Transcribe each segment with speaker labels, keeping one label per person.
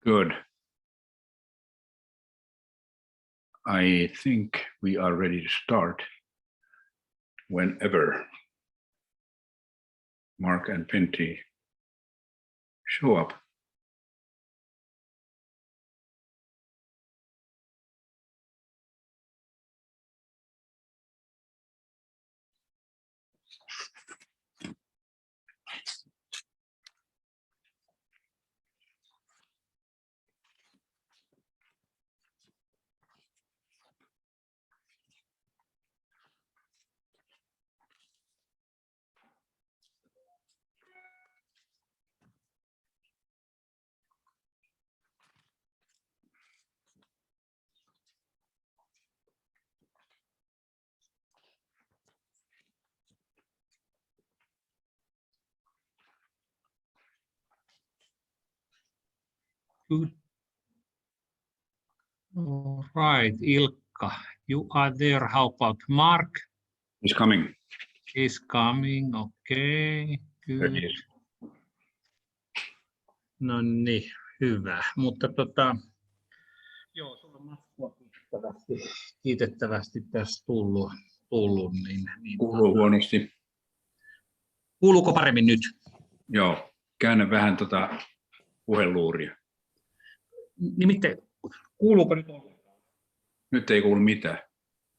Speaker 1: Good. I think we are ready to start whenever Mark and Pentti show up.
Speaker 2: Good. All right, Ilkka, you are there. How about Mark?
Speaker 1: He's coming.
Speaker 2: He's coming. Okay,
Speaker 1: There
Speaker 2: good.
Speaker 1: he is.
Speaker 2: No niin, hyvä. Mutta joo, sulla on matskua kiitettävästi tässä tullut niin
Speaker 1: Kuuluu huonosti.
Speaker 2: kuuluuko paremmin nyt?
Speaker 1: Joo, käännä vähän puheluuria.
Speaker 2: Nimittäin, kuuluuko nyt ollenkaan?
Speaker 1: Nyt ei kuulu mitään.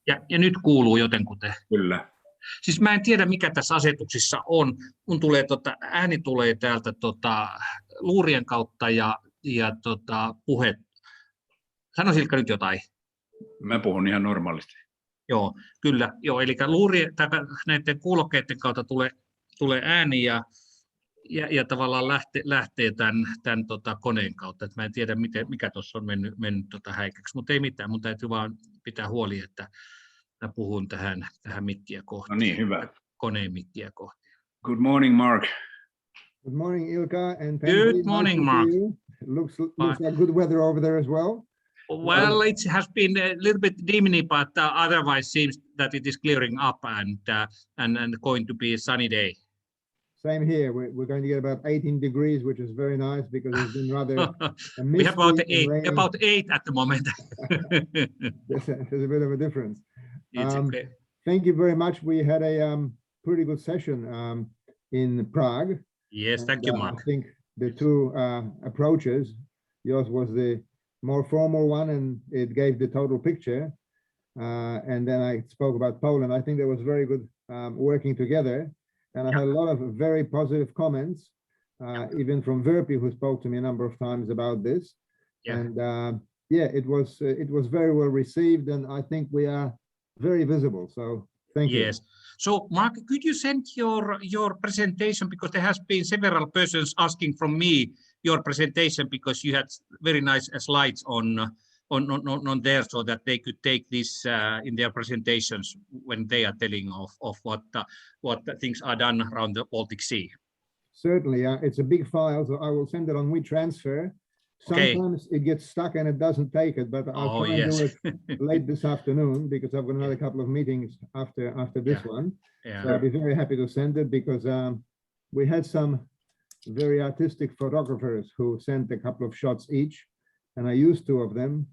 Speaker 2: Ja nyt kuuluu jotenkuten.
Speaker 1: Kyllä.
Speaker 2: Siis mä en tiedä, mikä tässä asetuksissa on. Mun tulee ääni tulee täältä luurien kautta ja puhe. Sano Silkka nyt jotain.
Speaker 1: Mä puhun ihan normaalisti.
Speaker 2: Joo, kyllä. Joo, eli näiden kuulokkeiden kautta tulee ääni ja tavallaan lähtee tämän koneen kautta. Et mä en tiedä, mikä tuossa on mennyt häikäksi, mutta ei mitään. Mun täytyy vaan pitää huoli, että mä puhun tähän mikkiä kohti.
Speaker 1: No niin, hyvä.
Speaker 2: Koneen mikkiä kohti.
Speaker 1: Good morning, Mark.
Speaker 3: Good morning, Ilkka, and
Speaker 2: Good morning, Mark.
Speaker 3: Looks like good weather over there as well.
Speaker 2: Well, it has been a little bit dimmy, but otherwise seems that it is clearing up and going to be a sunny day.
Speaker 3: Same here. We're going to get about 18 degrees, which is very nice because it's been rather
Speaker 2: we have about eight at the moment.
Speaker 3: There's a bit of a difference.
Speaker 2: It's okay.
Speaker 3: Thank you very much. We had a pretty good session in Prague.
Speaker 2: Yes, thank you, Mark.
Speaker 3: I think the two approaches, yours was the more formal one, and it gave the total picture. And then I spoke about Poland. I think there was very good working together. And I had a lot of very positive comments, even from Verpi, who spoke to me a number of times about this. Yeah. And yeah, it was very well received, and I think we are very visible. So thank you.
Speaker 2: Yes. So Mark, could you send your presentation, because there has been several persons asking from me your presentation, because you had very nice slides on there, so that they could take this in their presentations when they are telling of what things are done around the Baltic Sea.
Speaker 3: Certainly, it's a big file, so I will send it on WeTransfer. Sometimes it gets stuck and it doesn't take it, but I'll try and do it late this afternoon, because I've got another couple of meetings after this one. Yeah. So I'll be very happy to send it, because we had some very artistic photographers who sent a couple of shots each, and I used two of them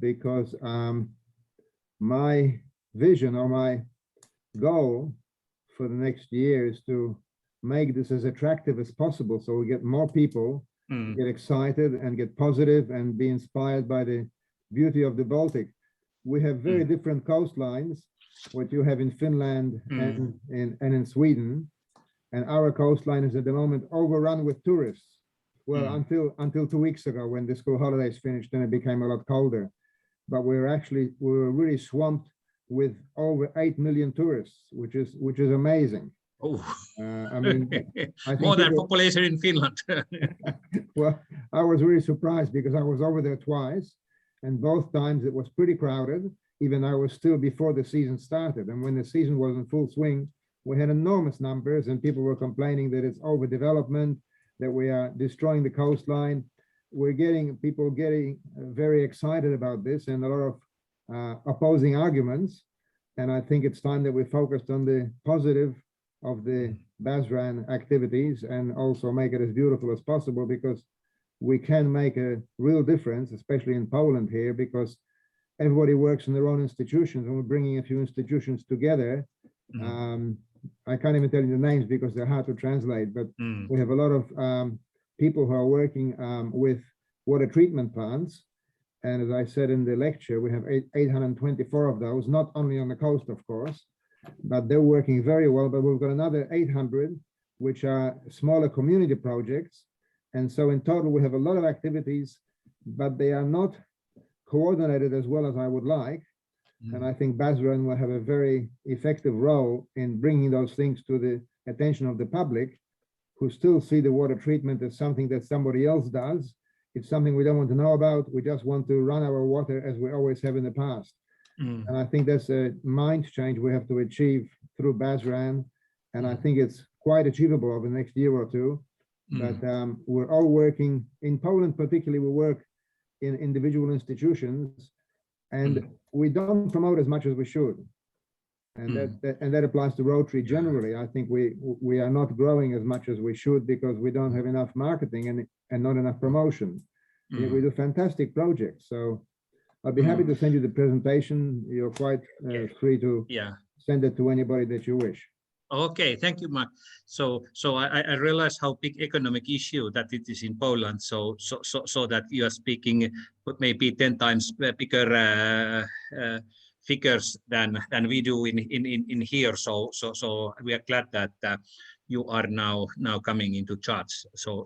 Speaker 3: because my vision or my goal for the next year is to make this as attractive as possible, so we get more people get excited and get positive and be inspired by the beauty of the Baltic. We have very different coastlines, what you have in Finland and in Sweden, and our coastline is at the moment overrun with tourists. Well, until 2 weeks ago, when the school holidays finished and it became a lot colder. But we were really swamped with over 8 million tourists, which is amazing.
Speaker 2: Oh,
Speaker 3: I mean, I think
Speaker 2: more than population in Finland.
Speaker 3: Well, I was really surprised, because I was over there twice, and both times it was pretty crowded, even I was still before the season started. And when the season was in full swing, we had enormous numbers, and people were complaining that it's overdevelopment, that we are destroying the coastline. We're getting people very excited about this, and a lot of opposing arguments. And I think it's time that we focused on the positive of the Basran activities and also make it as beautiful as possible, because we can make a real difference, especially in Poland here, because everybody works in their own institutions, and we're bringing a few institutions together. I can't even tell you the names because they're hard to translate, but we have a lot of people who are working with water treatment plants. And as I said in the lecture, we have 824 of those, not only on the coast, of course, but they're working very well. But we've got another 800, which are smaller community projects. And so in total, we have a lot of activities, but they are not coordinated as well as I would like. And I think Basran will have a very effective role in bringing those things to the attention of the public, who still see the water treatment as something that somebody else does. It's something we don't want to know about. We just want to run our water as we always have in the past. And I think that's a mind change we have to achieve through Basran. And I think it's quite achievable over the next year or two. But we're all working in Poland, particularly we work in individual institutions, and we don't promote as much as we should. And that applies to Rotary generally. I think we are not growing as much as we should because we don't have enough marketing and not enough promotion. We do fantastic projects. So I'll be happy to send you the presentation. You're quite free to send it to anybody that you wish.
Speaker 2: Okay, thank you, Mark. So I realize how big economic issue that it is in Poland. So that you are speaking maybe 10 times bigger figures than we do in here. So we are glad that you are now coming into charge. So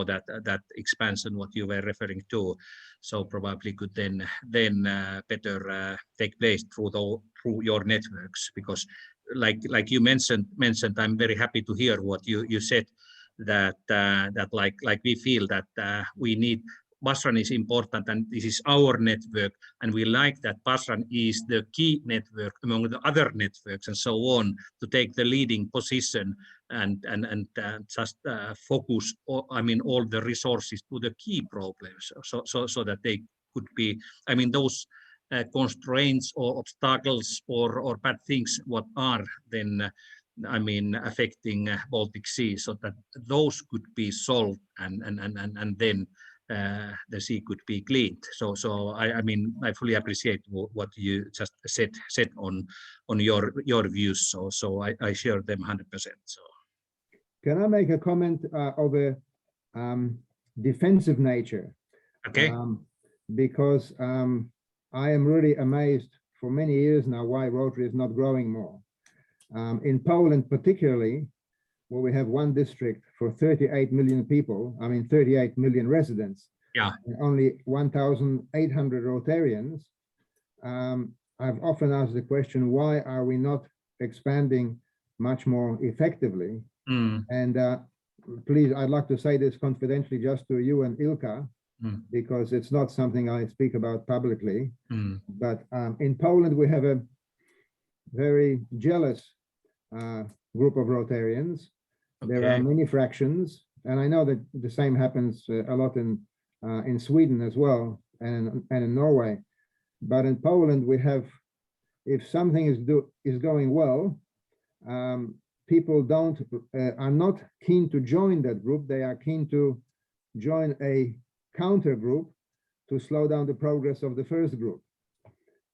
Speaker 2: that expansion what you were referring to, so probably could then better take place through your networks, because like you mentioned, I'm very happy to hear what you said, that like we feel that we need Basran is important, and this is our network, and we like that Basran is the key network among the other networks and so on, to take the leading position and just focus all the resources to the key problems, so that they could be, those constraints or obstacles or bad things what are then affecting Baltic Sea, so that those could be solved and then the sea could be cleaned. So I fully appreciate what you just said on your views. So I share them 100%. So
Speaker 3: can I make a comment of a defensive nature?
Speaker 2: Okay.
Speaker 3: Because I am really amazed for many years now why Rotary is not growing more. In Poland particularly, where we have one district for 38 million people, 38 million residents, and only 1,800 Rotarians, I've often asked the question, why are we not expanding much more effectively? And please, I'd like to say this confidentially just to you and Ilka, because it's not something I speak about publicly. But in Poland, we have a very jealous group of Rotarians. There are many fractions, and I know that the same happens a lot in Sweden as well, and in Norway. But in Poland, we have, if something is going well, people are not keen to join that group. They are keen to join a counter group to slow down the progress of the first group.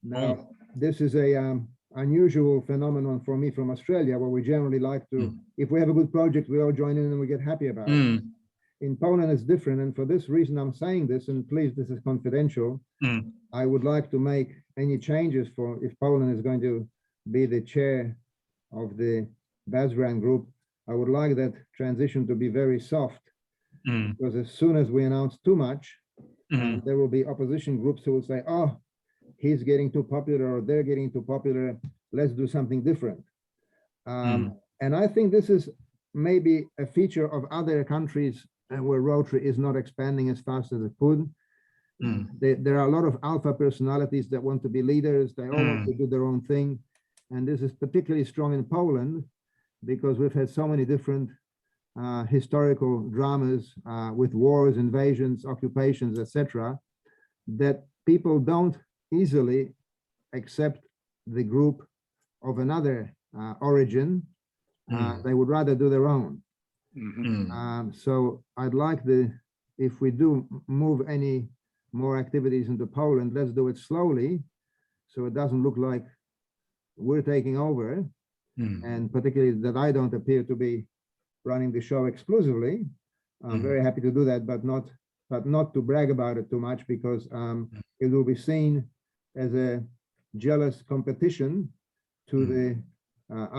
Speaker 3: Now, this is a unusual phenomenon for me from Australia, where we generally like to, if we have a good project, we all join in and we get happy about it. In Poland, it's different. And for this reason, I'm saying this, and please, this is confidential. I would like to make any changes for, if Poland is going to be the chair of the Basran group, I would like that transition to be very soft, because as soon as we announce too much, there will be opposition groups who will say, oh, he's getting too popular, or they're getting too popular, let's do something different. And I think this is maybe a feature of other countries where Rotary is not expanding as fast as it could. There are a lot of alpha personalities that want to be leaders. They all want to do their own thing. And this is particularly strong in Poland, because we've had so many different historical dramas with wars, invasions, occupations, etc., that people don't easily accept the group of another origin. They would rather do their own. So I'd like the if we do move any more activities into Poland, let's do it slowly, so it doesn't look like we're taking over, and particularly that I don't appear to be running the show exclusively. I'm very happy to do that, but not to brag about it too much, because it will be seen as a jealous competition to the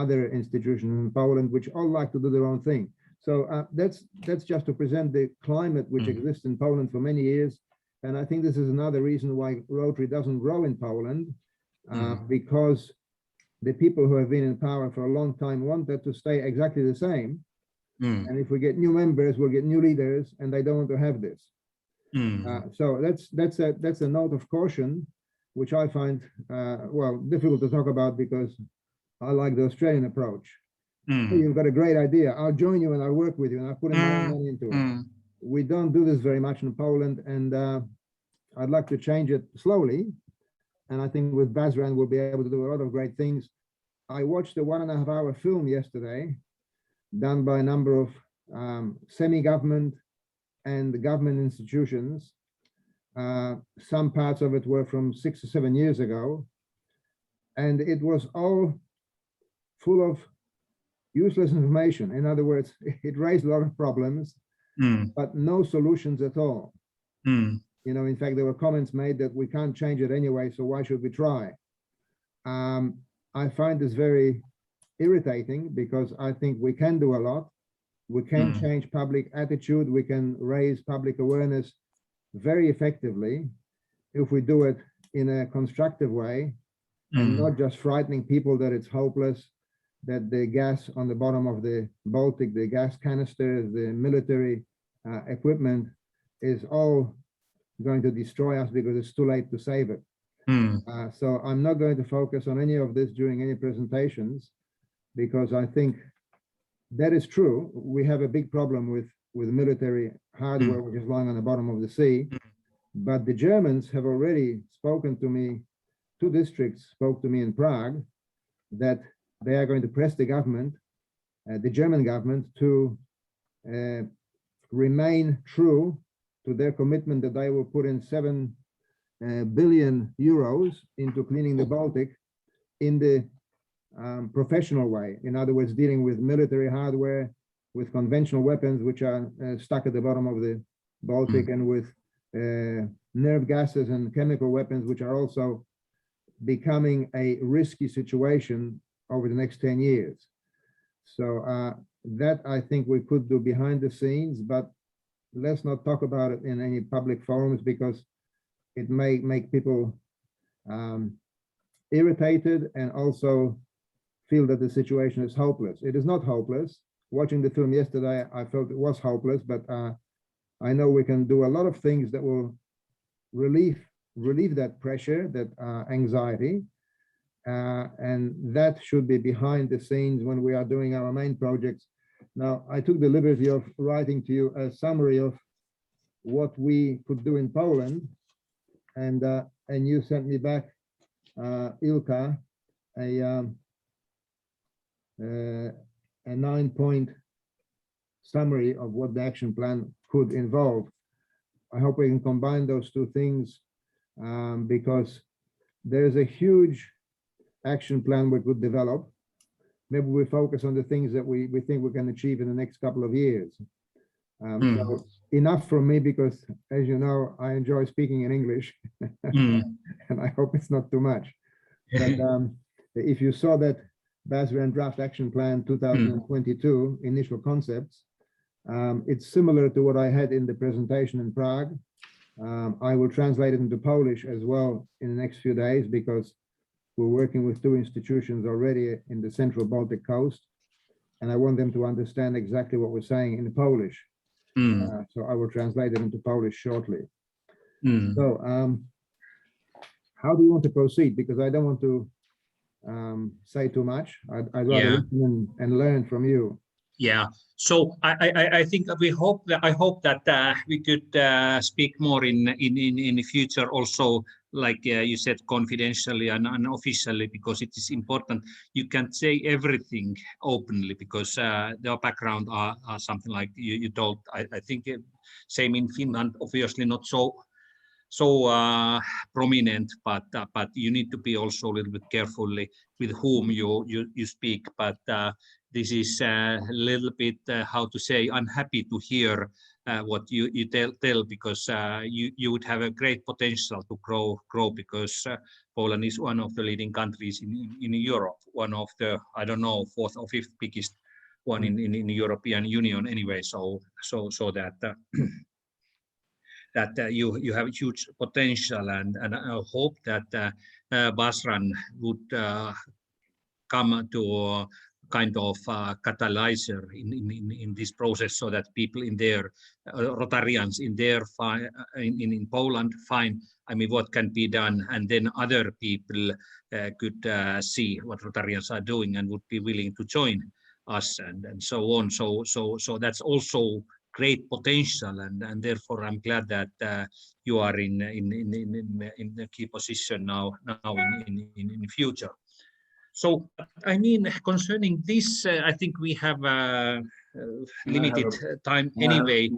Speaker 3: other institutions in Poland, which all like to do their own thing. So that's just to present the climate which exists in Poland for many years. And I think this is another reason why Rotary doesn't grow in Poland, because the people who have been in power for a long time want that to stay exactly the same. And if we get new members, we'll get new leaders, and they don't want to have this. So that's a note of caution, which I find well, difficult to talk about, because I like the Australian approach. Hey, you've got a great idea. I'll join you and I'll work with you, and I'll put my own money into it. We don't do this very much in Poland, and I'd like to change it slowly. And I think with Basran, we'll be able to do a lot of great things. I watched a 1.5-hour film yesterday, done by a number of semi-government and government institutions. Some parts of it were from 6 or 7 years ago, and it was all full of useless information. In other words, it raised a lot of problems, but no solutions at all. You know, in fact, there were comments made that we can't change it anyway, so why should we try? I find this very irritating, because I think we can do a lot. We can change public attitude. We can raise public awareness very effectively if we do it in a constructive way, and not just frightening people that it's hopeless, that the gas on the bottom of the Baltic, the gas canisters, the military equipment is all going to destroy us because it's too late to save it. So I'm not going to focus on any of this during any presentations, because I think that is true. We have a big problem with military hardware, which is lying on the bottom of the sea. But the Germans have already spoken to me, 2 districts spoke to me in Prague, that they are going to press the government, the German government, to remain true to their commitment that they will put in 7 billion euros into cleaning the Baltic in the professional way. In other words, dealing with military hardware, with conventional weapons which are stuck at the bottom of the Baltic, and with nerve gases and chemical weapons, which are also becoming a risky situation over the next 10 years. So that I think we could do behind the scenes, but let's not talk about it in any public forums, because it may make people irritated, and also feel that the situation is hopeless. It is not hopeless. Watching the film yesterday, I felt it was hopeless, but I know we can do a lot of things that will relieve that pressure, that anxiety, and that should be behind the scenes when we are doing our main projects. Now, I took the liberty of writing to you a summary of what we could do in Poland, and you sent me back, Ilka, a 9-point summary of what the action plan could involve. I hope we can combine those 2 things, because there's a huge action plan we could develop. Maybe we focus on the things that we think we can achieve in the next couple of years. So enough from me, because as you know, I enjoy speaking in English, and I hope it's not too much. But if you saw that Basran Draft Action Plan 2022 initial concepts, it's similar to what I had in the presentation in Prague. I will translate it into Polish as well in the next few days, because we're working with 2 institutions already in the central Baltic coast, and I want them to understand exactly what we're saying in Polish. So I will translate it into Polish shortly. So how do you want to proceed? Because I don't want to say too much. I'd rather listen and learn from you.
Speaker 2: Yeah, so I think I hope that we could speak more in the future also, like you said, confidentially and unofficially, because it is important. You can't say everything openly because their background are something like you told. I think same in Finland, obviously not so prominent, but you need to be also a little bit carefully with whom you speak. But this is a little bit how to say, unhappy to hear what you tell because you would have a great potential to grow because Poland is one of the leading countries in Europe, one of the, I don't know, fourth or fifth biggest one in the European Union anyway. So that. That you have huge potential, and I hope that Basran would come to kind of catalyzer in this process, so that people in their Rotarians in their in Poland find, I mean, what can be done, and then other people could see what Rotarians are doing and would be willing to join us and so on. So that's also great potential, and therefore I'm glad that you are in a key position now in the future. So I mean, concerning this, I think we have limited time anyway.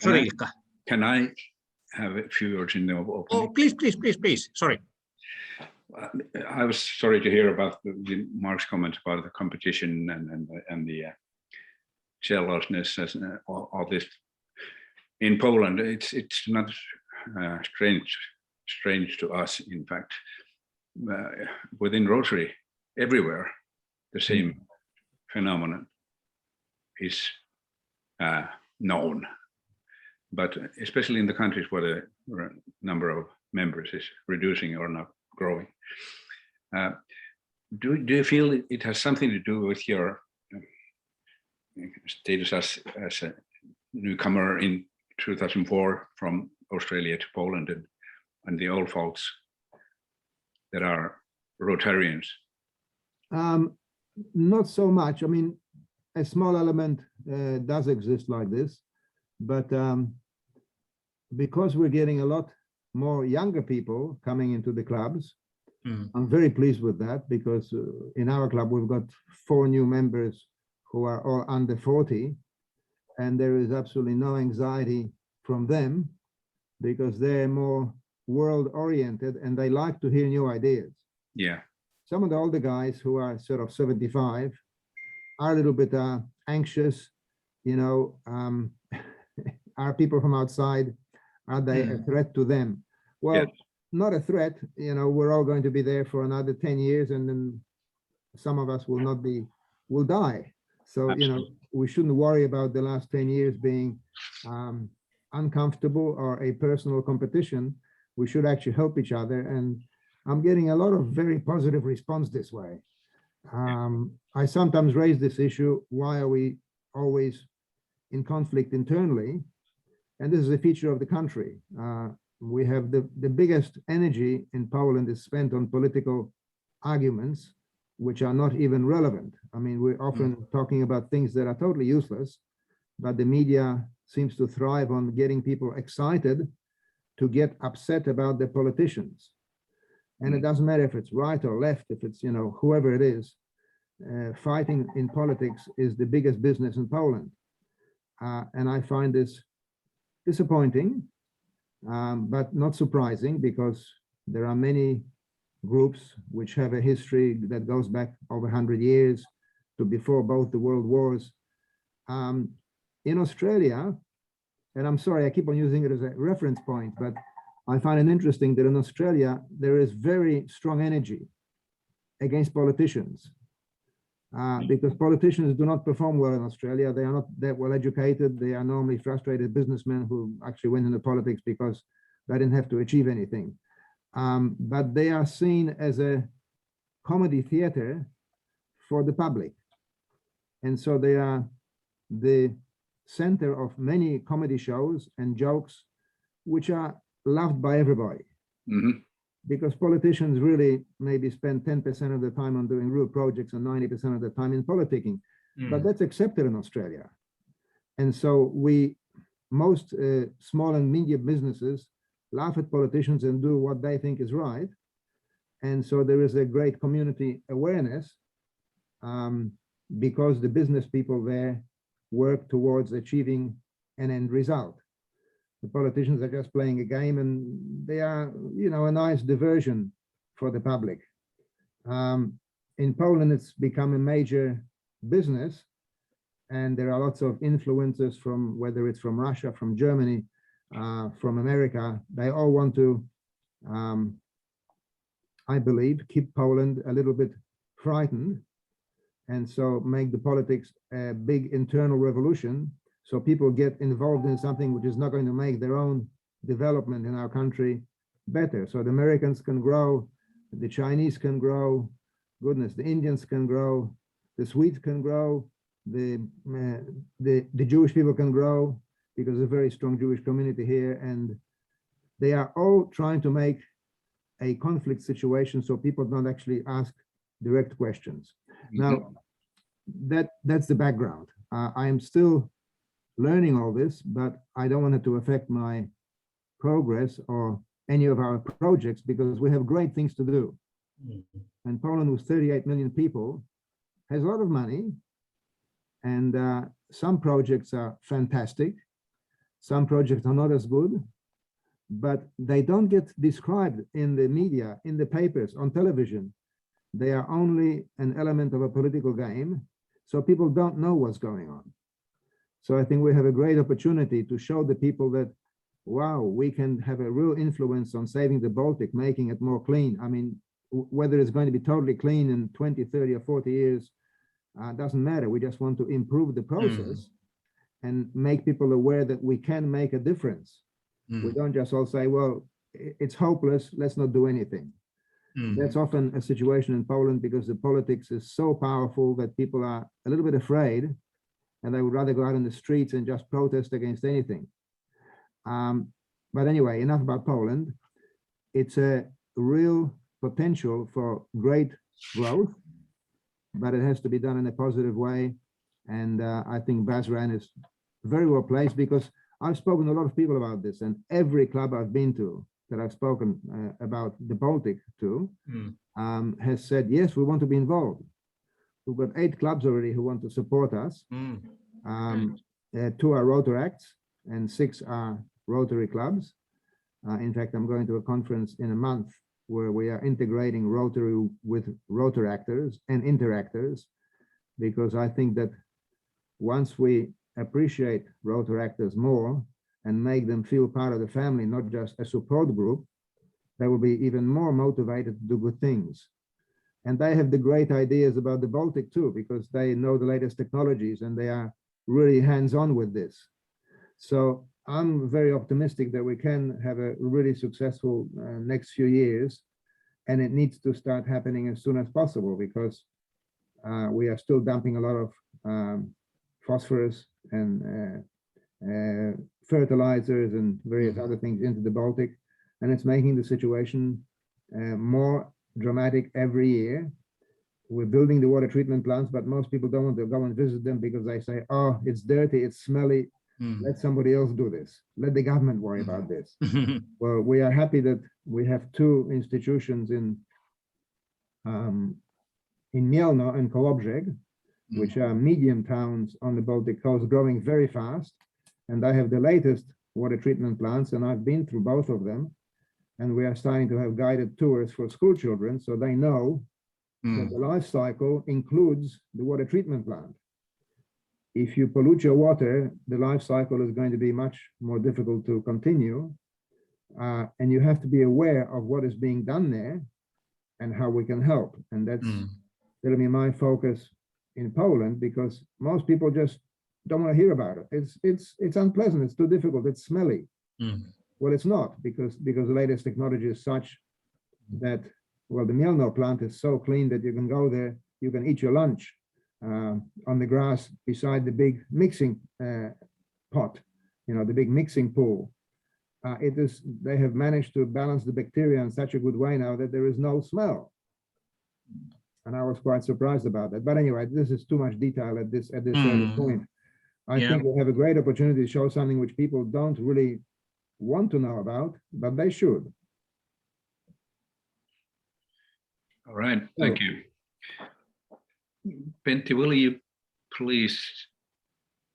Speaker 2: Sorry, Ilkka.
Speaker 1: Can I have a few words in the opening?
Speaker 2: Oh, please. Sorry.
Speaker 1: I was sorry to hear about Mark's comment about the competition and the jealousness and all this. In Poland, it's not strange to us. In fact, within Rotary, everywhere, the same phenomenon is known. But especially in the countries where the number of members is reducing or not growing, do you feel it has something to do with your status as a newcomer in 2004 from Australia to Poland, and the old folks that are Rotarians?
Speaker 3: Not so much. I mean, a small element does exist like this, but because we're getting a lot more younger people coming into the clubs, I'm very pleased with that, because in our club we've got 4 new members who are all under 40, and there is absolutely no anxiety from them because they're more world oriented and they like to hear new ideas.
Speaker 1: Yeah.
Speaker 3: Some of the older guys who are sort of 75 are a little bit anxious, you know, are people from outside, are they a threat to them? Well, not a threat, you know, we're all going to be there for another 10 years and then some of us will die. So, you know, we shouldn't worry about the last 10 years being uncomfortable or a personal competition. We should actually help each other. And I'm getting a lot of very positive response this way. I sometimes raise this issue, why are we always in conflict internally? And this is a feature of the country. We have the biggest energy in Poland is spent on political arguments, which are not even relevant. I mean, we're often talking about things that are totally useless, but the media seems to thrive on getting people excited to get upset about the politicians. And it doesn't matter if it's right or left, if it's, you know, whoever it is, fighting in politics is the biggest business in Poland. And I find this disappointing, but not surprising, because there are many groups which have a history that goes back over 100 years to before both the world wars. In Australia, and I'm sorry, I keep on using it as a reference point, but I find it interesting that in Australia, there is very strong energy against politicians, because politicians do not perform well in Australia. They are not that well educated. They are normally frustrated businessmen who actually went into politics because they didn't have to achieve anything. But they are seen as a comedy theater for the public. And so they are the center of many comedy shows and jokes, which are loved by everybody. because politicians really maybe spend 10% of the time on doing real projects and 90% of the time in politicking. But that's accepted in Australia. And so most small and medium businesses laugh at politicians and do what they think is right. And so there is a great community awareness because the business people there work towards achieving an end result. The politicians are just playing a game, and they are, you know, a nice diversion for the public. In Poland, it's become a major business, and there are lots of influencers from, whether it's from Russia, from Germany, from America. They all want to, I believe, keep Poland a little bit frightened, and so make the politics a big internal revolution, so people get involved in something which is not going to make their own development in our country better. So the Americans can grow, the Chinese can grow, goodness, the Indians can grow, the Swedes can grow, the Jewish people can grow, because there's a very strong Jewish community here, and they are all trying to make a conflict situation so people don't actually ask direct questions. Now, that's the background. I am still learning all this, but I don't want it to affect my progress or any of our projects, because we have great things to do. And Poland, with 38 million people, has a lot of money, and some projects are fantastic, some projects are not as good, but they don't get described in the media, in the papers, on television. They are only an element of a political game, so people don't know what's going on. So I think we have a great opportunity to show the people that, wow, we can have a real influence on saving the Baltic, making it more clean. I mean, whether it's going to be totally clean in 20, 30, or 40 years, doesn't matter. We just want to improve the process and make people aware that we can make a difference. We don't just all say, well, it's hopeless, let's not do anything. That's often a situation in Poland, because the politics is so powerful that people are a little bit afraid, and they would rather go out in the streets and just protest against anything. But anyway, enough about Poland. It's a real potential for great growth, but it has to be done in a positive way. And I think Basran is very well placed, because I've spoken to a lot of people about this, and every club I've been to that I've spoken about the Baltic to has said, yes, we want to be involved. We've got 8 clubs already who want to support us. 2 are Rotaracts and 6 are Rotary clubs. In fact, I'm going to a conference in a month where we are integrating Rotary with Rotaractors and Interactors, because I think that once we appreciate Rotaractors more and make them feel part of the family, not just a support group, they will be even more motivated to do good things. And they have the great ideas about the Baltic too, because they know the latest technologies and they are really hands-on with this. So I'm very optimistic that we can have a really successful next few years, and it needs to start happening as soon as possible, because we are still dumping a lot of phosphorus and fertilizers and various other things into the Baltic, and it's making the situation more dramatic every year. We're building the water treatment plants, but most people don't want to go and visit them because they say, oh, it's dirty, it's smelly, let somebody else do this, let the government worry about this. Well, we are happy that we have 2 institutions in Mielno and Kołobrzeg, which are medium towns on the Baltic coast, growing very fast, and I have the latest water treatment plants, and I've been through both of them. And we are starting to have guided tours for school children, so they know that the life cycle includes the water treatment plant. If you pollute your water, the life cycle is going to be much more difficult to continue. And you have to be aware of what is being done there and how we can help. And that's going to be my focus in Poland, because most people just don't want to hear about it. It's unpleasant, it's too difficult, it's smelly. Well, it's not, because the latest technology is such that, well, the Mielno plant is so clean that you can go there, you can eat your lunch on the grass beside the big mixing pot, you know, the big mixing pool. they have managed to balance the bacteria in such a good way now that there is no smell. And I was quite surprised about that. But anyway, this is too much detail at this early point. I think we have a great opportunity to show something which people don't really want to know about, but they should.
Speaker 1: All right, thank you. Pentti, will you please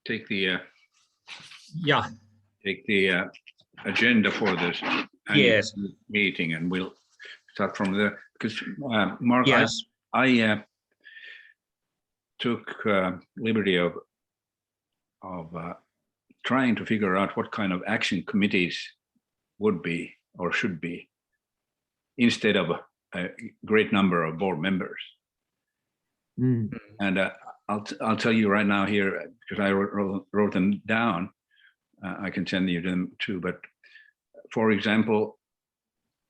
Speaker 1: take the agenda for this meeting, and we'll start from there. Because Mark,
Speaker 2: yes,
Speaker 1: I took liberty of trying to figure out what kind of action committees would be or should be, instead of a great number of board members. And I'll tell you right now here, because I wrote them down. I can send you them too. But for example,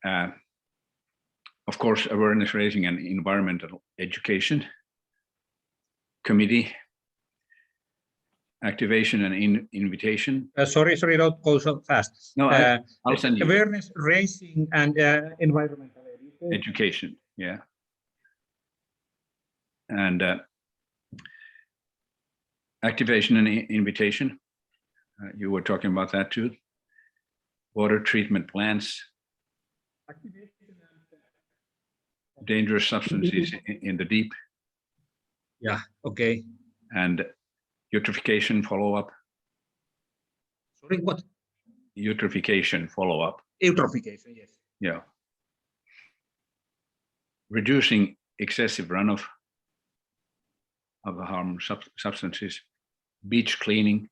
Speaker 1: of course, awareness raising and environmental education committee, activation and invitation.
Speaker 2: Sorry, don't go so fast.
Speaker 1: No, I'll send you.
Speaker 2: Awareness raising and environmental
Speaker 1: education. Yeah. And activation and invitation. You were talking about that too. Water treatment plants. Dangerous substances in the deep.
Speaker 2: Yeah, okay.
Speaker 1: And eutrophication follow-up.
Speaker 2: Sorry, what?
Speaker 1: Eutrophication follow-up.
Speaker 2: Eutrophication, yes.
Speaker 1: Yeah. Reducing excessive runoff of the harmful substances, beach cleaning,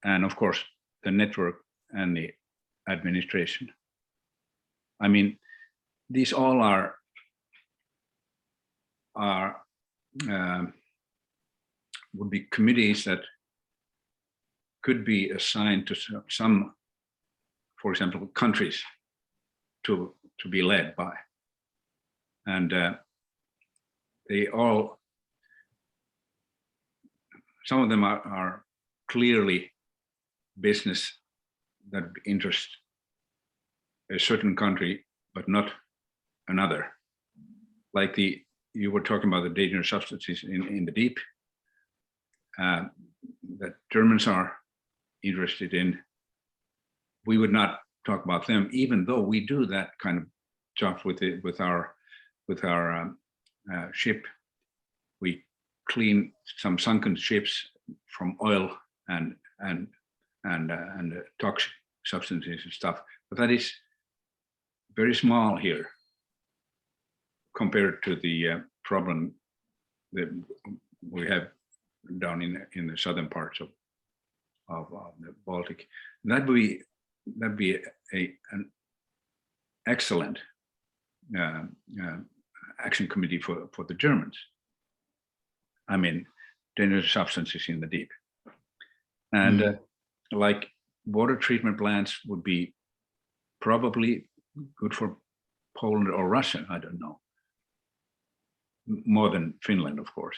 Speaker 1: and of course, the network and the administration. I mean, these all are would be committees that could be assigned to some, for example, countries to be led by. And they all, some of them are clearly business that interest a certain country, but not another. Like you were talking about the dangerous substances in the deep, that Germans are interested in. We would not talk about them, even though we do that kind of job with our ship. We clean some sunken ships from oil and toxic substances and stuff, but that is very small here compared to the problem that we have down in the southern parts of the Baltic. That'd be an excellent action committee for the Germans. I mean, dangerous substances in the deep. And like water treatment plants would be probably good for Poland or Russia, I don't know. More than Finland, of course.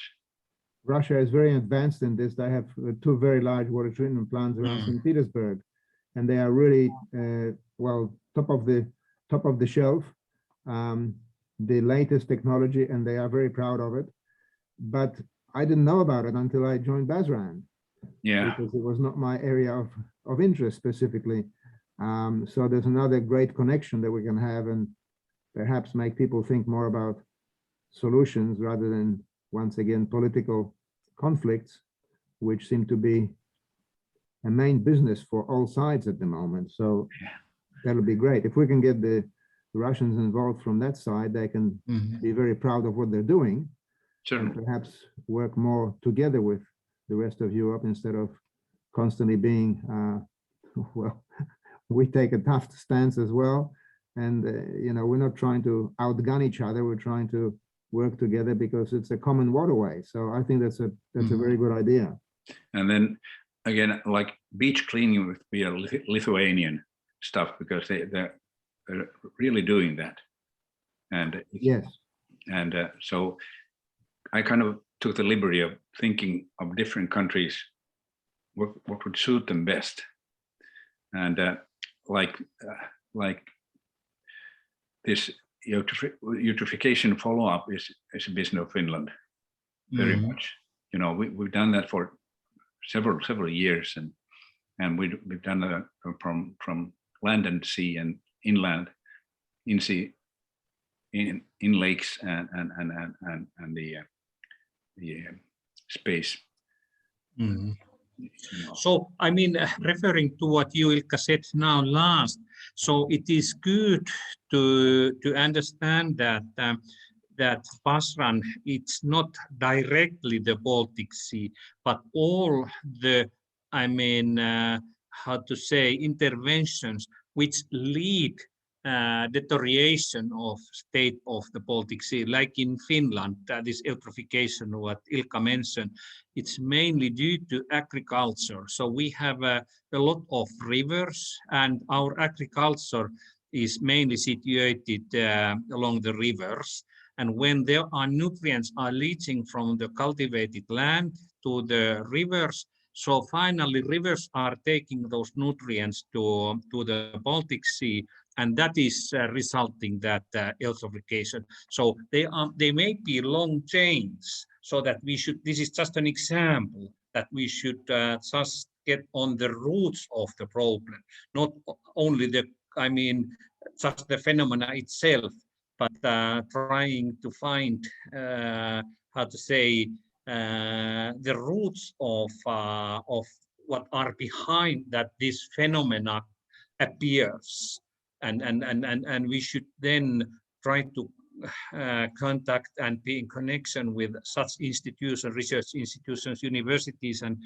Speaker 3: Russia is very advanced in this. They have two very large water treatment plants around St. Petersburg, and they are really well, top of the shelf, the latest technology, and they are very proud of it. But I didn't know about it until I joined Basran.
Speaker 1: Yeah,
Speaker 3: because it was not my area of interest specifically. So there's another great connection that we can have and perhaps make people think more about solutions rather than, once again, political conflicts, which seem to be a main business for all sides at the moment. So that'll be great. If we can get the Russians involved from that side, they can be very proud of what they're doing.
Speaker 1: certainly.
Speaker 3: And perhaps work more together with the rest of Europe instead of constantly being, well, we take a tough stance as well. And, you know, we're not trying to outgun each other. We're trying to work together because it's a common waterway. So I think that's a very good idea.
Speaker 1: And then again, like beach cleaning would be a Lithuanian stuff because they're really doing that. And
Speaker 3: yes,
Speaker 1: and so I kind of took the liberty of thinking of different countries, what would suit them best. and like this eutrophication follow-up is a business of Finland, very much. You know, we've done that for several years, and we've done that from land and sea and inland, in sea, in lakes and the space. You know.
Speaker 2: So, I mean, referring to what you, Ilkka, said now last, so it is good to understand that that Basran, it's not directly the Baltic Sea, but all the, I mean, how to say, interventions which lead deterioration of state of the Baltic Sea, like in Finland, this eutrophication, what Ilkka mentioned, it's mainly due to agriculture. So we have a lot of rivers, and our agriculture is mainly situated along the rivers. And when there are nutrients are leaching from the cultivated land to the rivers, so finally rivers are taking those nutrients to the Baltic Sea, and that is resulting that eutrophication. So they may be long chains, so that we should, this is just an example that we should just get on the roots of the problem, not only the, I mean, just the phenomena itself, but trying to find, how to say, the roots of what are behind that this phenomena appears. And we should then try to contact and be in connection with such institutions, research institutions, universities, and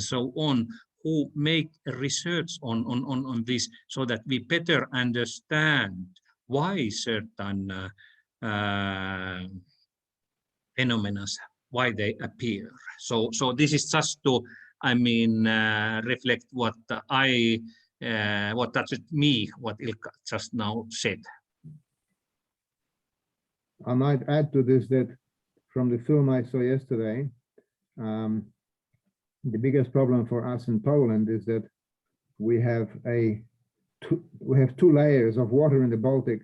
Speaker 2: so on, who make research on this, so that we better understand why certain phenomena, why they appear. So this is just to, I mean, reflect what what touched me, what Ilkka just now said.
Speaker 3: I might add to this that from the film I saw yesterday, the biggest problem for us in Poland is that we have two layers of water in the Baltic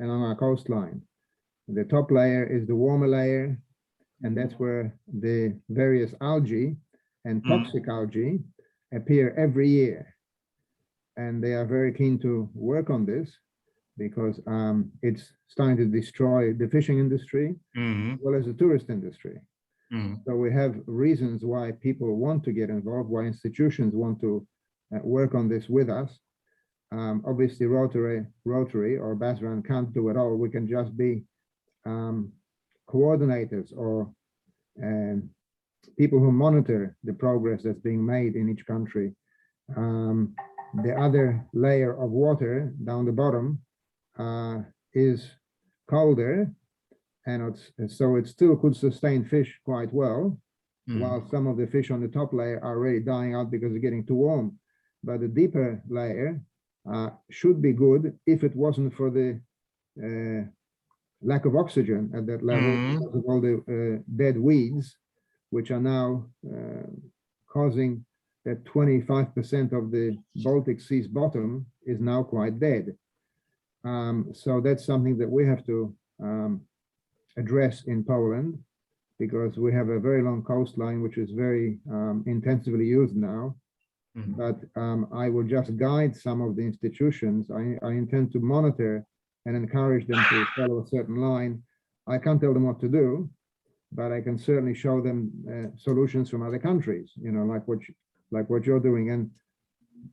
Speaker 3: and on our coastline. The top layer is the warmer layer, and that's where the various algae and toxic algae appear every year. And they are very keen to work on this because it's starting to destroy the fishing industry as well as the tourist industry. So we have reasons why people want to get involved, why institutions want to work on this with us. Obviously, Rotary or Basran can't do it all. We can just be coordinators or people who monitor the progress that's being made in each country. The other layer of water down the bottom is colder, and so it still could sustain fish quite well, while some of the fish on the top layer are already dying out because it's getting too warm. But the deeper layer should be good if it wasn't for the lack of oxygen at that level, because of all the dead weeds, which are now causing that 25% of the Baltic Sea's bottom is now quite dead. So that's something that we have to address in Poland, because we have a very long coastline, which is very intensively used now. But I will just guide some of the institutions. I intend to monitor and encourage them to follow a certain line. I can't tell them what to do, but I can certainly show them solutions from other countries, you know, like what you're doing. And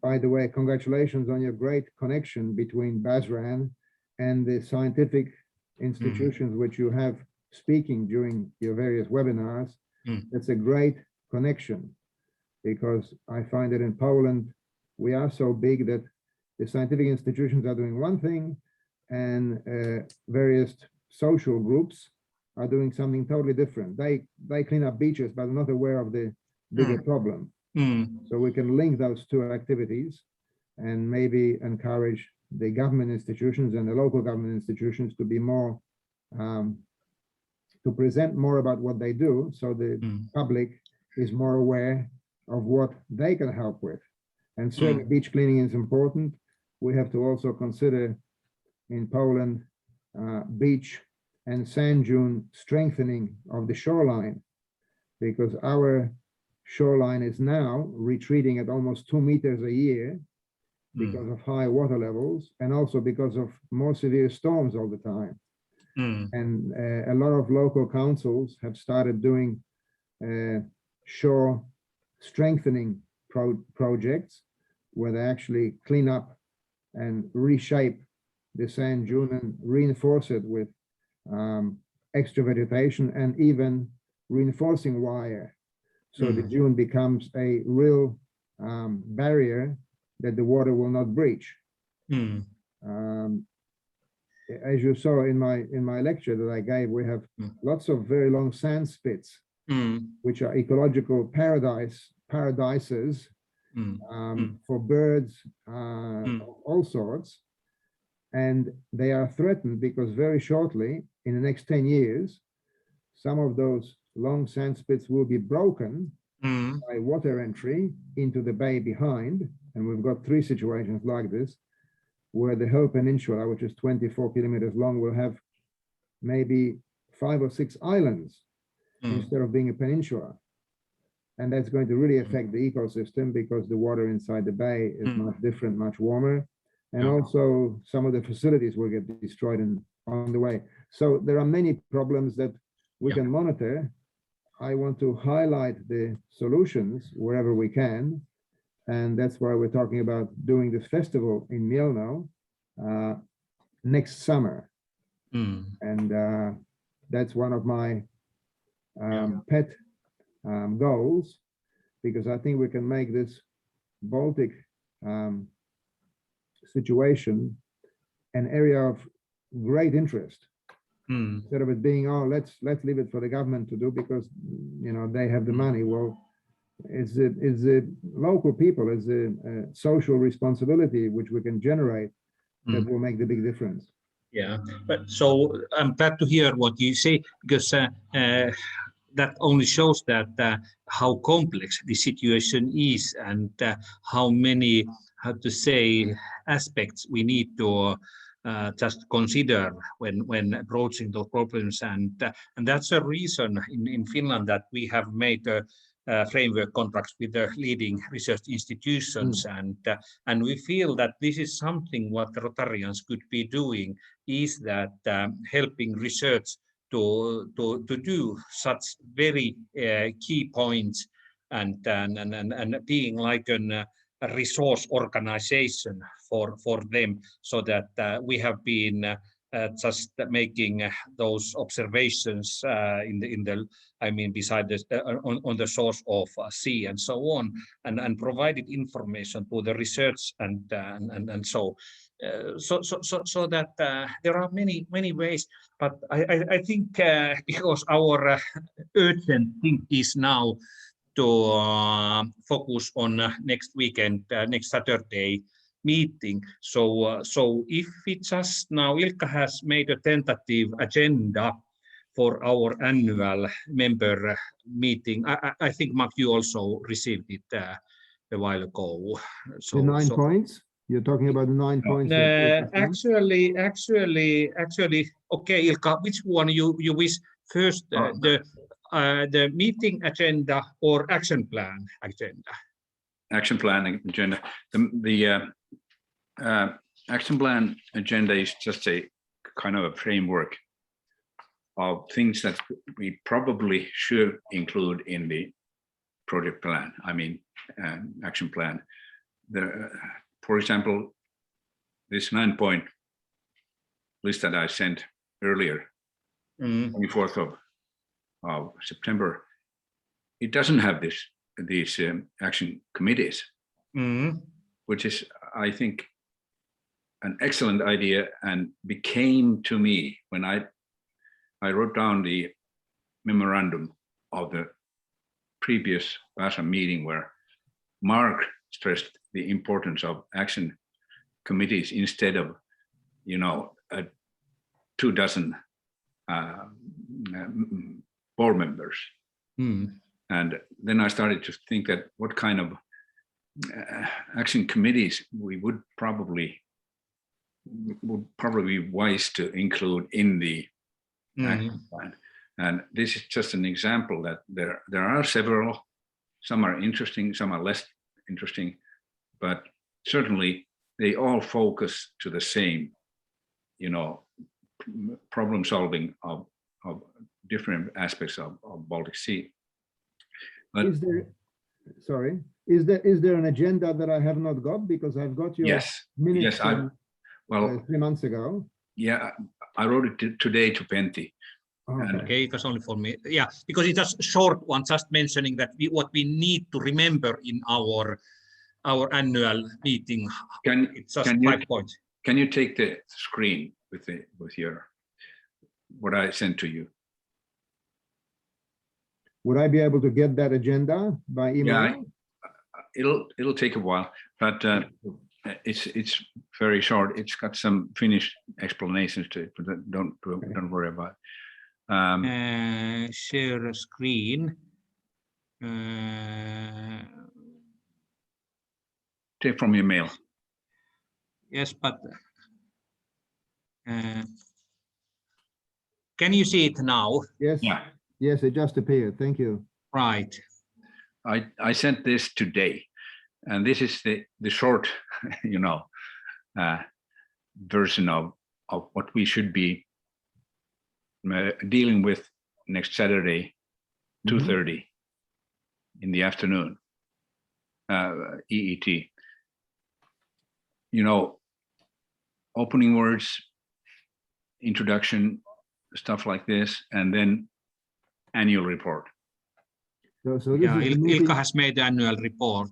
Speaker 3: by the way, congratulations on your great connection between Basran and the scientific institutions which you have speaking during your various webinars. It's a great connection, because I find that in Poland, we are so big that the scientific institutions are doing one thing, and various social groups are doing something totally different. They clean up beaches, but not aware of the bigger problem. So we can link those two activities and maybe encourage the government institutions and the local government institutions to be more, to present more about what they do, so the public is more aware of what they can help with. And certainly beach cleaning is important. We have to also consider in Poland beach and sand dune strengthening of the shoreline, because our shoreline is now retreating at almost 2 meters a year because of high water levels and also because of more severe storms all the time. And a lot of local councils have started doing shore strengthening projects where they actually clean up and reshape the sand dune and reinforce it with extra vegetation and even reinforcing wire. So the dune becomes a real barrier that the water will not breach. As you saw in my lecture that I gave, we have lots of very long sand spits, which are ecological paradises for birds of all sorts. And they are threatened because very shortly, in the next 10 years, some of those long sand spits will be broken by water entry into the bay behind. And we've got 3 situations like this, where the whole peninsula, which is 24 kilometers long, will have maybe 5 or 6 islands instead of being a peninsula. And that's going to really affect the ecosystem because the water inside the bay is much different, much warmer. And also some of the facilities will get destroyed on the way. So there are many problems that we can monitor. I want to highlight the solutions wherever we can. And that's why we're talking about doing this festival in Mielno next summer. And that's one of my pet goals, because I think we can make this Baltic situation an area of great interest. Instead of it being, oh, let's leave it for the government to do because they have the money. Well, is it local people, is a social responsibility which we can generate that will make the big difference.
Speaker 2: Yeah, but so I'm glad to hear what you say, because that only shows that how complex the situation is and how many, how to say, aspects we need to just consider when approaching those problems, and that's a reason in Finland that we have made framework contracts with the leading research institutions, and we feel that this is something what the Rotarians could be doing, is that helping research to do such very key points and being like a resource organization for them, so that we have been just making those observations in the I mean beside this on the source of sea and so on, and provided information to the research and so that there are many ways, but I think because our urgent thing is now to focus on next weekend, next Saturday meeting. So if we just now, Ilkka has made a tentative agenda for our annual member meeting. I think, Mark, you also received it a while ago. So,
Speaker 3: the 9 points? You're talking about the 9 points?
Speaker 2: Actually, okay, Ilkka, which one you wish first, the meeting agenda or action plan agenda?
Speaker 1: Action plan agenda. The action plan agenda is just a kind of a framework of things that we probably should include in the project plan. I mean, action plan. For example, this 9-point list that I sent earlier, 24th of September, it doesn't have these action committees, which is, I think, an excellent idea, and became to me when I wrote down the memorandum of the previous Basran meeting where Mark stressed the importance of action committees instead of, 24 board members. And then I started to think that what kind of action committees we would probably be wise to include in the action plan. And this is just an example that there are several. Some are interesting, some are less interesting, but certainly they all focus to the same, problem solving of different aspects of Baltic Sea. But
Speaker 3: is there an agenda that I have not got? Because I've got your minutes from 3 months ago.
Speaker 1: Yeah, I wrote it today to Pentti.
Speaker 2: Okay, it was only for me. Yeah, because it's just a short one, just mentioning that what we need to remember in our annual meeting. It's just 5 points.
Speaker 1: Can you take the screen with your what I sent to you?
Speaker 3: Would I be able to get that agenda by email?
Speaker 1: Yeah, it'll take a while, but it's very short. It's got some finished explanations to it, but don't worry about it.
Speaker 2: Share a screen.
Speaker 1: Take from your mail.
Speaker 2: Yes, but can you see it now?
Speaker 3: Yes. Yeah. Yes, it just appeared. Thank you.
Speaker 2: Right.
Speaker 1: I sent this today, and this is the short, version of what we should be dealing with next Saturday, 2:30 in the afternoon, EET. Opening words, introduction, stuff like this, and then annual report.
Speaker 3: So this
Speaker 2: Ilkka has made the annual report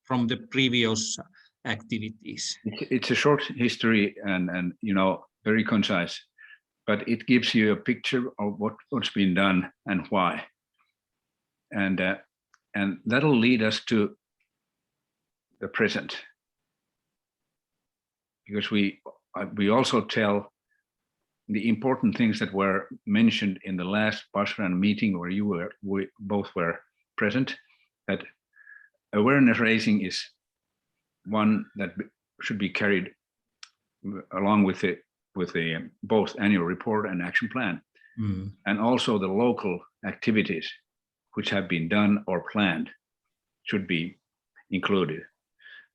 Speaker 2: from the previous activities.
Speaker 1: It's a short history and very concise, but it gives you a picture of what's been done and why, and that'll lead us to the present, because we also tell the important things that were mentioned in the last Basran meeting where we both were present, that awareness raising is one that should be carried along with the both annual report and action plan, and also the local activities which have been done or planned should be included.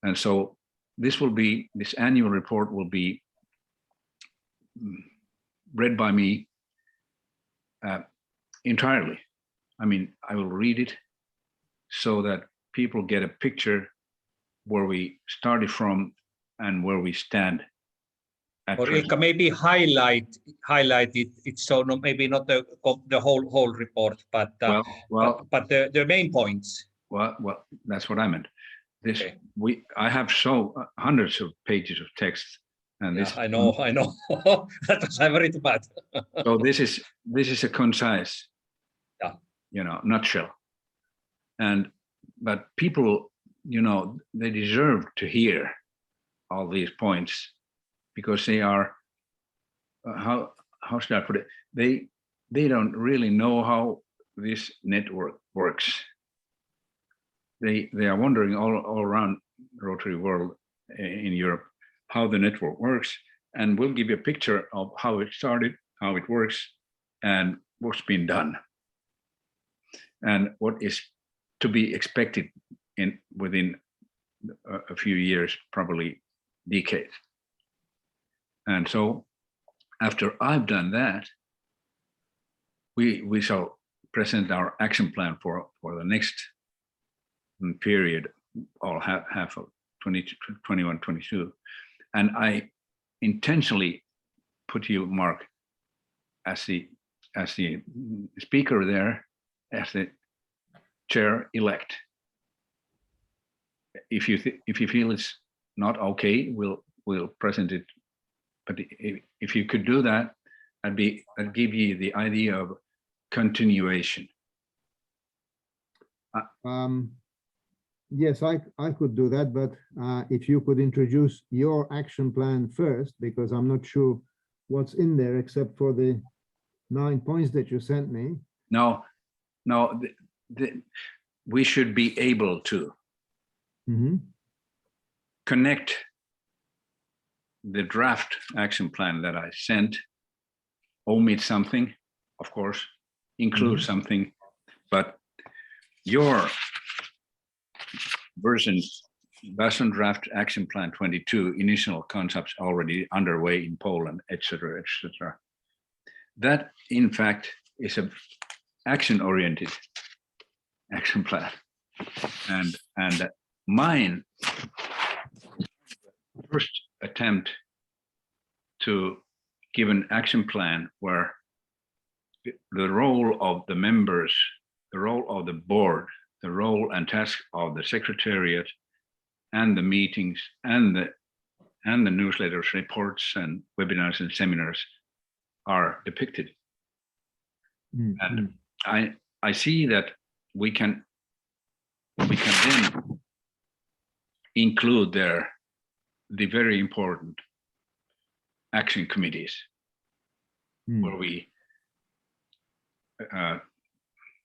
Speaker 1: And so this annual report will be read by me entirely. I mean, I will read it so that people get a picture where we started from and where we stand.
Speaker 2: Or Ilkka, maybe highlight it. It's so maybe not the whole report, but but the main points.
Speaker 1: Well, that's what I meant. This
Speaker 2: okay.
Speaker 1: I have hundreds of pages of text. And this,
Speaker 2: I know. That was very bad.
Speaker 1: So this is a concise, nutshell. But people, they deserve to hear all these points because they are, how should I put it? They don't really know how this network works. They are wondering all around Rotary world in Europe how the network works, and we'll give you a picture of how it started, how it works, and what's been done, and what is to be expected within a few years, probably decades. And so after I've done that, we shall present our action plan for the next period, all half of 2021, 22. And I intentionally put you, Mark, as the speaker there, as the chair-elect. If you feel it's not okay, we'll present it. But if you could do that, I'd give you the idea of continuation.
Speaker 3: Yes, I could do that, but if you could introduce your action plan first, because I'm not sure what's in there except for the 9 points that you sent me.
Speaker 1: No, we should be able to
Speaker 3: Mhm.
Speaker 1: connect the draft action plan that I sent, omit something, of course, include something, but your version, Basran draft action plan 22, initial concepts already underway in Poland, etc., etc. That, in fact, is a action-oriented action plan, and mine first attempt to give an action plan where the role of the members, the role of the board, the role and task of the secretariat, and the meetings, and the newsletters, reports, and webinars and seminars are depicted. And I see that we can then include there the very important action committees, where we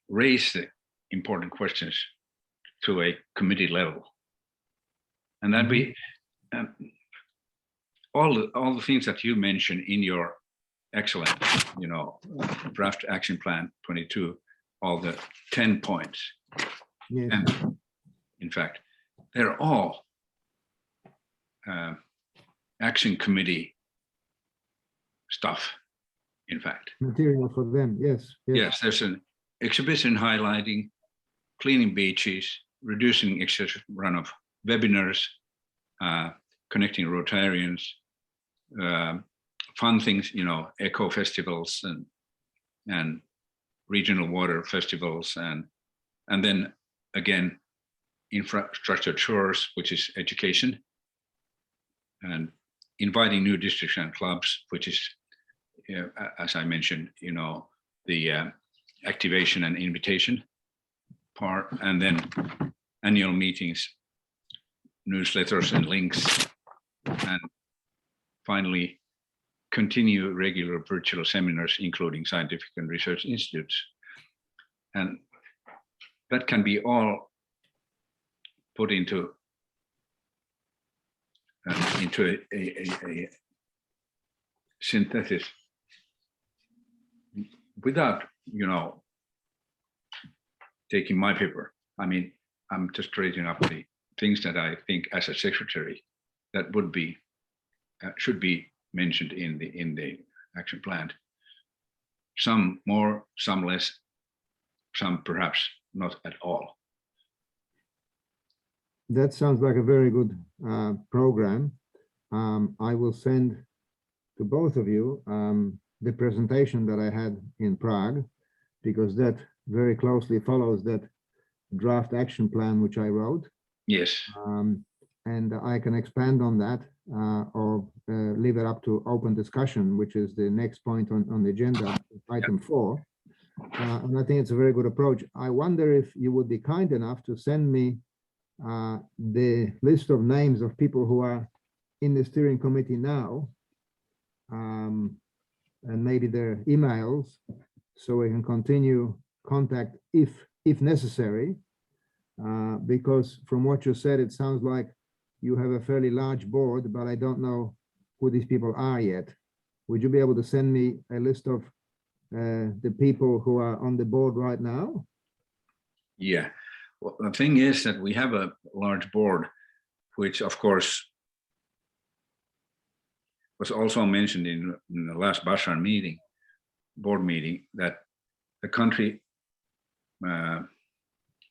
Speaker 1: raise the important questions to a committee level, and that we all the things that you mentioned in your excellent, draft action plan 22, all the 10 points.
Speaker 3: Yes.
Speaker 1: And in fact, they're all action committee stuff, in fact.
Speaker 3: Material for them, yes.
Speaker 1: Yes, there's an exhibition highlighting cleaning beaches, reducing excessive runoff, webinars, connecting Rotarians, fun things, eco festivals and regional water festivals, and then again, infrastructure tours, which is education, and inviting new districts and clubs, which is, as I mentioned, the activation and invitation part, and then annual meetings, newsletters and links, and finally, continue regular virtual seminars, including scientific and research institutes. And that can be all put into a synthesis without, taking my paper. I mean, I'm just raising up the things that I think as a secretary that would be, should be mentioned in the action plan. Some more, some less, some perhaps not at all.
Speaker 3: That sounds like a very good program. I will send to both of you the presentation that I had in Prague, because that very closely follows that draft action plan which I wrote.
Speaker 1: Yes.
Speaker 3: And I can expand on that or leave it up to open discussion, which is the next point on the agenda, item 4. And I think it's a very good approach. I wonder if you would be kind enough to send me the list of names of people who are in the steering committee now, and maybe their emails, so we can continue contact if necessary, because from what you said, it sounds like you have a fairly large board, but I don't know who these people are yet. Would you be able to send me a list of the people who are on the board right now?
Speaker 1: Yeah. Well, the thing is that we have a large board, which of course was also mentioned in the last Basran board meeting, that the country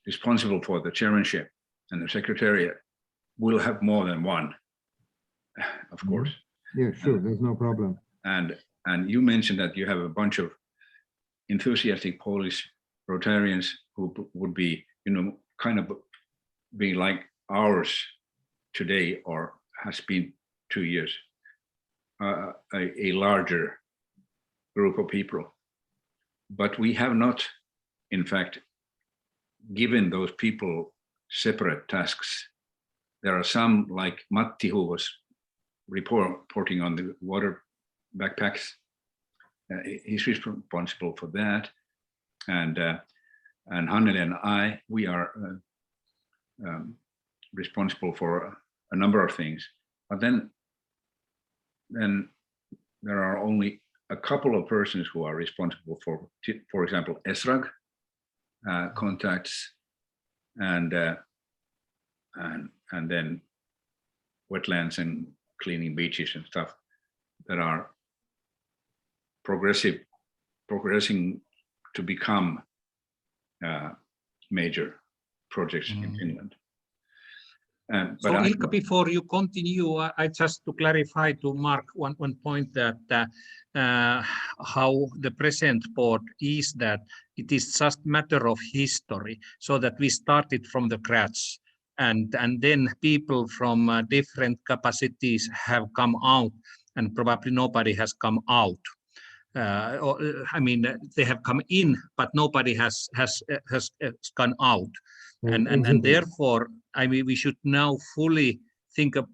Speaker 1: responsible for the chairmanship and the secretariat will have more than one, of course.
Speaker 3: Yeah, sure, there's no problem.
Speaker 1: And you mentioned that you have a bunch of enthusiastic Polish Rotarians who would be, kind of be like ours today, or has been 2 years, a larger group of people. But we have not, in fact, given those people separate tasks. There are some, like Matti, who was reporting on the water backpacks. He's responsible for that. And Hannele and I, we are responsible for a number of things, but then there are only a couple of persons who are responsible for example, ESRAG contacts and then wetlands and cleaning beaches and stuff that are progressing to become major projects in Finland.
Speaker 2: So Ilkka, before you continue, I just to clarify to Mark one point that how the present board is that it is just matter of history, so that we started from the scratch, and then people from different capacities have come out, and probably nobody has come out. I mean, they have come in, but nobody has gone out. And therefore, I mean, we should now fully think of,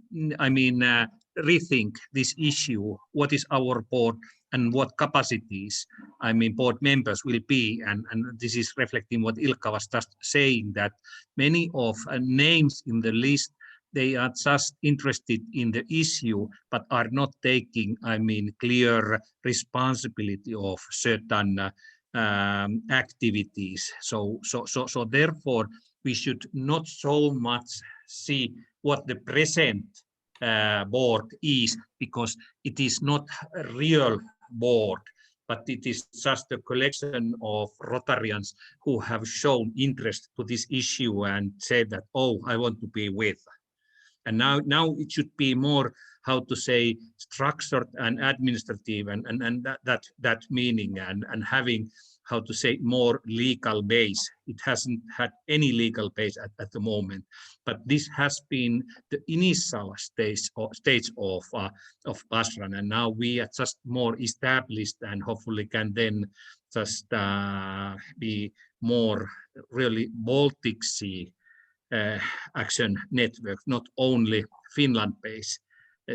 Speaker 2: rethink this issue. What is our board and what capacities, board members will be? And this is reflecting what Ilkka was just saying, that many of names in the list, they are just interested in the issue, but are not taking, clear responsibility of certain activities. So therefore, we should not so much see what the present board is, because it is not a real board, but it is just a collection of Rotarians who have shown interest to this issue and said that, oh, I want to be with. And now it should be more, how to say, structured and administrative, and that meaning, and having, how to say, more legal base. It hasn't had any legal base at the moment, but this has been the initial stage of Basran, and now we are just more established, and hopefully can then just be more really Baltic Sea action network, not only Finland-based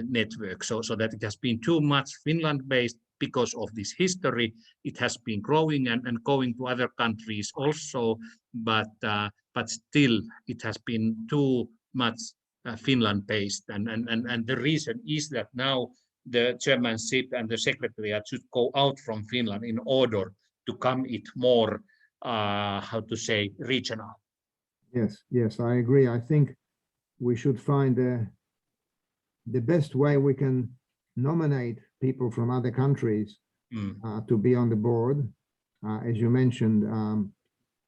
Speaker 2: network. So that it has been too much Finland-based because of this history. It has been growing and going to other countries also, but still it has been too much Finland-based. And the reason is that now the chairmanship and the secretariat should go out from Finland in order to come it more, how to say, regional.
Speaker 3: Yes, I agree. I think we should find the best way we can nominate people from other countries to be on the board. As you mentioned,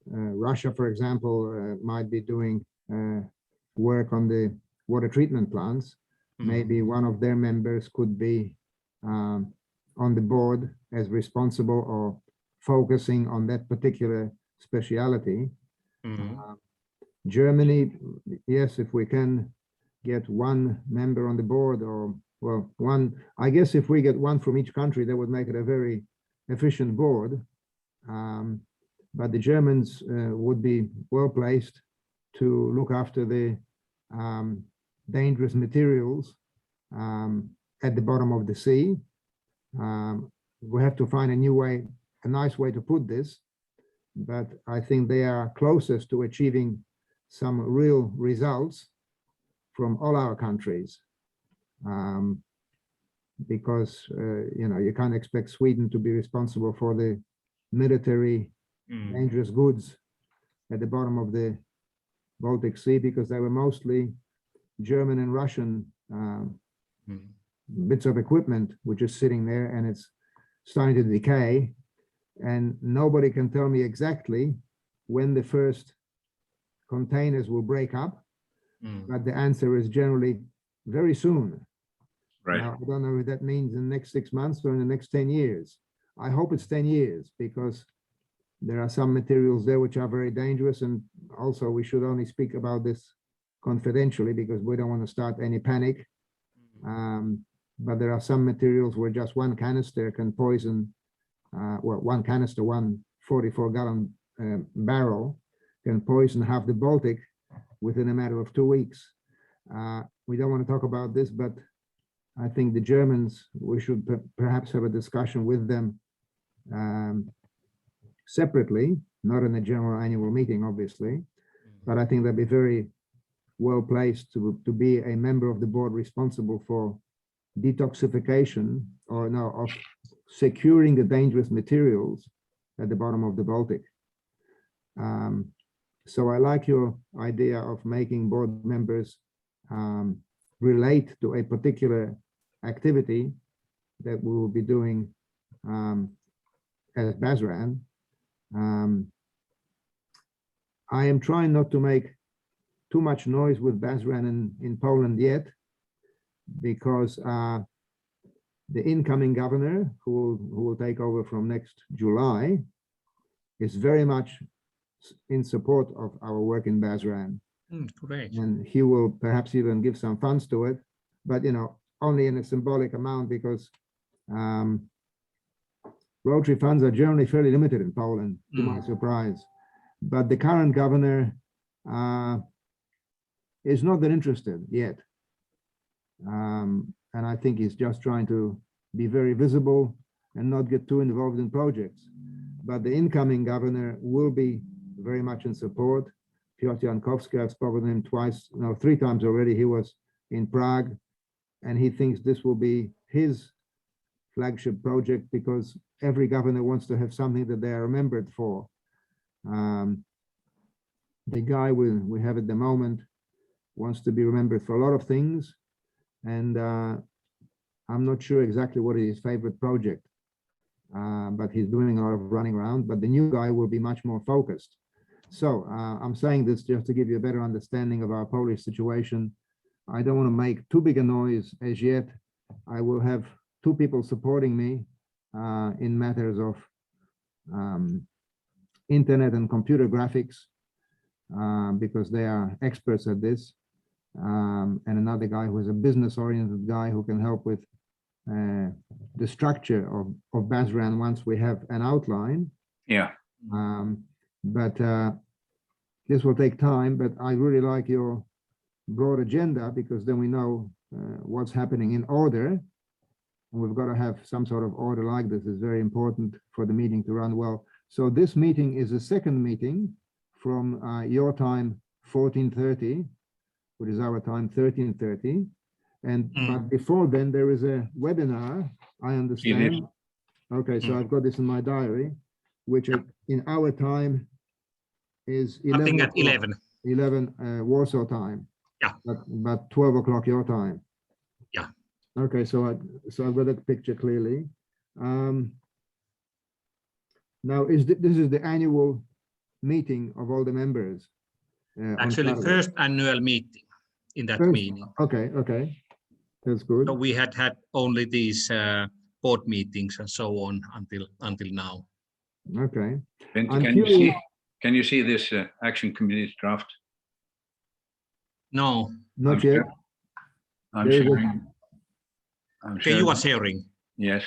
Speaker 3: Russia, for example, might be doing work on the water treatment plants. Maybe one of their members could be on the board as responsible or focusing on that particular speciality. Germany, yes, if we can get one member on the board, or well, one, I guess if we get one from each country, that would make it a very efficient board. But the Germans would be well placed to look after the dangerous materials at the bottom of the sea. We have to find a new way, a nice way to put this, but I think they are closest to achieving some real results from all our countries, because you can't expect Sweden to be responsible for the military dangerous goods at the bottom of the Baltic Sea, because they were mostly German and Russian bits of equipment which is sitting there, and it's starting to decay, and nobody can tell me exactly when the first containers will break up, but the answer is generally very soon.
Speaker 1: Right.
Speaker 3: Now, I don't know if that means in the next 6 months or in the next 10 years. I hope it's 10 years, because there are some materials there which are very dangerous, and also we should only speak about this confidentially, because we don't want to start any panic. But there are some materials where just one canister can poison, one canister, one 44-gallon barrel can poison half the Baltic within a matter of 2 weeks. We don't want to talk about this, but I think the Germans, we should perhaps have a discussion with them separately, not in a general annual meeting, obviously, but I think that'd be very well placed to be a member of the board responsible for detoxification or no, of securing the dangerous materials at the bottom of the Baltic. So I like your idea of making board members relate to a particular activity that we will be doing as Basran. I am trying not to make too much noise with Basran in Poland yet, because the incoming governor, who will take over from next July, is very much in support of our work in Basran.
Speaker 2: Great.
Speaker 3: And he will perhaps even give some funds to it, but only in a symbolic amount, because Rotary funds are generally fairly limited in Poland, to my surprise. But the current governor is not that interested yet. And I think he's just trying to be very visible and not get too involved in projects. But the incoming governor will be very much in support. Piotr Jankowski, I've spoken to him twice, no, 3 times already. He was in Prague, and he thinks this will be his flagship project, because every governor wants to have something that they are remembered for. The guy we have at the moment wants to be remembered for a lot of things, and I'm not sure exactly what is his favorite project, but he's doing a lot of running around. But the new guy will be much more focused. So I'm saying this just to give you a better understanding of our Polish situation. I don't want to make too big a noise as yet. I will have 2 people supporting me in matters of internet and computer graphics, because they are experts at this. And another guy who is a business-oriented guy who can help with the structure of Basran once we have an outline.
Speaker 1: Yeah.
Speaker 3: But this will take time, but I really like your broad agenda, because then we know what's happening in order. And we've got to have some sort of order like this. Is very important for the meeting to run well. So this meeting is a second meeting from your time, 14:30, which is our time, 13:30. And but before then, there is a webinar, I understand. Okay, so I've got this in my diary, which in our time is 11.
Speaker 2: I think at 11.
Speaker 3: 11 Warsaw time.
Speaker 2: Yeah.
Speaker 3: But 12 o'clock your time.
Speaker 2: Yeah.
Speaker 3: Okay, so I've got that picture clearly. Now, this is the annual meeting of all the members?
Speaker 2: Actually, first annual meeting in that meeting.
Speaker 3: Okay, that's good.
Speaker 2: So we had only these board meetings and so on until now.
Speaker 3: Okay.
Speaker 1: Can you see this action committee draft?
Speaker 3: No, not yet.
Speaker 1: I'm sharing.
Speaker 2: Okay, you are sharing.
Speaker 1: Yes.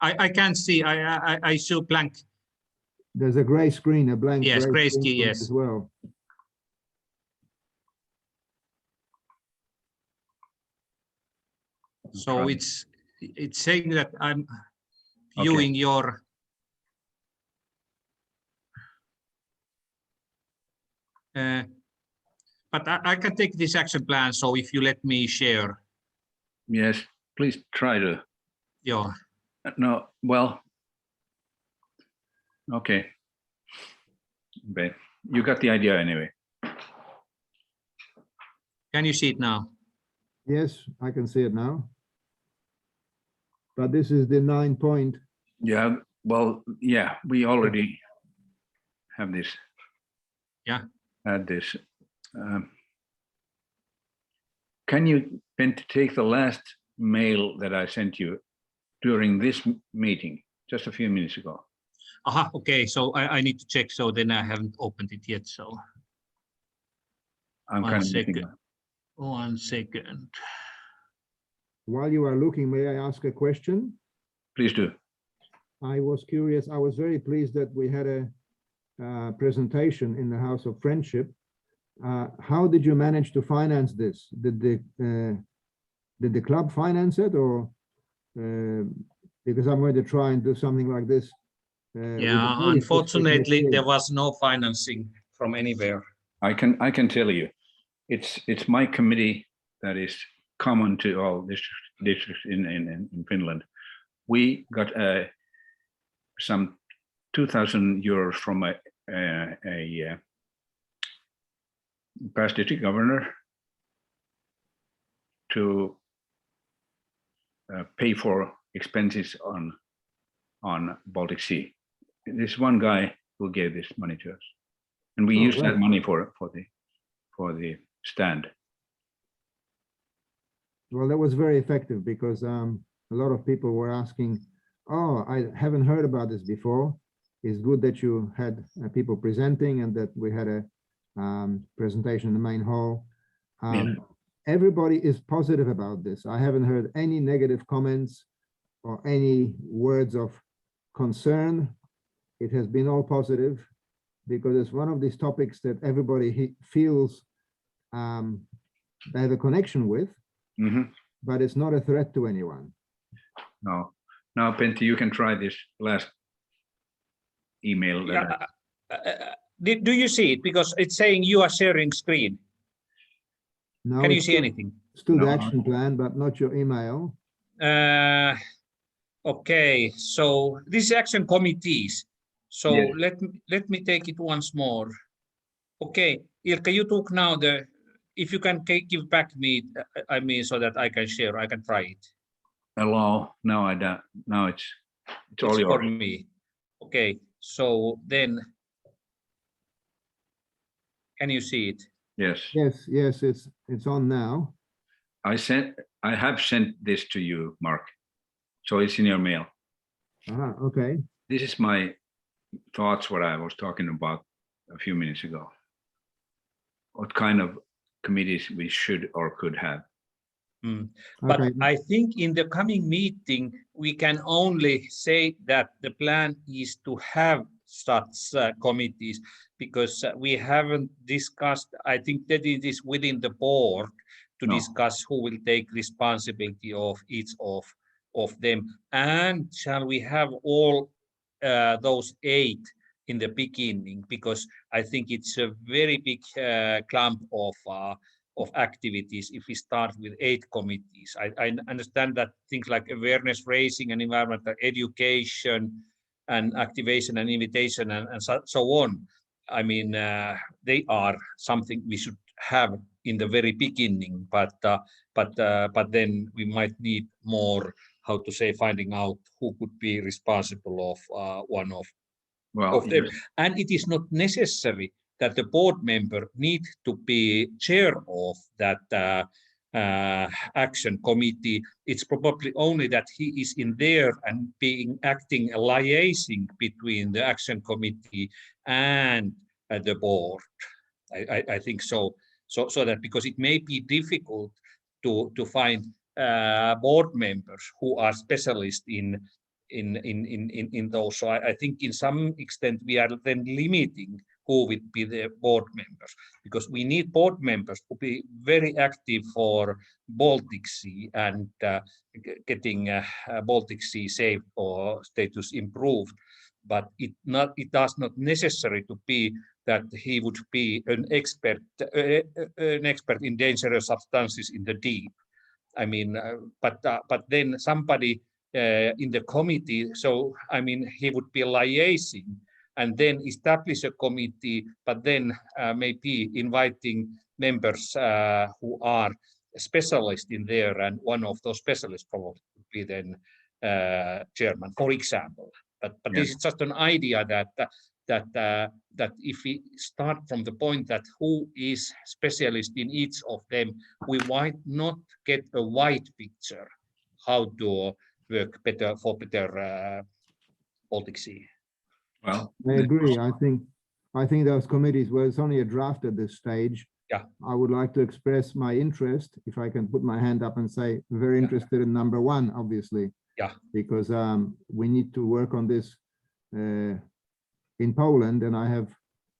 Speaker 2: I can't see. I show blank.
Speaker 3: There's a gray screen, a blank.
Speaker 2: Yes, gray screen. Yes.
Speaker 3: As well.
Speaker 2: So it's saying that I'm viewing your. But I can take this action plan. So if you let me share.
Speaker 1: Yes, please try to.
Speaker 2: Yeah.
Speaker 1: No, well. Okay. But you got the idea anyway.
Speaker 2: Can you see it now?
Speaker 3: Yes, I can see it now. But this is the 9-point.
Speaker 1: Yeah, well, yeah, we already have this.
Speaker 2: Yeah.
Speaker 1: Add this. Can you, Ben, take the last mail that I sent you during this meeting, just a few minutes ago?
Speaker 2: Aha, okay, so I need to check, so then I haven't opened it yet, so.
Speaker 1: I'm kind of looking.
Speaker 2: 1 second.
Speaker 3: While you are looking, may I ask a question?
Speaker 1: Please do.
Speaker 3: I was curious. I was very pleased that we had a presentation in the House of Friendship. How did you manage to finance this? Did the club finance it, or because I'm going to try and do something like this?
Speaker 2: Yeah, unfortunately, there was no financing from anywhere.
Speaker 1: I can tell you. it's my committee that is common to all districts in Finland. We got some 2,000 euros from a past district governor to pay for expenses on Baltic Sea. There's one guy who gave this money to us, and we used that money for the stand.
Speaker 3: Well, that was very effective because a lot of people were asking, oh, I haven't heard about this before. It's good that you had people presenting and that we had a presentation in the main hall. Everybody is positive about this. I haven't heard any negative comments or any words of concern. It has been all positive because it's one of these topics that everybody feels they have a connection with, but it's not a threat to anyone.
Speaker 1: No. Now, Pentti, you can try this last email.
Speaker 2: Do you see it? Because it's saying you are sharing screen.
Speaker 3: No,
Speaker 2: can you see anything?
Speaker 3: Still the action plan, but not your email.
Speaker 2: Okay, so this is action committees. So
Speaker 1: yeah.
Speaker 2: let me take it once more. Okay, Ilkka, you took now if you can give back me, I mean, so that I can share, I can try it.
Speaker 1: Hello, no, I don't. No, it's all yours.
Speaker 2: For me. Okay, so then, can you see it?
Speaker 1: Yes.
Speaker 3: Yes, it's on now.
Speaker 1: I have sent this to you, Mark. So it's in your mail.
Speaker 3: Okay.
Speaker 1: This is my thoughts, what I was talking about a few minutes ago. What kind of committees we should or could have.
Speaker 2: But
Speaker 3: okay.
Speaker 2: I think in the coming meeting, we can only say that the plan is to have such committees, because we haven't discussed, I think that it is within the board to discuss who will take responsibility of each of them. And shall we have all those 8 in the beginning, because I think it's a very big clump of activities if we start with 8 committees. I understand that things like awareness raising and environmental education and activation and invitation and so on, I mean, they are something we should have in the very beginning, but then we might need more, how to say, finding out who could be responsible of one of them. And it is not necessary that the board member need to be chair of that action committee. It's probably only that he is in there and acting a liaising between the action committee and the board. I think so. So that, because it may be difficult to find board members who are specialists in those. So I think in some extent we are then limiting who will be the board members, because we need board members to be very active for Baltic Sea and getting Baltic Sea safe or status improved. But it does not necessary to be that he would be an expert in dangerous substances in the deep. I mean, but then somebody in the committee, so I mean, he would be liaising and then establish a committee, but then maybe inviting members who are specialists in there, and one of those specialists probably would be then chairman, for example. But this is just an idea that if we start from the point that who is specialist in each of them, we might not get a wide picture how to work better for better Baltic Sea.
Speaker 1: Well,
Speaker 3: I agree. I think those committees, well, it's only a draft at this stage.
Speaker 2: Yeah.
Speaker 3: I would like to express my interest, if I can put my hand up and say, very interested in number 1, obviously.
Speaker 2: Yeah.
Speaker 3: Because we need to work on this in Poland, and I have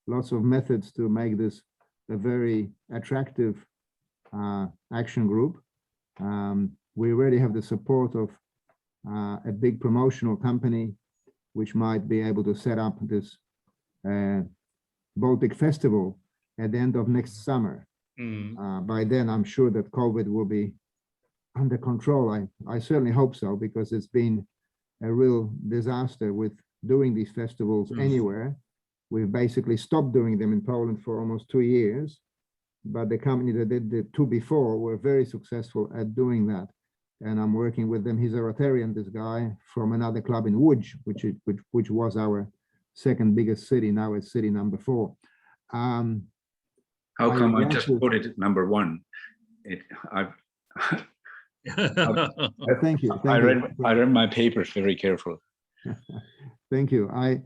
Speaker 3: lots of methods to make this a very attractive action group. We already have the support of a big promotional company which might be able to set up this Baltic Festival at the end of next summer. By then, I'm sure that COVID will be under control. I certainly hope so, because it's been a real disaster with doing these festivals anywhere. We've basically stopped doing them in Poland for almost 2 years, but the company that did the two before were very successful at doing that. And I'm working with them. He's a Rotarian, this guy, from another club in Łódź, which was our second biggest city. Now it's city number 4.
Speaker 1: How come I just put it at number 1?
Speaker 3: Thank you.
Speaker 1: I read my papers very carefully.
Speaker 3: Thank you. I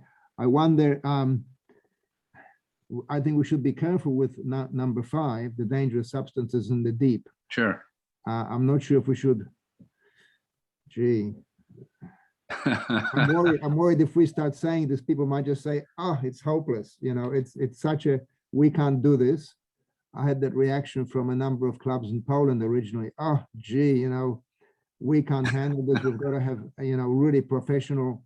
Speaker 3: wonder, I think we should be careful with number 5, the dangerous substances in the deep.
Speaker 1: Sure.
Speaker 3: I'm not sure if we should. Gee, I'm worried if we start saying this, people might just say, "Oh, it's hopeless." You know, it's such a, we can't do this. I had that reaction from a number of clubs in Poland originally. Oh, gee, you know, we can't handle this. We've got to have, you know, really professional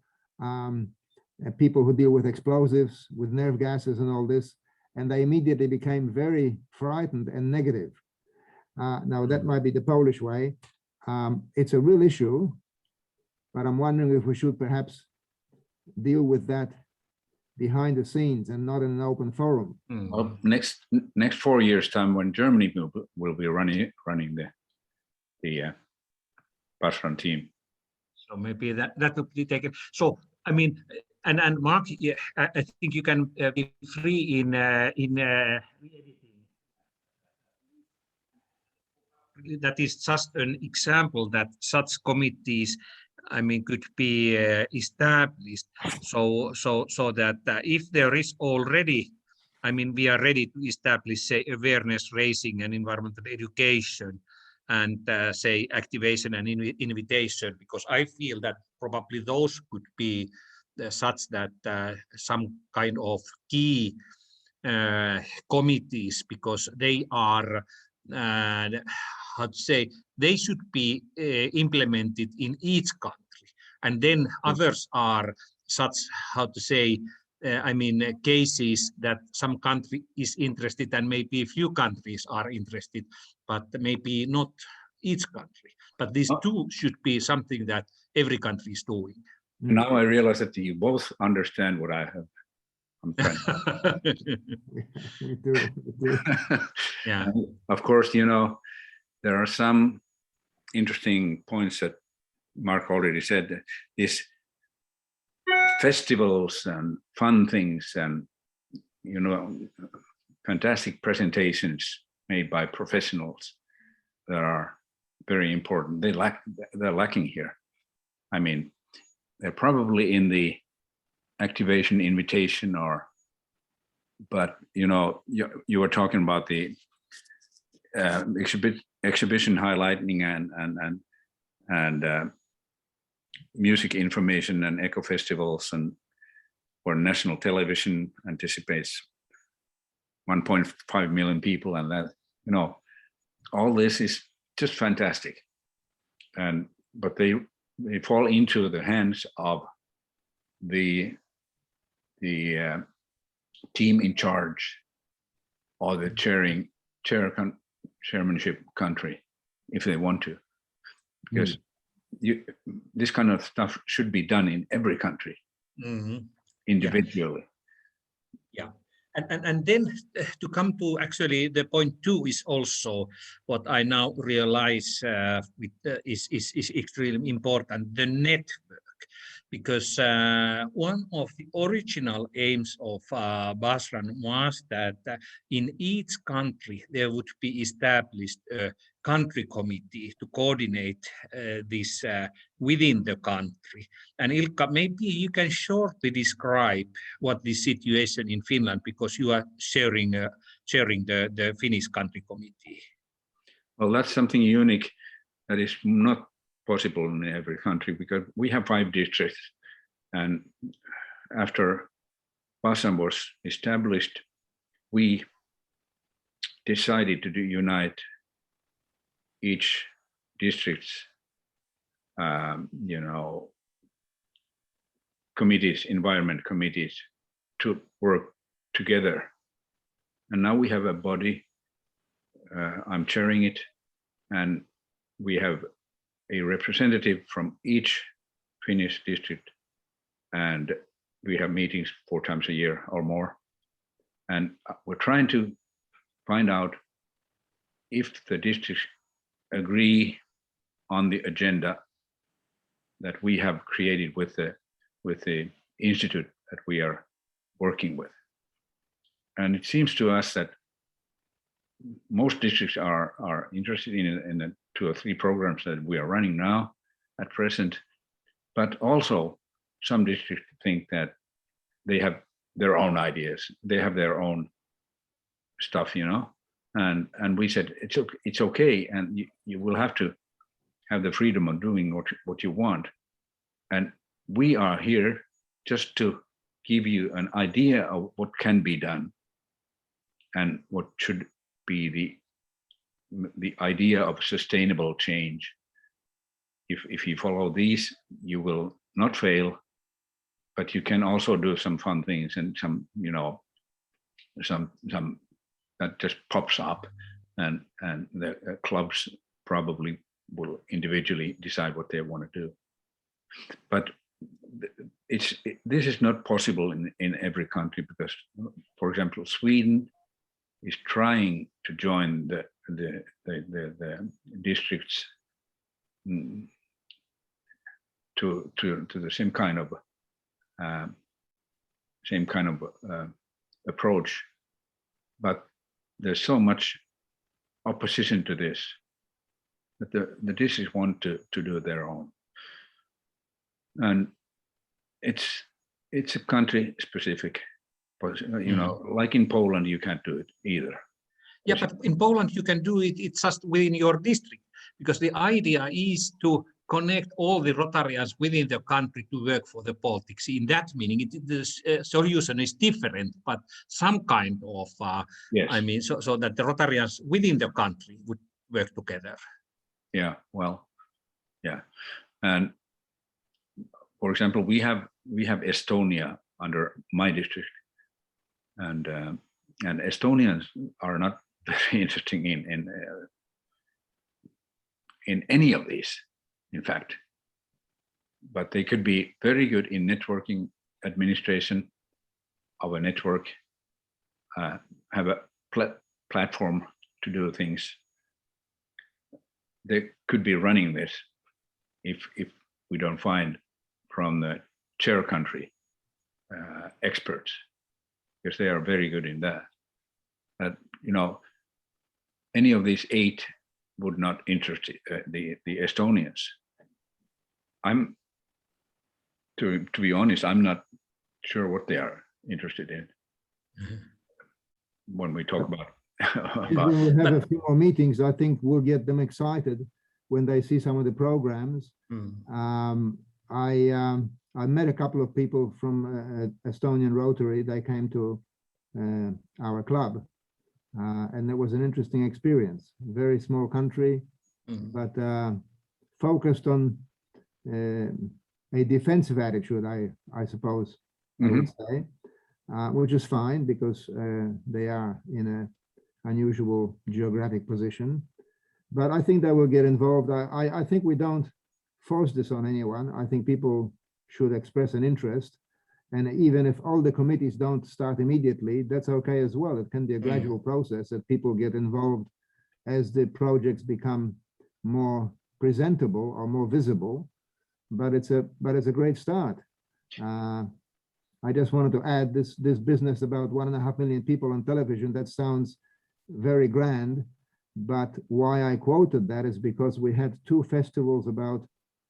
Speaker 3: people who deal with explosives, with nerve gases and all this. And they immediately became very frightened and negative. Now, that might be the Polish way. It's a real issue, but I'm wondering if we should perhaps deal with that behind the scenes and not in an open forum.
Speaker 1: Well, next 4 years' time, when Germany will be running the Basran team.
Speaker 2: So maybe that would be taken. So I mean, and Mark, yeah, I think you can be free in that is just an example that such committees, I mean, could be established, so that if there is already, I mean, we are ready to establish, say, awareness raising and environmental education, and say activation and invitation, because I feel that probably those could be such that some kind of key committees, because they are how to say, they should be implemented in each country, and then others are such, how to say, I mean, cases that some country is interested and maybe a few countries are interested, but maybe not each country. But these two should be something that every country is doing.
Speaker 1: Now I realize that you both understand what I have. I'm
Speaker 3: We do.
Speaker 2: Yeah.
Speaker 1: Of course, you know, there are some interesting points that Mark already said. That these festivals and fun things, and you know, fantastic presentations made by professionals that are very important. They're lacking here. I mean, they're probably in the activation invitation, but you know, you were talking about the exhibition highlighting and music information and eco festivals, and where national television anticipates 1.5 million people, and that, you know, all this is just fantastic. But they fall into the hands of the team in charge, or the chairmanship country, if they want to, because this kind of stuff should be done in every country individually.
Speaker 2: Yeah. And then to come to actually the point 2 is also what I now realize is extremely important, the network. Because one of the original aims of Basran was that in each country there would be established a country committee to coordinate this within the country. And Ilkka, maybe you can shortly describe what the situation in Finland, because you are sharing the Finnish country committee.
Speaker 1: Well, that's something unique that is not possible in every country, because we have 5 districts, and after Basran was established, we decided to unite each district's you know, committees, environment committees, to work together. And now we have a body I'm chairing it, and we have a representative from each Finnish district, and we have meetings 4 times a year or more. And we're trying to find out if the districts agree on the agenda that we have created with the institute that we are working with. And it seems to us that most districts are interested in the 2 or 3 programs that we are running now at present, but also some districts think that they have their own ideas, they have their own stuff, you know. And we said it's okay, and you will have to have the freedom of doing what you want. And we are here just to give you an idea of what can be done and what should be the idea of sustainable change. If you follow these, you will not fail, but you can also do some fun things and some, you know, some that just pops up, and the clubs probably will individually decide what they want to do. But this is not possible in every country, because, for example, Sweden is trying to join the districts to the same kind of approach, but there's so much opposition to this that the districts want to do their own, and it's a country specific. You know, like in Poland, you can't do it either.
Speaker 2: Yeah, but in Poland you can do it. It's just within your district, because the idea is to connect all the Rotarians within the country to work for the politics. In that meaning, the solution is different, but some kind of,
Speaker 1: yes.
Speaker 2: I mean, so that the Rotarians within the country would work together.
Speaker 1: Yeah, well, yeah. And for example, we have Estonia under my district, and Estonians are not very interesting in any of these, in fact, but they could be very good in networking, administration of a network, have a platform to do things. They could be running this if we don't find from the chair country experts, because they are very good in that. That, you know, any of these 8 would not interest the Estonians. I'm, to be honest, I'm not sure what they are interested in when we talk about.
Speaker 3: When we have a few more meetings, I think we'll get them excited when they see some of the programs. I met a couple of people from Estonian Rotary. They came to our club, and it was an interesting experience. Very small country, but focused on a defensive attitude, I suppose I would say, which is fine, because they are in an unusual geographic position. But I think they will get involved. I think we don't force this on anyone. I think people should express an interest. And even if all the committees don't start immediately, that's okay as well. It can be a gradual process that people get involved as the projects become more presentable or more visible. But it's a great start. I just wanted to add this business about 1.5 million people on television. That sounds very grand, but why I quoted that is because we had 2 festivals about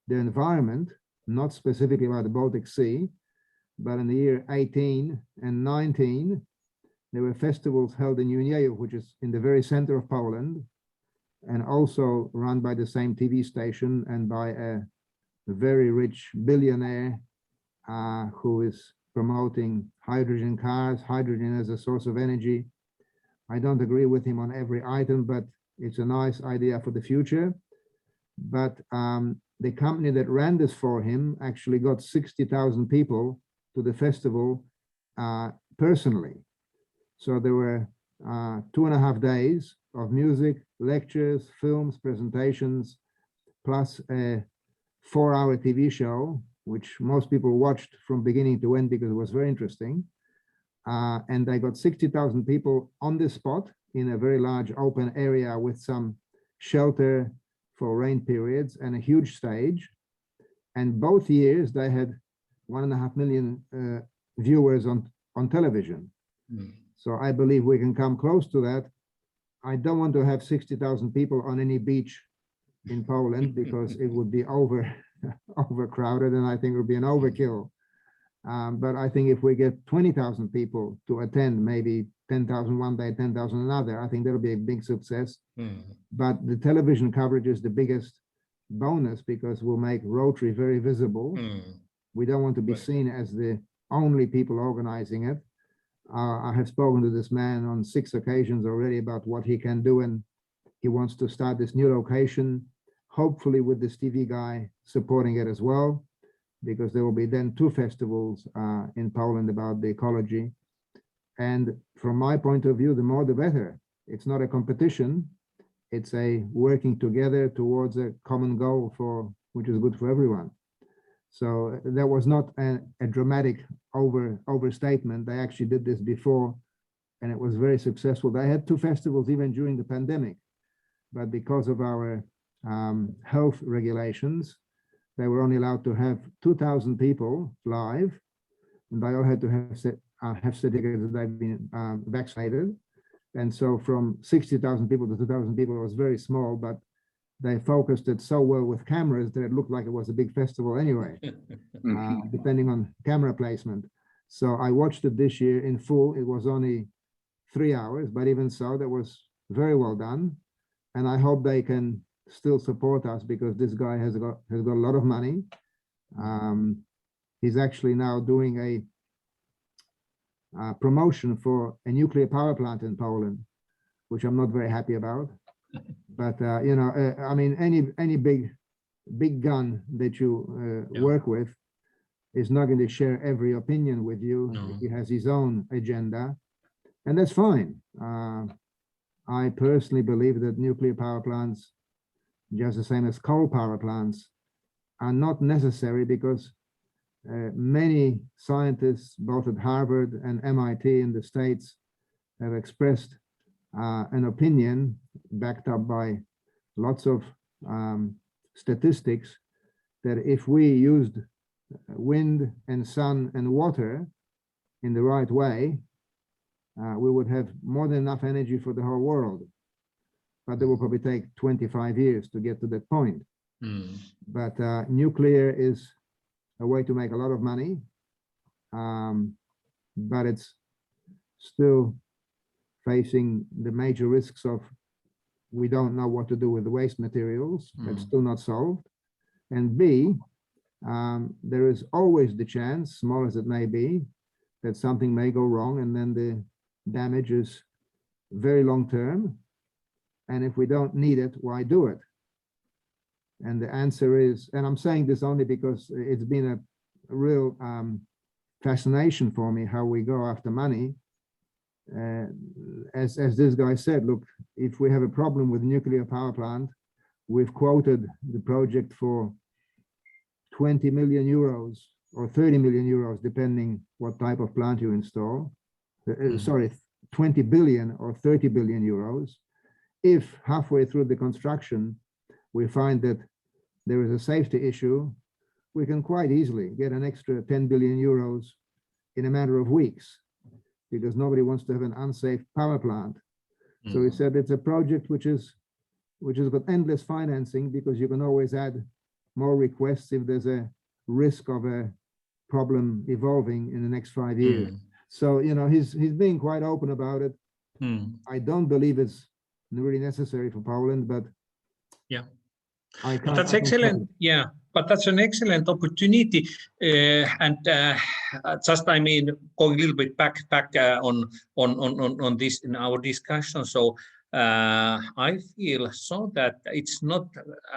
Speaker 3: the environment, not specifically about the Baltic Sea, but in the year 18 and 19, there were festivals held in Uniejo, which is in the very center of Poland, and also run by the same TV station and by a very rich billionaire who is promoting hydrogen cars, hydrogen as a source of energy. I don't agree with him on every item, but it's a nice idea for the future. But the company that ran this for him actually got 60,000 people to the festival personally. So there were 2.5 days of music, lectures, films, presentations, plus a 4-hour TV show, which most people watched from beginning to end because it was very interesting. And I got 60,000 people on the spot in a very large open area with some shelter for rain periods and a huge stage. And both years they had 1.5 million viewers on television. So I believe we can come close to that. I don't want to have 60,000 people on any beach in Poland because it would be overcrowded, and I think it would be an overkill. But I think if we get 20,000 people to attend, maybe 10,000 one day, 10,000 another, I think that'll be a big success. But the television coverage is the biggest bonus because we'll make Rotary very visible. We don't want to be seen as the only people organizing it. I have spoken to this man on 6 occasions already about what he can do, and he wants to start this new location, hopefully with this TV guy supporting it as well, because there will be then 2 festivals in Poland about the ecology. And from my point of view, the more the better. It's not a competition. It's a working together towards a common goal which is good for everyone. So that was not a dramatic overstatement. They actually did this before, and it was very successful. They had 2 festivals even during the pandemic, but because of our health regulations, they were only allowed to have 2,000 people live, and they all had to have certificates that they've been vaccinated. And so from 60,000 people to 2,000 people was very small, but they focused it so well with cameras that it looked like it was a big festival anyway, depending on camera placement. So I watched it this year in full. It was only 3 hours, but even so, that was very well done. And I hope they can still support us because this guy has got a lot of money. He's actually now doing a promotion for a nuclear power plant in Poland, which I'm not very happy about. But you know, I mean, any big gun that you work with is not going to share every opinion with you.
Speaker 2: No.
Speaker 3: He has his own agenda, and that's fine. I personally believe that nuclear power plants, just the same as coal power plants, are not necessary because many scientists, both at Harvard and MIT in the States, have expressed an opinion backed up by lots of statistics that if we used wind and sun and water in the right way, we would have more than enough energy for the whole world. But it will probably take 25 years to get to that point. But nuclear is a way to make a lot of money, but it's still facing the major risks of we don't know what to do with the waste materials. That's still not solved. And B, there is always the chance, small as it may be, that something may go wrong and then the damage is very long term. And if we don't need it, why do it? And the answer is, and I'm saying this only because it's been a real fascination for me how we go after money. As this guy said, look, if we have a problem with nuclear power plant, we've quoted the project for 20 million euros or 30 million euros, depending what type of plant you install. Sorry, 20 billion or 30 billion euros. If halfway through the construction, we find that there is a safety issue, we can quite easily get an extra 10 billion euros in a matter of weeks, because nobody wants to have an unsafe power plant. So he said it's a project which has got endless financing because you can always add more requests if there's a risk of a problem evolving in the next 5 years. So, you know, he's being quite open about it. I don't believe it's really necessary for Poland, but
Speaker 2: yeah, but that's excellent. Yeah, but that's an excellent opportunity. Just, I mean, going a little bit back on this in our discussion. So I feel so that it's not,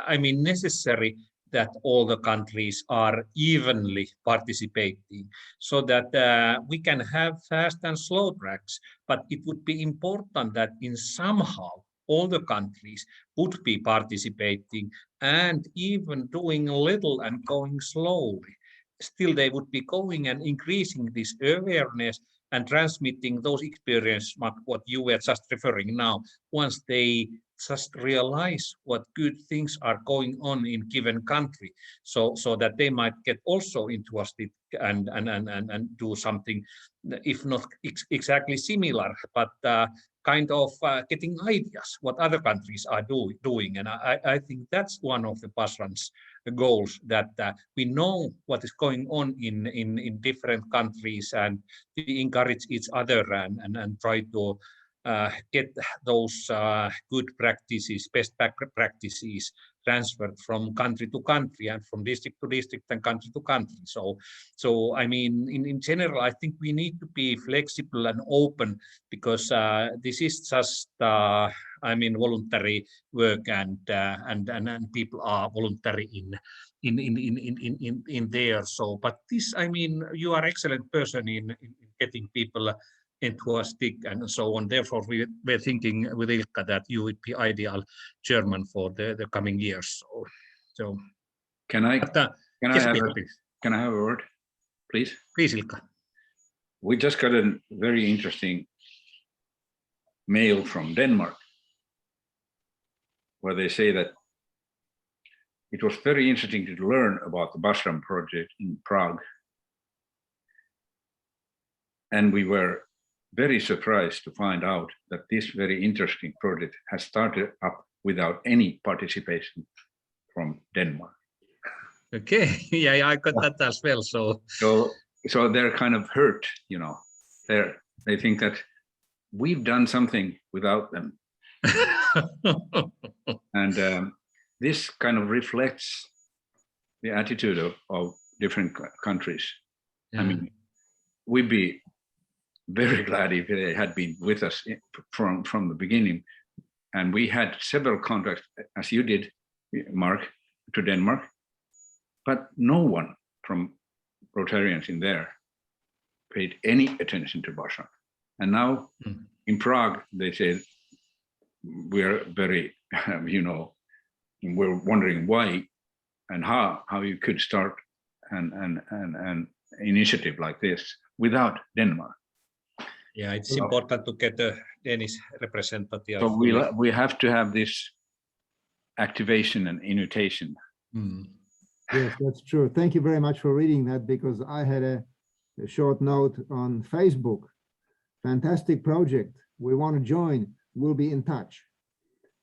Speaker 2: I mean, necessary that all the countries are evenly participating, so that we can have fast and slow tracks. But it would be important that in somehow all the countries would be participating and even doing a little and going slowly. Still, they would be going and increasing this awareness and transmitting those experiences, what you were just referring now, once they just realize what good things are going on in given country, so that they might get also interested and do something, if not exactly similar, but kind of getting ideas what other countries are doing. And I think that's one of the Basran's goals, that we know what is going on in different countries, and we encourage each other and try to get those good practices, best practices transferred from country to country and from district to district and country to country. So I mean, in general, I think we need to be flexible and open, because this is just I mean, voluntary work, and people are voluntary in there. So, but this, I mean, you are excellent person in getting people enthusiastic and so on. Therefore, we were thinking with Ilkka that you would be ideal chairman for the coming years. So
Speaker 1: Can I
Speaker 2: yes,
Speaker 1: have a word, please?
Speaker 2: Please, Ilkka.
Speaker 1: We just got a very interesting mail from Denmark, where they say that it was very interesting to learn about the Basran project in Prague. And we were very surprised to find out that this very interesting project has started up without any participation from Denmark.
Speaker 2: Okay, yeah, I got that as well.
Speaker 1: So they're kind of hurt, you know. They think that we've done something without them. And this kind of reflects the attitude of different countries. Yeah. I mean, we'd be very glad if they had been with us from the beginning. And we had several contacts, as you did, Mark, to Denmark, but no one from Rotarians in there paid any attention to Basran. And now in Prague, they said, we're very, you know, we're wondering why and how you could start an initiative like this without Denmark.
Speaker 2: Yeah, it's important to get a Danish representative.
Speaker 1: So we have to have this activation and invitation.
Speaker 3: Yes, that's true. Thank you very much for reading that, because I had a short note on Facebook. Fantastic project. We want to join. We'll be in touch.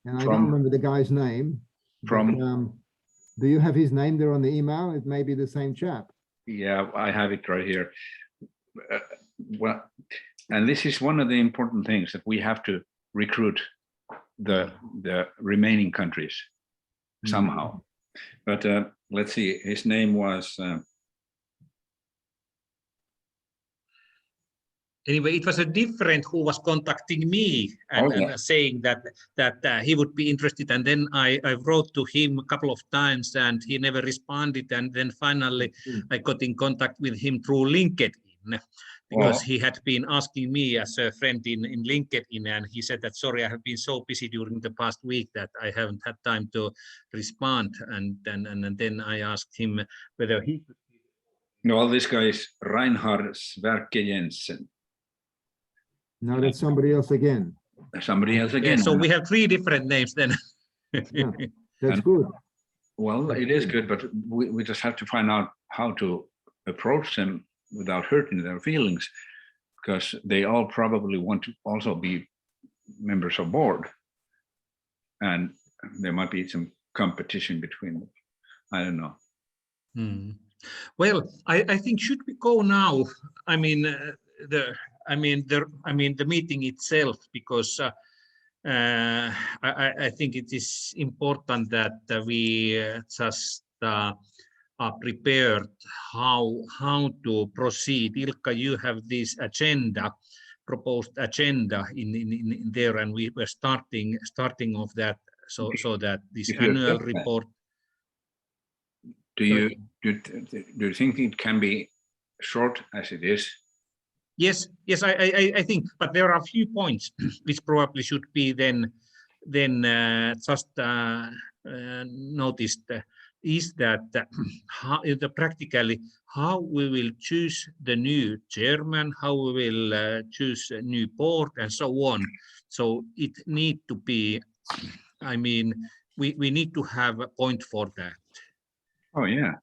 Speaker 3: And I don't remember the guy's name. Do you have his name there on the email? It may be the same chap.
Speaker 1: Yeah, I have it right here. Well, and this is one of the important things, that we have to recruit the remaining countries somehow. But let's see, his name was
Speaker 2: anyway, it was a different who was contacting me and saying that he would be interested, and then I wrote to him a couple of times and he never responded, and then finally I got in contact with him through LinkedIn, because he had been asking me as a friend in LinkedIn, and he said that, sorry, I have been so busy during the past week that I haven't had time to respond, and then I asked him whether he could.
Speaker 1: No, this guy is Reinhard Sverke Jensen.
Speaker 3: No, that's somebody else again.
Speaker 1: Somebody else again.
Speaker 2: Yeah, so we have three different names then.
Speaker 3: Yeah, that's good.
Speaker 1: Well, it is good, but we just have to find out how to approach them without hurting their feelings, because they all probably want to also be members of board. And there might be some competition between them. I don't know.
Speaker 2: Well, I think, should we go now? I mean, the meeting itself, because I think it is important that we just are prepared how to proceed. Ilkka, you have this proposed agenda in there, and we were starting of that, so that this annual report.
Speaker 1: Do you think it can be short as it is?
Speaker 2: Yes, I think, but there are a few points which probably should be then just noticed. Is that practically how we will choose the new chairman, how we will choose a new board, and so on. So it need to be, I mean, we need to have a point for that.
Speaker 1: Oh yeah,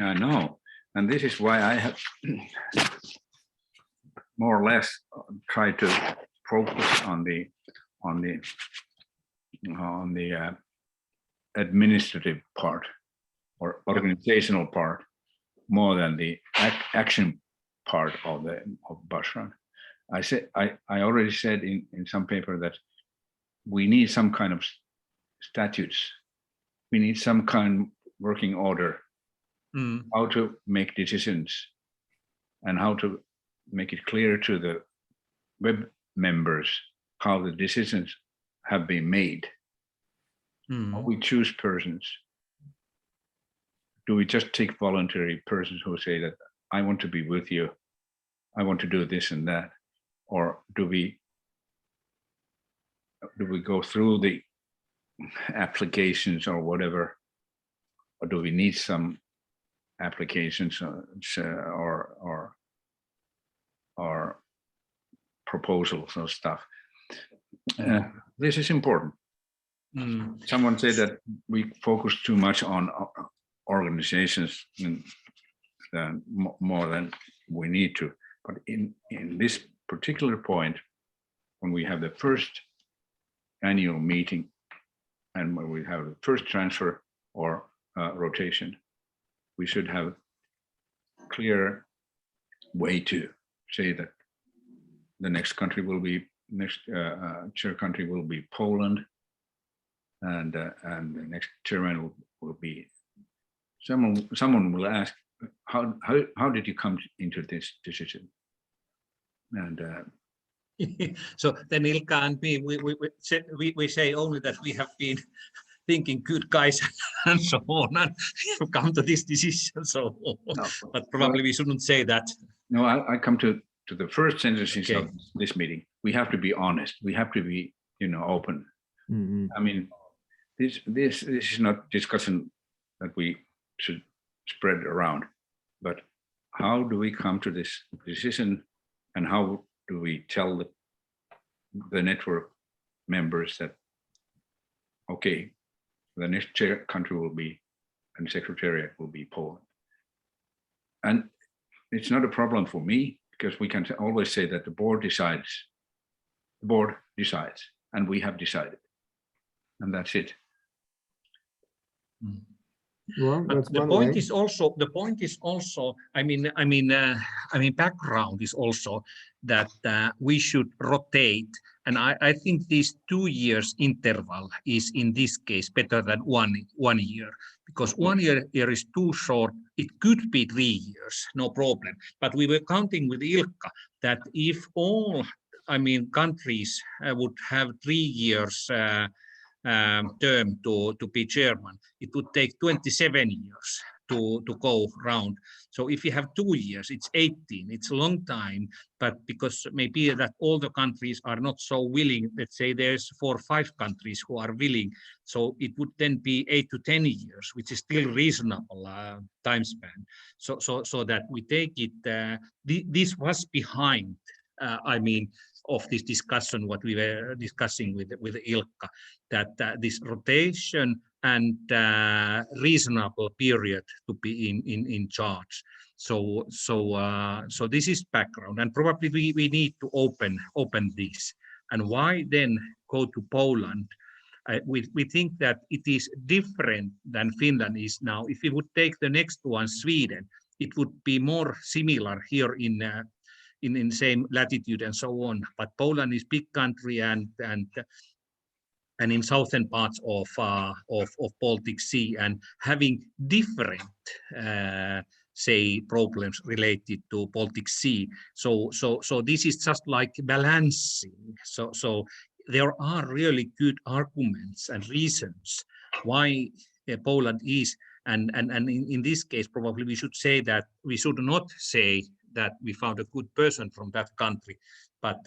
Speaker 1: I know, and this is why I have more or less tried to focus on the administrative part or organizational part more than the action part of Basran. I already said in some paper that we need some kind of statutes. We need some kind of working order, how to make decisions and how to make it clear to the web members how the decisions have been made. How we choose persons. Do we just take voluntary persons who say that I want to be with you, I want to do this and that, or do we go through the applications or whatever, or do we need some applications or proposals or stuff? This is important. Someone said that we focus too much on organizations more than we need to. But in this particular point, when we have the first annual meeting and when we have the first transfer or rotation, we should have a clear way to say that the next country will be, chair country will be Poland, and the next chairman will be someone will ask, how did you come into this decision? And
Speaker 2: so then Ilkka and me, we say only that we have been thinking good guys and so on, and we come to this decision. So, no, but probably we shouldn't say that.
Speaker 1: No, I come to the first sentences of this meeting. We have to be honest. We have to be, open. I mean, this is not discussion that we should spread around, but how do we come to this decision, and how do we tell the network members that, okay, the next chair country will be, and secretariat will be Poland. And it's not a problem for me, because we can always say that the board decides. The board decides, and we have decided, and that's it.
Speaker 3: Well, that's
Speaker 2: the point is also. I mean, background is also that we should rotate, and I think this 2 years interval is in this case better than one year, because 1 year is too short. It could be 3 years, no problem. But we were counting with Ilkka that if all, countries would have 3 years term to be chairman, it would take 27 years to go round. So if you have 2 years, it's 18. It's a long time, but because maybe that all the countries are not so willing, let's say there's 4 or 5 countries who are willing, so it would then be 8 to 10 years, which is still reasonable time span. So that we take it, this was behind, of this discussion, what we were discussing with Ilkka, that this rotation and reasonable period to be in charge. So this is background, and probably we need to open this. And why then go to Poland? We think that it is different than Finland is now. If we would take the next one, Sweden, it would be more similar here in same latitude and so on. But Poland is big country and in southern parts of Baltic Sea, and having different say problems related to Baltic Sea. So this is just like balancing. So there are really good arguments and reasons why Poland is And in this case, probably we should say that we should not say that we found a good person from that country, but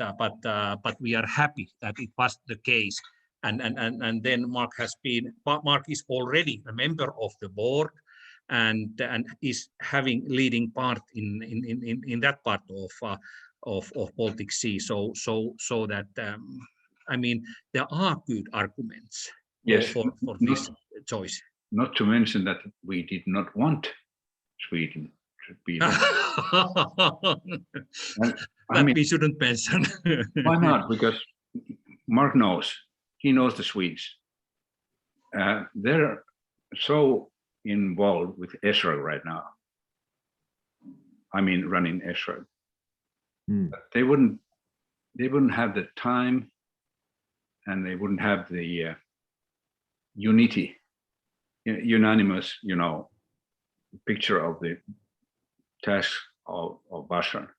Speaker 2: we are happy that it was the case. And then Mark is already a member of the board, and is having leading part in that part of Baltic Sea. So that I mean, there are good arguments for this choice.
Speaker 1: Not to mention that we did not want Sweden to be.
Speaker 2: I mean, we shouldn't mention.
Speaker 1: Why not? Because Mark knows. He knows the Swedes. They're so involved with Israel right now. I mean, running Israel. They wouldn't have the time, and they wouldn't have the unanimous, picture of the task of Basran.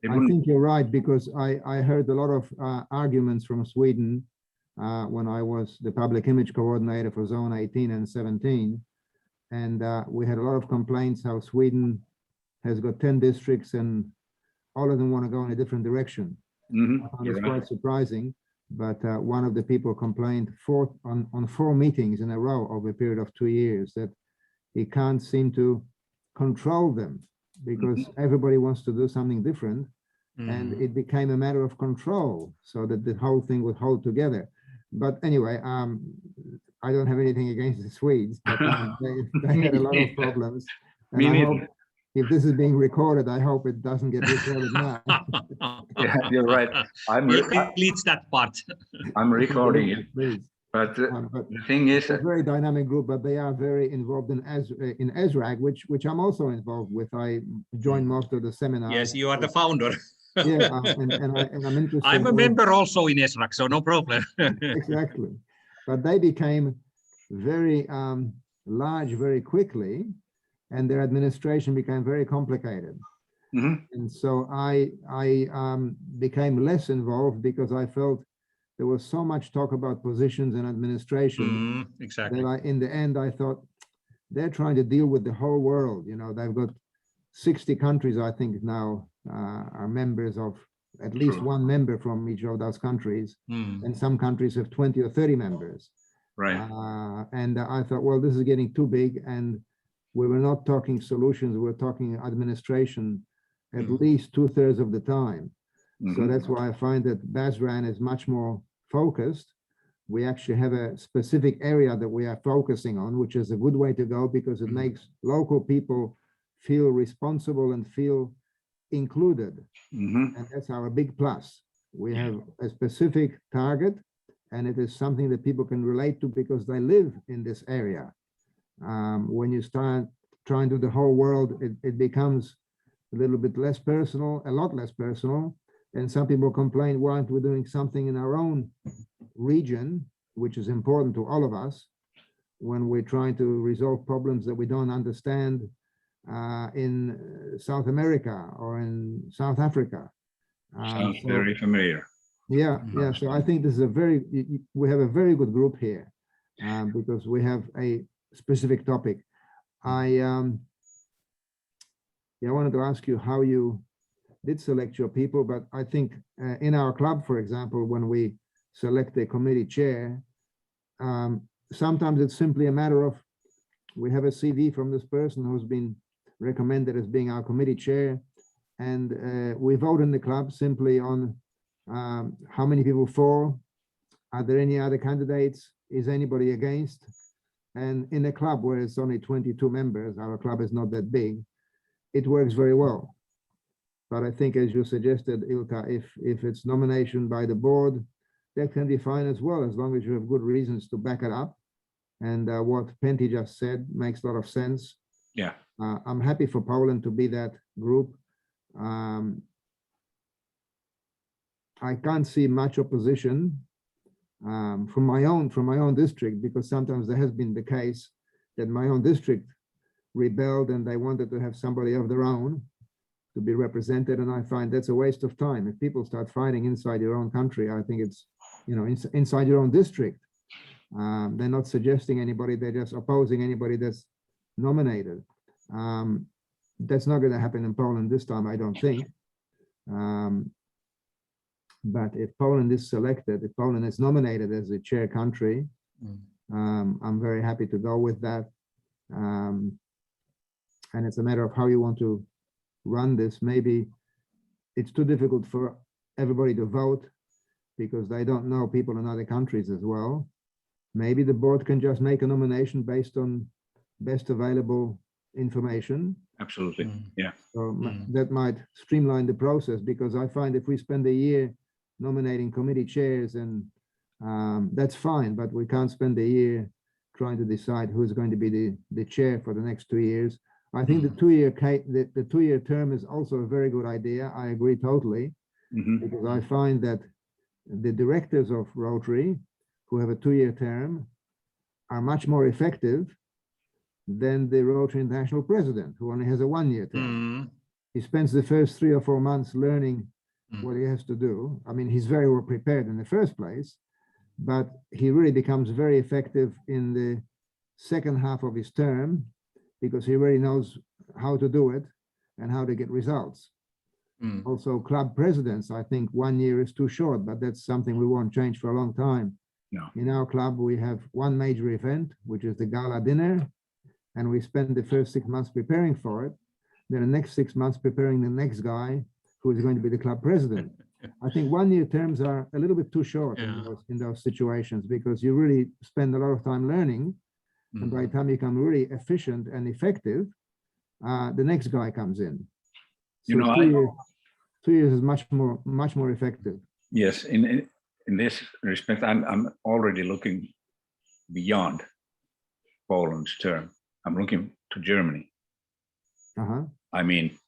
Speaker 3: I think you're right, because I heard a lot of arguments from Sweden when I was the public image coordinator for Zone 18 and 17. And we had a lot of complaints how Sweden has got 10 districts and all of them want to go in a different direction. I found it quite surprising, but one of the people complained on 4 meetings in a row over a period of 2 years that he can't seem to control them because everybody wants to do something different. And it became a matter of control so that the whole thing would hold together. But anyway, I don't have anything against the Swedes, but they had a lot of problems. And I hope, if this is being recorded, I hope it doesn't get recorded now.
Speaker 1: Yeah, you're right.
Speaker 2: Deletes that part.
Speaker 1: I'm recording it.
Speaker 3: Please.
Speaker 1: But the thing is,
Speaker 3: a very dynamic group, but they are very involved in ESRAG, which I'm also involved with. I joined most of the seminars.
Speaker 2: Yes, you are the founder.
Speaker 3: Yeah, and I'm interested.
Speaker 2: I'm a member also in ESRAG, so no problem.
Speaker 3: Exactly, but they became very large very quickly, and their administration became very complicated. And so I became less involved because I felt there was so much talk about positions and administration.
Speaker 2: Exactly.
Speaker 3: That in the end, I thought they're trying to deal with the whole world. They've got 60 countries, I think, now are members of at least one member from each of those countries. And some countries have 20 or 30 members.
Speaker 1: Right.
Speaker 3: And I thought, well, this is getting too big. And we were not talking solutions. We were talking administration at least 2/3 of the time. So that's why I find that Basran is much more focused. We actually have a specific area that we are focusing on, which is a good way to go because it makes local people feel responsible and feel included. And that's our big plus. We have a specific target, and it is something that people can relate to because they live in this area. When you start trying to do the whole world, it becomes a little bit less personal, a lot less personal. And some people complain, why aren't we doing something in our own region, which is important to all of us, when we're trying to resolve problems that we don't understand in South America or in South Africa.
Speaker 1: Sounds very familiar.
Speaker 3: Yeah. So I think this is we have a very good group here because we have a specific topic. I wanted to ask you how you did select your people, but I think in our club, for example, when we select a committee chair, sometimes it's simply a matter of we have a CV from this person who's been recommended as being our committee chair, and we vote in the club simply on how many people for, are there any other candidates, is anybody against? And in a club where it's only 22 members, our club is not that big, it works very well. But I think, as you suggested, Ilka, if it's nomination by the board, that can be fine as well, as long as you have good reasons to back it up. And what Pentti just said makes a lot of sense.
Speaker 1: Yeah.
Speaker 3: I'm happy for Poland to be that group. I can't see much opposition from my own district, because sometimes there has been the case that my own district rebelled and they wanted to have somebody of their own to be represented, and I find that's a waste of time. If people start fighting inside your own country, I think it's, inside your own district, They're not suggesting anybody, they're just opposing anybody that's nominated. That's not going to happen in Poland this time, I don't think. But if Poland is selected, if Poland is nominated as the chair country, I'm very happy to go with that. And it's a matter of how you want to run this. Maybe it's too difficult for everybody to vote because they don't know people in other countries as well. Maybe the board can just make a nomination based on best available information.
Speaker 1: Absolutely, yeah.
Speaker 3: So that might streamline the process, because I find if we spend a year nominating committee chairs, and that's fine, but we can't spend a year trying to decide who's going to be the chair for the next 2 years. I think the two-year term is also a very good idea. I agree totally, because I find that the directors of Rotary who have a 2-year term are much more effective than the Rotary International president, who only has a 1-year term. He spends the first 3 or 4 months learning what he has to do. I mean, he's very well prepared in the first place, but he really becomes very effective in the second half of his term, because he really knows how to do it and how to get results. Also, club presidents, I think 1 year is too short, but that's something we won't change for a long time.
Speaker 1: No.
Speaker 3: In our club, we have one major event, which is the gala dinner, and we spend the first 6 months preparing for it. Then the next 6 months preparing the next guy who is going to be the club president. I think 1-year terms are a little bit too short in those situations, because you really spend a lot of time learning. And by the time you become really efficient and effective, the next guy comes in. So
Speaker 1: You know,
Speaker 3: 2 years is much more effective.
Speaker 1: Yes, in this respect, I'm already looking beyond Poland's term. I'm looking to Germany. I mean,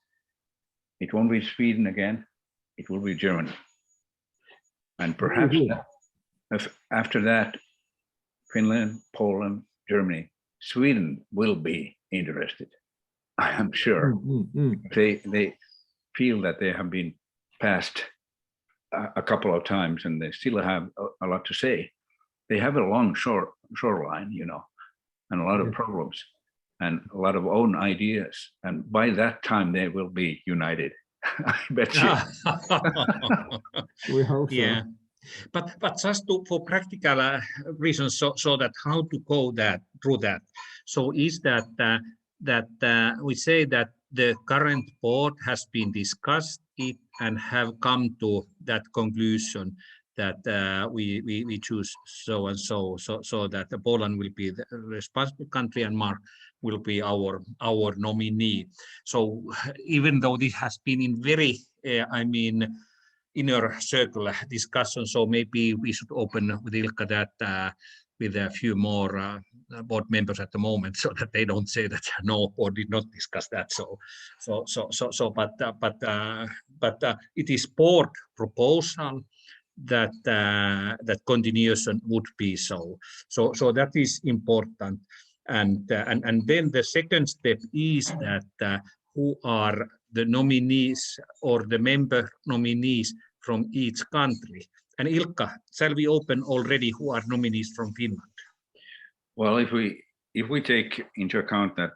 Speaker 1: it won't be Sweden again, it will be Germany. And perhaps after that, Finland, Poland, Germany, Sweden will be interested. I am sure. They feel that they have been passed a couple of times, and they still have a lot to say. They have a long shoreline, you know, and a lot of problems and a lot of own ideas. And by that time, they will be united. I bet you.
Speaker 3: We hope so.
Speaker 2: Yeah, but just for practical reasons, so that how to go through that. So is that we say that the current board has been discussed it and have come to that conclusion that we choose so and so that Poland will be the responsible country and Mark will be our nominee. So even though this has been in very inner circle discussion, so maybe we should open with Ilkka that with a few more board members at the moment, so that they don't say that no, or did not discuss that. But it is board proposal that that continuation would be so. So that is important. And then the second step is that who are the nominees or the member nominees from each country. And Ilkka, shall we open already who are nominees from Finland?
Speaker 1: Well, if we take into account that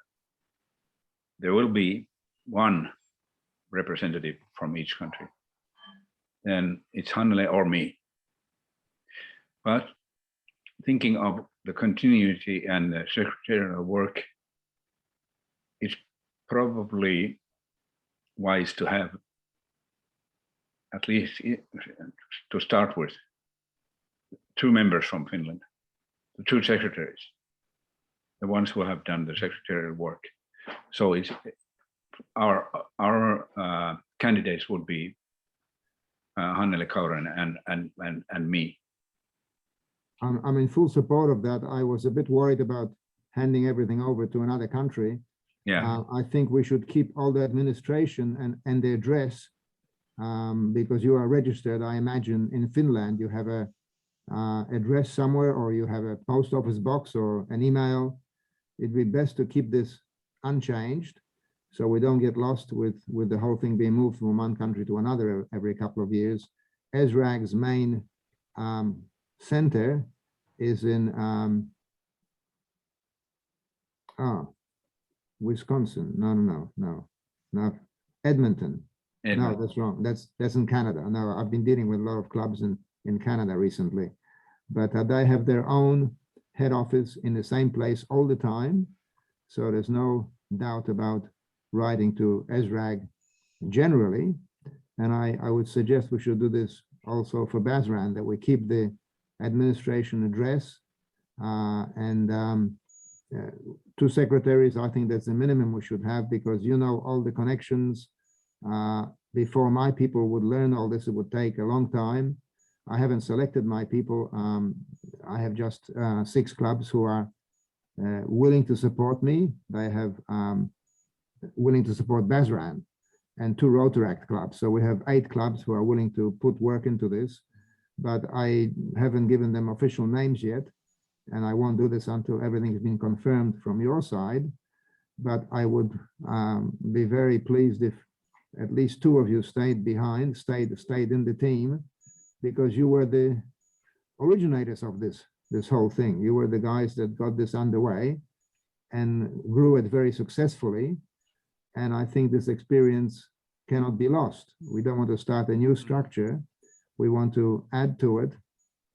Speaker 1: there will be one representative from each country, then it's Hannele or me. But thinking of the continuity and the secretarial work, it's probably wise to have, at least to start with, 2 members from Finland, the 2 secretaries, the ones who have done the secretarial work. So it's our candidates would be Hannele Kauren and me.
Speaker 3: I'm in full support of that. I was a bit worried about handing everything over to another country.
Speaker 1: Yeah,
Speaker 3: I think we should keep all the administration and the address, because you are registered, I imagine, in Finland. You have a address somewhere, or you have a post office box or an email. It'd be best to keep this unchanged, so we don't get lost with the whole thing being moved from one country to another every couple of years. ESRAG's main center is in Wisconsin. No, Edmonton. No, that's wrong. That's in Canada. No, I've been dealing with a lot of clubs in Canada recently, but they have their own head office in the same place all the time. So there's no doubt about writing to ESRAG generally. And I would suggest we should do this also for Basran, that we keep the administration address and 2 secretaries. I think that's the minimum we should have, because you know all the connections. Before my people would learn all this, it would take a long time. I haven't selected my people. I have just 6 clubs who are willing to support me. They have willing to support Basran, and 2 Rotaract clubs. So we have 8 clubs who are willing to put work into this, but I haven't given them official names yet. And I won't do this until everything has been confirmed from your side. But I would be very pleased if at least 2 of you stayed behind, stayed in the team, because you were the originators of this whole thing. You were the guys that got this underway and grew it very successfully. And I think this experience cannot be lost. We don't want to start a new structure. We want to add to it.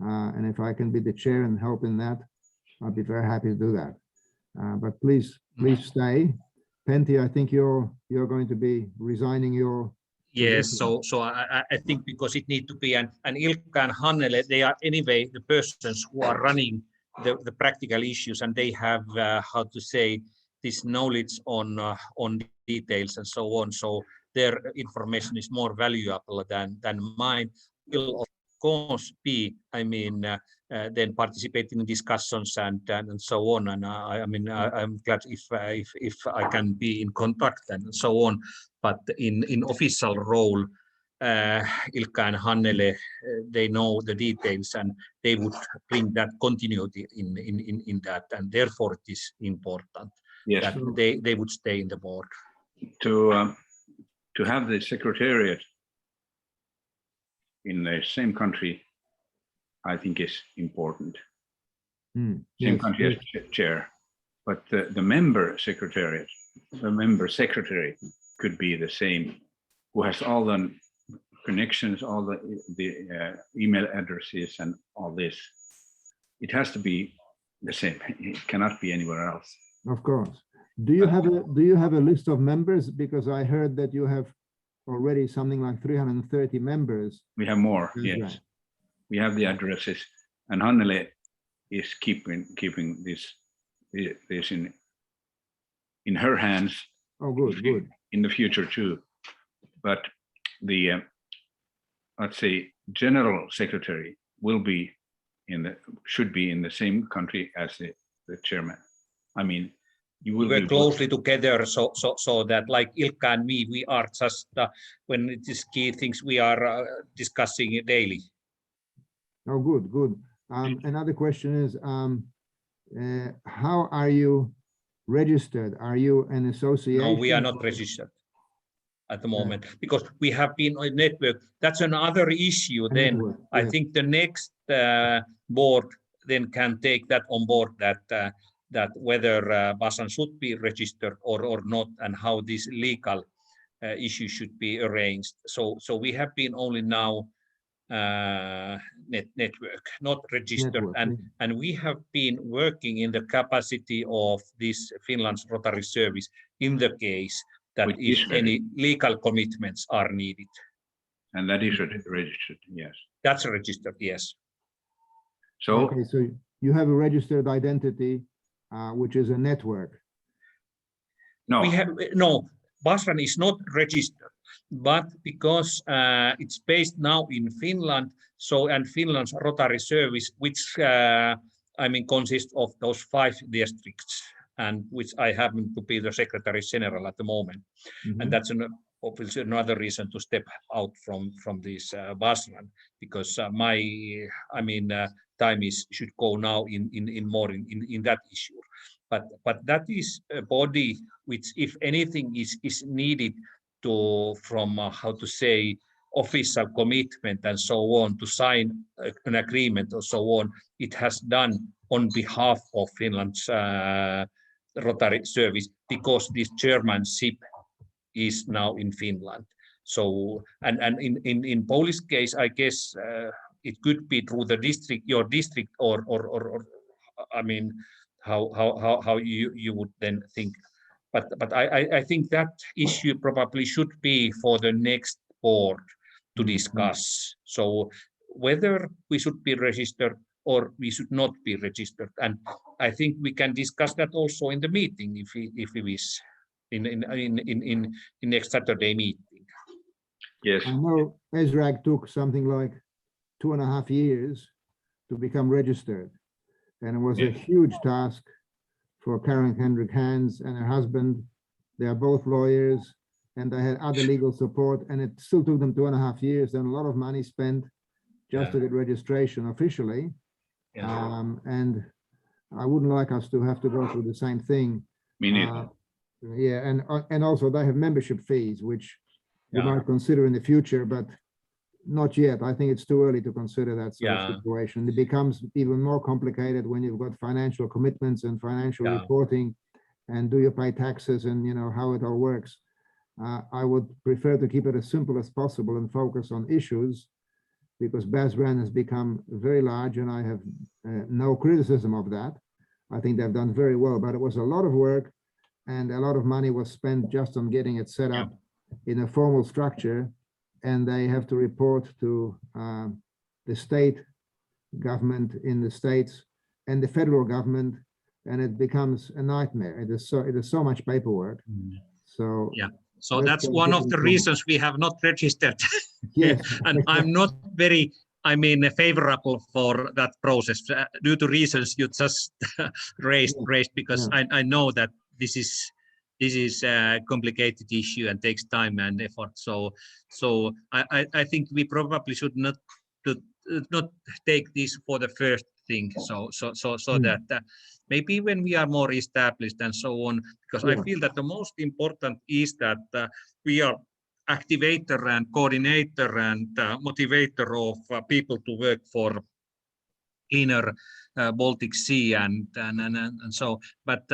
Speaker 3: And if I can be the chair and help in that, I'll be very happy to do that. But please stay. Pentti, I think you're going to be resigning your
Speaker 2: Yes,
Speaker 3: position.
Speaker 2: so I think because it needs to be, and Ilkka and Hannele, they are anyway the persons who are running the practical issues, and they have how to say, this knowledge on details and so on. So their information is more valuable than mine. Will of course be, I mean, then participating in discussions and so on. And I'm glad if I can be in contact and so on. But in official role, Ilkka and Hannele, they know the details, and they would bring that continuity in that, and therefore it is important.
Speaker 1: Yes,
Speaker 2: that they would stay in the board.
Speaker 1: To have the secretariat in the same country, I think is important. Same
Speaker 3: Yes,
Speaker 1: country
Speaker 3: yes.
Speaker 1: as chair, but the member secretariat, the member secretary could be the same, who has all the connections, all the email addresses and all this. It has to be the same. It cannot be anywhere else.
Speaker 3: Of course. Do you have a list of members? Because I heard that you have already something like 330 members.
Speaker 1: We have more.
Speaker 3: That's
Speaker 1: Yes,
Speaker 3: right.
Speaker 1: We have the addresses, and Hannele is keeping this in her hands.
Speaker 3: Oh, good.
Speaker 1: In the future too, but the let's say general secretary will be should be in the same country as the chairman. I mean, you will
Speaker 2: work closely together, so that like Ilkka and me, we are just when it is key things we are discussing it daily.
Speaker 3: Oh, good. Another question is, how are you registered? Are you an association?
Speaker 2: No, we are not registered at the moment, because we have been on network. That's another issue. Then
Speaker 3: network,
Speaker 2: I
Speaker 3: yes.
Speaker 2: think the next board then can take that on board, that whether Basran should be registered or not, and how this legal issue should be arranged. So we have been only now network, not registered, and we have been working in the capacity of this Finland's Rotary Service in the case that if any legal commitments are needed.
Speaker 1: And that is registered, yes.
Speaker 2: That's registered, yes.
Speaker 1: So,
Speaker 3: okay, so you have a registered identity, which is a network.
Speaker 1: No,
Speaker 2: we have no. Basran is not registered, but because it's based now in Finland, so and Finland's Rotary Service, which consists of those 5 districts, and which I happen to be the Secretary General at the moment, and that's obviously another reason to step out from this Basran, because my time should go now in more in that issue. But that is a body which, if anything is needed to from how to say official commitment and so on to sign an agreement or so on. It has done on behalf of Finland's Rotary service because this chairmanship is now in Finland. So, and in Polish case, I guess it could be through the district, your district, or I mean, how you would then think. But I think that issue probably should be for the next board to discuss. So whether we should be registered or we should not be registered, and I think we can discuss that also in the meeting if we wish, in next Saturday meeting.
Speaker 1: Yes.
Speaker 3: I know ESRAG took something like 2.5 years to become registered, and it was a huge task for Karen Hendrik Hans and her husband. They are both lawyers, and they had other legal support, and it still took them 2.5 years and a lot of money spent just to get registration officially. And I wouldn't like us to have to go through the same thing.
Speaker 1: Me neither.
Speaker 3: Yeah, and also they have membership fees, which you might consider in the future, but not yet. I think it's too early to consider that sort of situation. It becomes even more complicated when you've got financial commitments and financial reporting, and do you pay taxes, and you know how it all works. I would prefer to keep it as simple as possible and focus on issues, because Basran has become very large, and I have no criticism of that. I think they've done very well, but it was a lot of work, and a lot of money was spent just on getting it set up in a formal structure, and they have to report to the state government in the States and the federal government, and it becomes a nightmare. It is so much paperwork. So
Speaker 2: so that's one of the reasons we have not registered.
Speaker 3: Yes.
Speaker 2: And I'm not very, I mean, favorable for that process due to reasons you just raised, because I know that this is a complicated issue and takes time and effort. So I think we probably should not take this for the first thing. So that maybe when we are more established and so on, because I feel that the most important is that we are activator and coordinator and motivator of people to work for cleaner Baltic Sea and so. But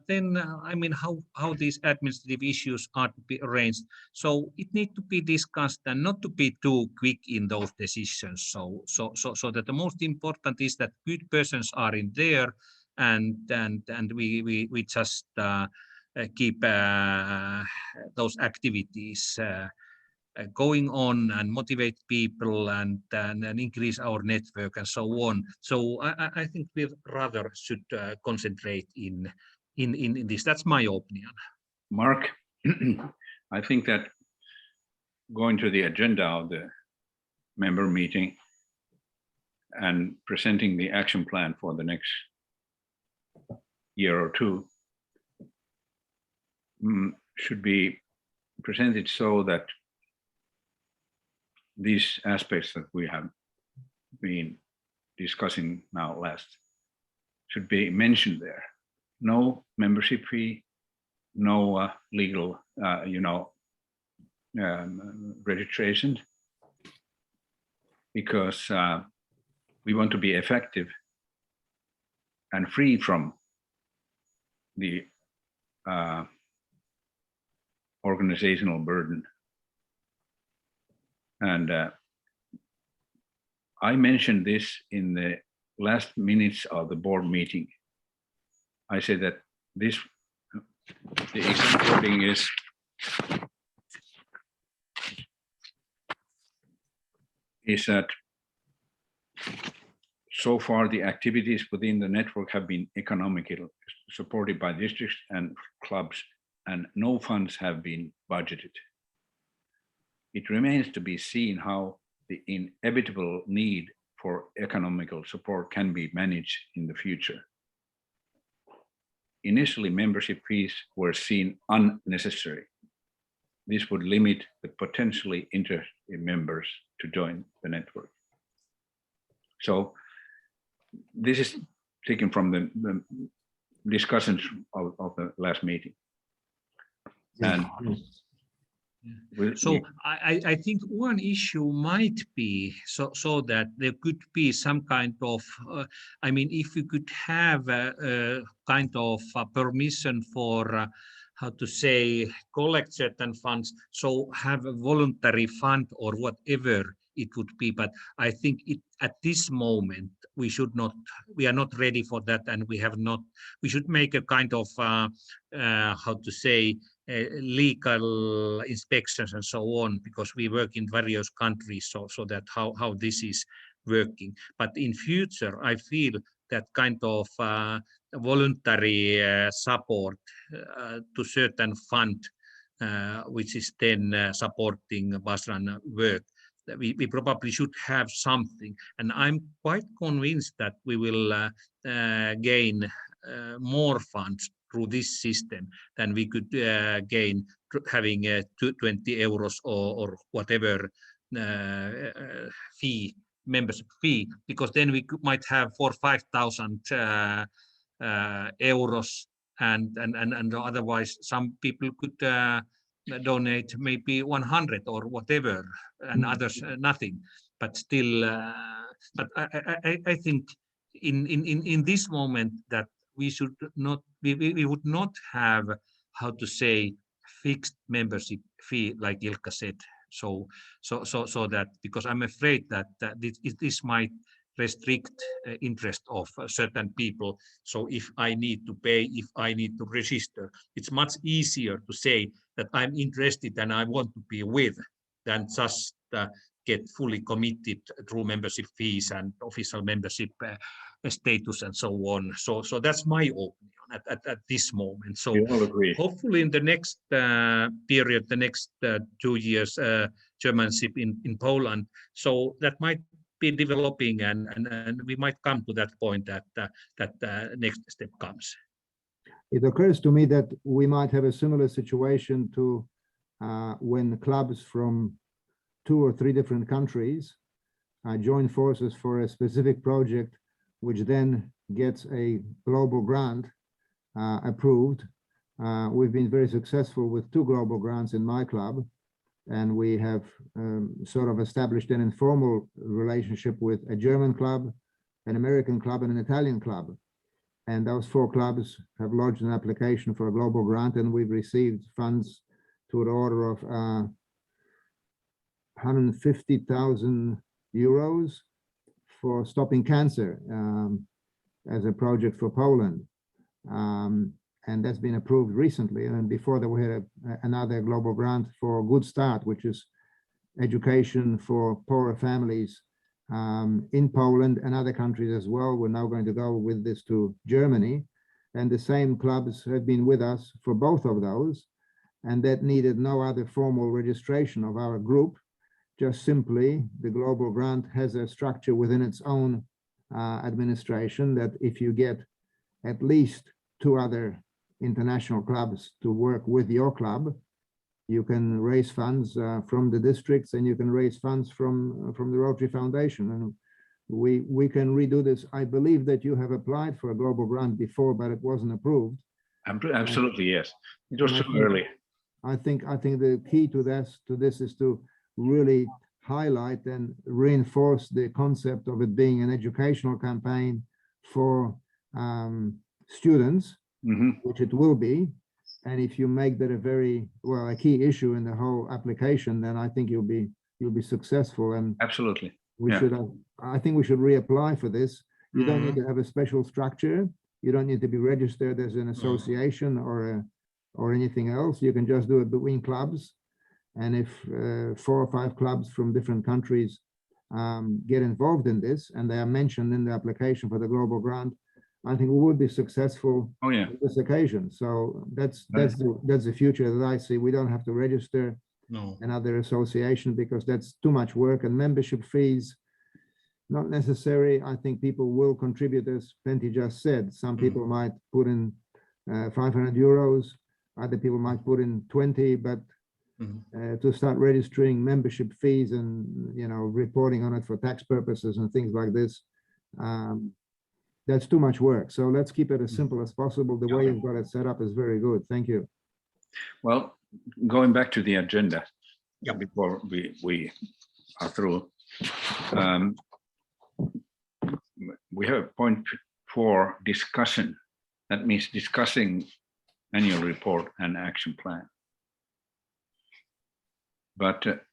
Speaker 2: then I mean, how these administrative issues are to be arranged. So it needs to be discussed and not to be too quick in those decisions. So that the most important is that good persons are in there, and we just keep those activities going on and motivate people and increase our network and so on. So I think we rather should concentrate in this. That's my opinion.
Speaker 1: Mark, I think that going to the agenda of the member meeting and presenting the action plan for the next year or two should be presented so that these aspects that we have been discussing now last should be mentioned there. No membership fee, no legal, registration, because we want to be effective and free from the organizational burden. And I mentioned this in the last minutes of the board meeting. I said that the example thing is that so far the activities within the network have been economically supported by districts and clubs, and no funds have been budgeted. It remains to be seen how the inevitable need for economical support can be managed in the future. Initially, membership fees were seen unnecessary. This would limit the potentially interested members to join the network. So this is taken from the discussions of the last meeting. And
Speaker 2: So I think one issue might be so that there could be some kind of, I mean, if you could have a kind of permission for, how to say, collect certain funds, so have a voluntary fund or whatever it would be. But I think at this moment, we are not ready for that, and we should make a kind of, how to say, legal inspections and so on, because we work in various countries, so that how this is working. But in future, I feel that kind of voluntary support to certain fund, which is then supporting Basran work, we probably should have something. And I'm quite convinced that we will gain more funds through this system than we could gain having 20 euros or whatever fee, membership fee, because then we might have 4,000 or 5,000 euros, and otherwise some people could donate maybe 100 or whatever, and others nothing. But still, but I think in this moment that we should not, we would not have, how to say, fixed membership fee, like Ilkka said. So that, because I'm afraid that this might restrict interest of certain people. So if I need to pay, if I need to register, it's much easier to say that I'm interested and I want to be with, than just get fully committed through membership fees and official membership status and so on. So that's my opinion at this moment. So
Speaker 1: we all agree.
Speaker 2: Hopefully in the next period, the next 2 years, chairmanship in Poland, so that might be developing, and we might come to that point that next step comes.
Speaker 3: It occurs to me that we might have a similar situation to when clubs from 2 or 3 different countries join forces for a specific project, which then gets a global grant approved. We've been very successful with 2 global grants in my club, and we have sort of established an informal relationship with a German club, an American club, and an Italian club. And those 4 clubs have lodged an application for a global grant, and we've received funds to the order of 150,000 euros for stopping cancer as a project for Poland. And that's been approved recently. And before that, we had another global grant for Good Start, which is education for poorer families in Poland and other countries as well. We're now going to go with this to Germany. And the same clubs have been with us for both of those. And that needed no other formal registration of our group. Just simply, the global grant has a structure within its own administration that if you get at least 2 other international clubs to work with your club, you can raise funds from the districts, and you can raise funds from the Rotary Foundation. And we can redo this. I believe that you have applied for a global grant before, but it wasn't approved.
Speaker 1: Absolutely, yes. It was too early.
Speaker 3: I think the key to this is to really highlight and reinforce the concept of it being an educational campaign for students, which it will be. And if you make that a key issue in the whole application, then I think you'll be successful. And
Speaker 1: absolutely,
Speaker 3: I think we should reapply for this. You don't need to have a special structure. You don't need to be registered as an association or anything else. You can just do it between clubs. And if 4 or 5 clubs from different countries get involved in this, and they are mentioned in the application for the global grant, I think we would be successful on this occasion. So that's the future that I see. We don't have to register another association, because that's too much work, and membership fees not necessary. I think people will contribute, as Pentti just said. Some people might put in 500 euros, other people might put in 20, but to start registering membership fees and reporting on it for tax purposes and things like this, that's too much work. So let's keep it as simple as possible. The way you've got it set up is very good. Thank you.
Speaker 1: Well, going back to the agenda.
Speaker 2: Yeah.
Speaker 1: Before we are through. We have point 4, discussion. That means discussing annual report and action plan. But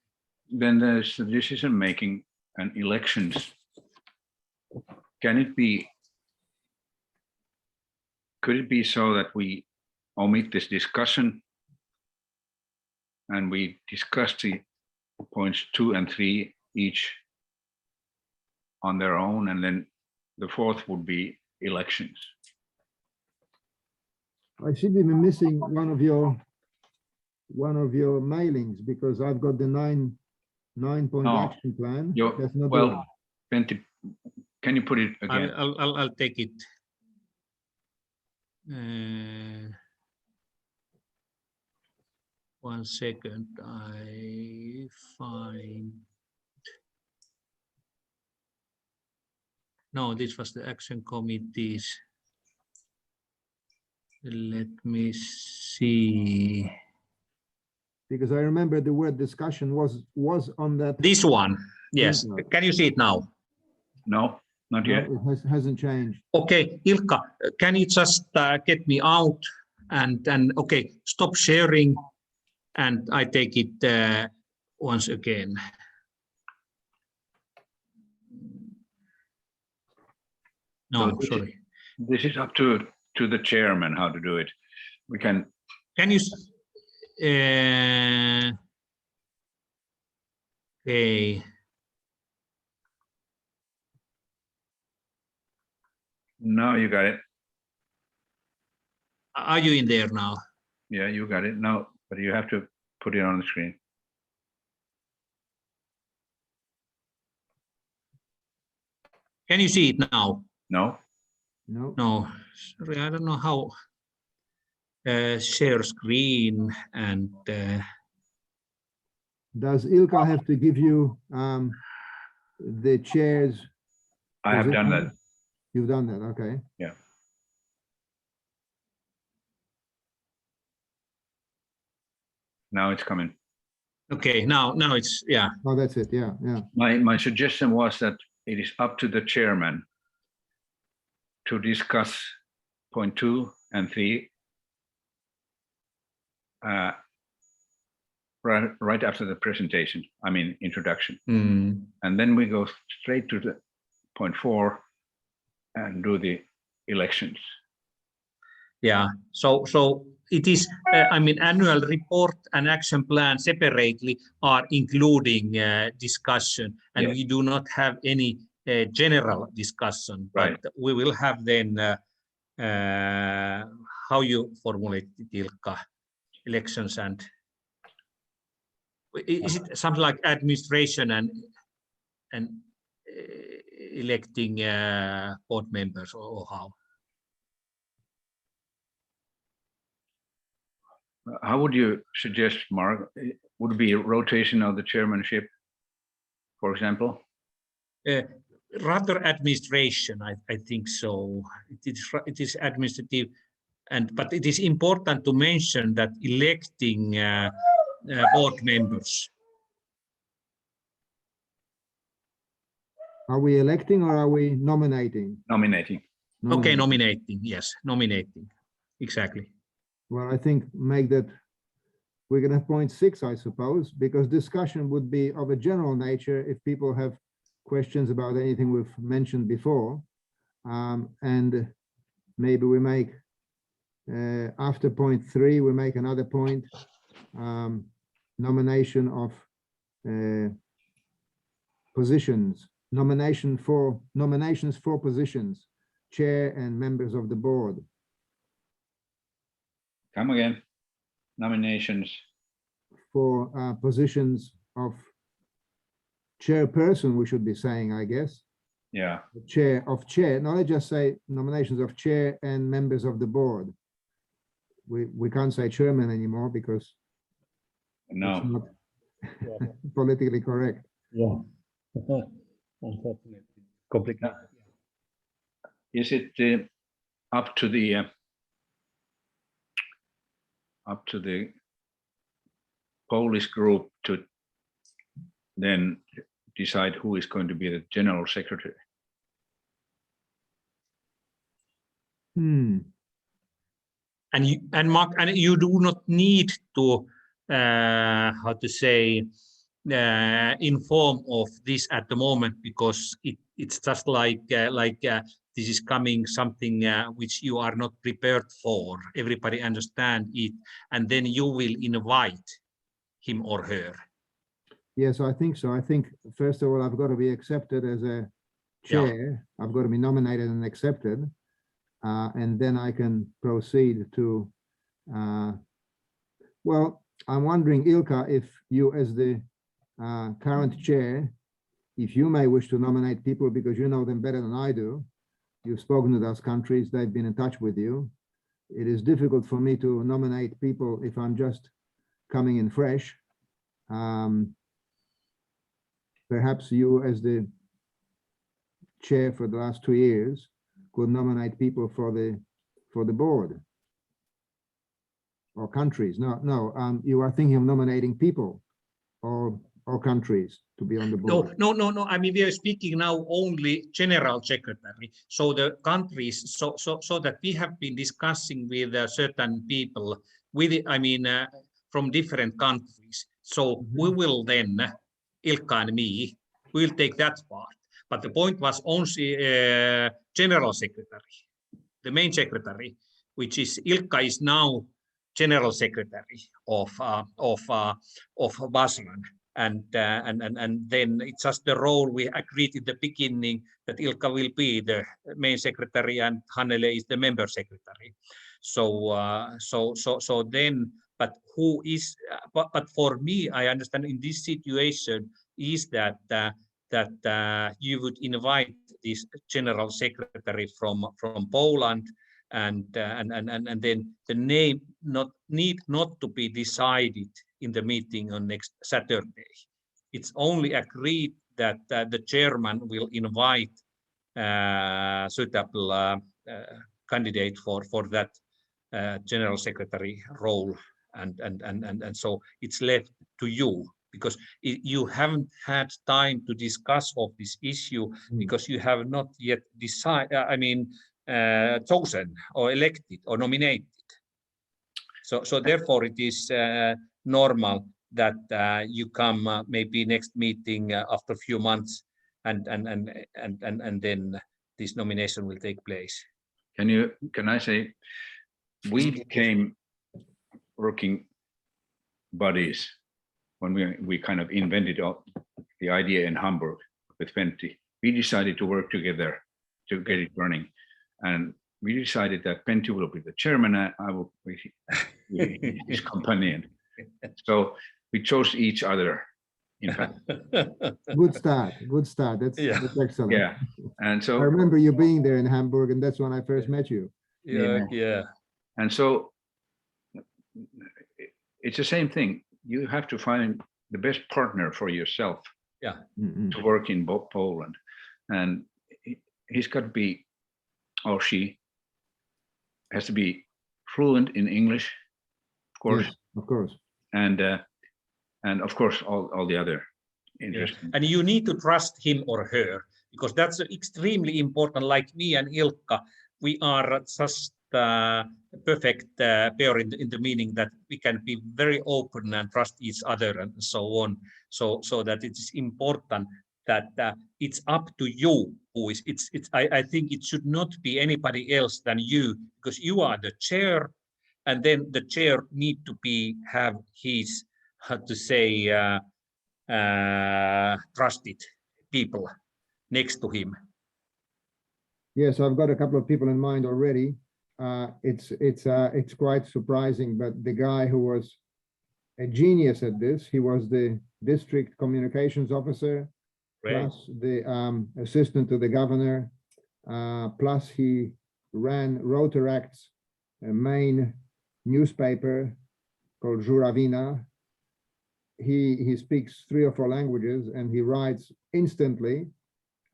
Speaker 1: then there's the decision making and elections. Can it be? Could it be so that we omit this discussion and we discuss the points 2 and 3 each on their own, and then the 4th would be elections?
Speaker 3: I should be missing one of your mailings, because I've got the 9-point action plan. That's not
Speaker 1: well, Pentti, can you put it again?
Speaker 2: I'll take it. One second, I find. No, this was the action committees. Let me see.
Speaker 3: Because I remember the word discussion was on that.
Speaker 2: This one, yes. Can you see it now?
Speaker 1: No, not yet.
Speaker 3: No, it hasn't changed.
Speaker 2: Okay, Ilkka, can you just get me out and okay, stop sharing, and I take it once again. No,
Speaker 1: So
Speaker 2: sorry.
Speaker 1: This is up to the chairman how to do it. We can.
Speaker 2: Can you? Okay.
Speaker 1: Now you got it.
Speaker 2: Are you in there now?
Speaker 1: Yeah, you got it. No, but you have to put it on the screen.
Speaker 2: Can you see it now?
Speaker 1: No.
Speaker 3: No.
Speaker 2: No, sorry, I don't know how. Share screen and.
Speaker 3: Does Ilkka have to give you the chair's?
Speaker 1: I have done that.
Speaker 3: You've done that, okay.
Speaker 1: Yeah. Now it's coming.
Speaker 2: Okay, now it's, yeah.
Speaker 3: Oh, that's it, yeah.
Speaker 1: My suggestion was that it is up to the chairman to discuss point 2 and 3 right after the presentation, I mean introduction. And then we go straight to the point 4 and do the elections.
Speaker 2: Yeah, so it is, I mean, annual report and action plan separately are including discussion, and we do not have any general discussion, but we will have then how you formulate it, Ilkka, elections, and is it something like administration and electing board members, or how?
Speaker 1: How would you suggest, Mark? Would it be a rotation of the chairmanship, for example?
Speaker 2: Rather administration, I think so. It is administrative, but it is important to mention that electing board members.
Speaker 3: Are we electing or are we nominating?
Speaker 1: Nominating.
Speaker 2: Okay, nominating, yes, nominating, exactly.
Speaker 3: Well, I think make that, we're going to have point 6, I suppose, because discussion would be of a general nature if people have questions about anything we've mentioned before. And maybe we make, after point 3, we make another point, nomination of positions, nominations for positions, chair and members of the board.
Speaker 1: Come again. Nominations
Speaker 3: for positions of chairperson, we should be saying, I guess.
Speaker 1: Yeah.
Speaker 3: Chair. No, let's just say nominations of chair and members of the board. We can't say chairman anymore because
Speaker 1: no,
Speaker 3: it's not politically correct.
Speaker 2: Yeah. Unfortunately, complicated.
Speaker 1: Is it up to the Polish group to then decide who is going to be the general secretary?
Speaker 3: Hmm.
Speaker 2: And Mark, and you do not need to how to say inform of this at the moment, because it's just like this is coming something which you are not prepared for. Everybody understand it, and then you will invite him or her.
Speaker 3: Yes, I think so. I think first of all, I've got to be accepted as a chair. Yeah. I've got to be nominated and accepted. And then I can proceed to, well, I'm wondering, Ilkka, if you as the current chair, if you may wish to nominate people because you know them better than I do. You've spoken to those countries, they've been in touch with you. It is difficult for me to nominate people if I'm just coming in fresh. Perhaps you as the chair for the last 2 years could nominate people for the board or countries. No, you are thinking of nominating people or countries to be on the board.
Speaker 2: No. I mean, we are speaking now only general secretary. So the countries, so that we have been discussing with certain people with, I mean, from different countries. So we will then, Ilkka and me, we'll take that part. But the point was only general secretary, the main secretary, which is Ilkka is now general secretary of Basran. And then it's just the role we agreed in the beginning that Ilkka will be the main secretary and Hannele is the member secretary. So then, but who is? But for me, I understand in this situation is that you would invite this general secretary from Poland, and then the name need not to be decided in the meeting on next Saturday. It's only agreed that the chairman will invite suitable candidate for that general secretary role, and so it's left to you, because you haven't had time to discuss of this issue because you have not yet decided. I mean, chosen or elected or nominated. So therefore, it is normal that you come maybe next meeting after a few months, and then this nomination will take place.
Speaker 1: Can I say, we became working buddies when we kind of invented the idea in Hamburg with Pentti. We decided to work together to get it running, and we decided that Pentti will be the chairman and I will be his companion. So we chose each other, in fact.
Speaker 3: Good start. That's excellent.
Speaker 1: Yeah, and so
Speaker 3: I remember you being there in Hamburg, and that's when I first met you.
Speaker 2: Yeah.
Speaker 1: And so it's the same thing. You have to find the best partner for yourself.
Speaker 2: Yeah.
Speaker 1: To work in Poland, and he's got to be, or she has to be fluent in English, of course.
Speaker 3: Yes, of course.
Speaker 1: And of course all the other interesting.
Speaker 2: And you need to trust him or her, because that's extremely important. Like me and Ilkka, we are just perfect pair in the meaning that we can be very open and trust each other and so on. So that it is important that it's up to you who is. I think it should not be anybody else than you, because you are the chair, and then the chair need to have his, how to say, trusted people next to him.
Speaker 3: Yes, I've got a couple of people in mind already. It's quite surprising, but the guy who was a genius at this, he was the district communications officer, plus the assistant to the governor, plus he ran Rotaract's main newspaper called Żurawina. He speaks 3 or 4 languages and he writes instantly,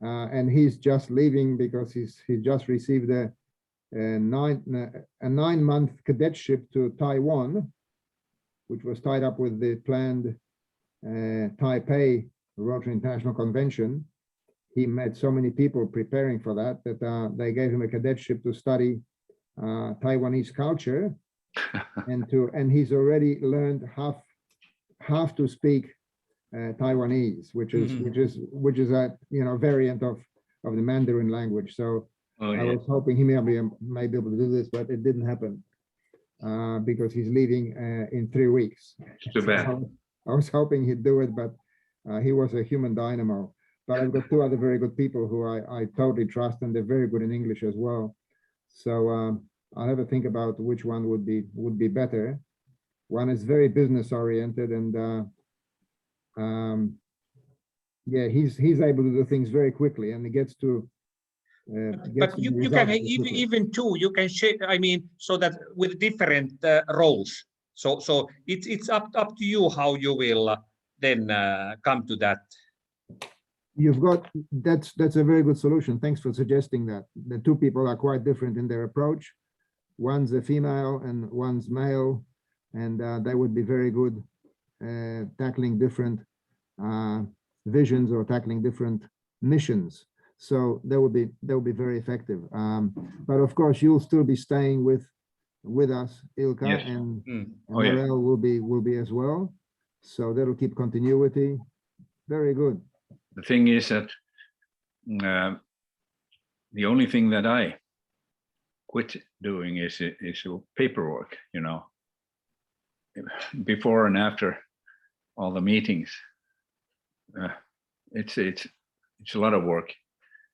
Speaker 3: and he's just leaving because he just received a 9-month cadetship to Taiwan, which was tied up with the planned Taipei Rotary International Convention. He met so many people preparing for that they gave him a cadetship to study Taiwanese culture, and he's already learned half to speak Taiwanese, which is a variant of the Mandarin language. So I was hoping he may be able to do this, but it didn't happen because he's leaving in 3 weeks.
Speaker 1: Too bad.
Speaker 3: I was hoping he'd do it, but he was a human dynamo. But I've got 2 other very good people who I totally trust, and they're very good in English as well. So I'll have a think about which one would be better. One is very business oriented, and yeah, he's able to do things very quickly, and he gets to.
Speaker 2: But you can even two. You can share. I mean, so that with different roles. So it's up to you how you will then come to that.
Speaker 3: That's a very good solution. Thanks for suggesting that. The 2 people are quite different in their approach. One's a female and one's male, and they would be very good tackling different visions or tackling different missions. So they will be very effective. But of course, you'll still be staying with us, Ilkka,
Speaker 1: yes.
Speaker 3: and Marel will be as well. So that'll keep continuity. Very good.
Speaker 1: The thing is that the only thing that I quit doing is paperwork, before and after all the meetings. It's a lot of work.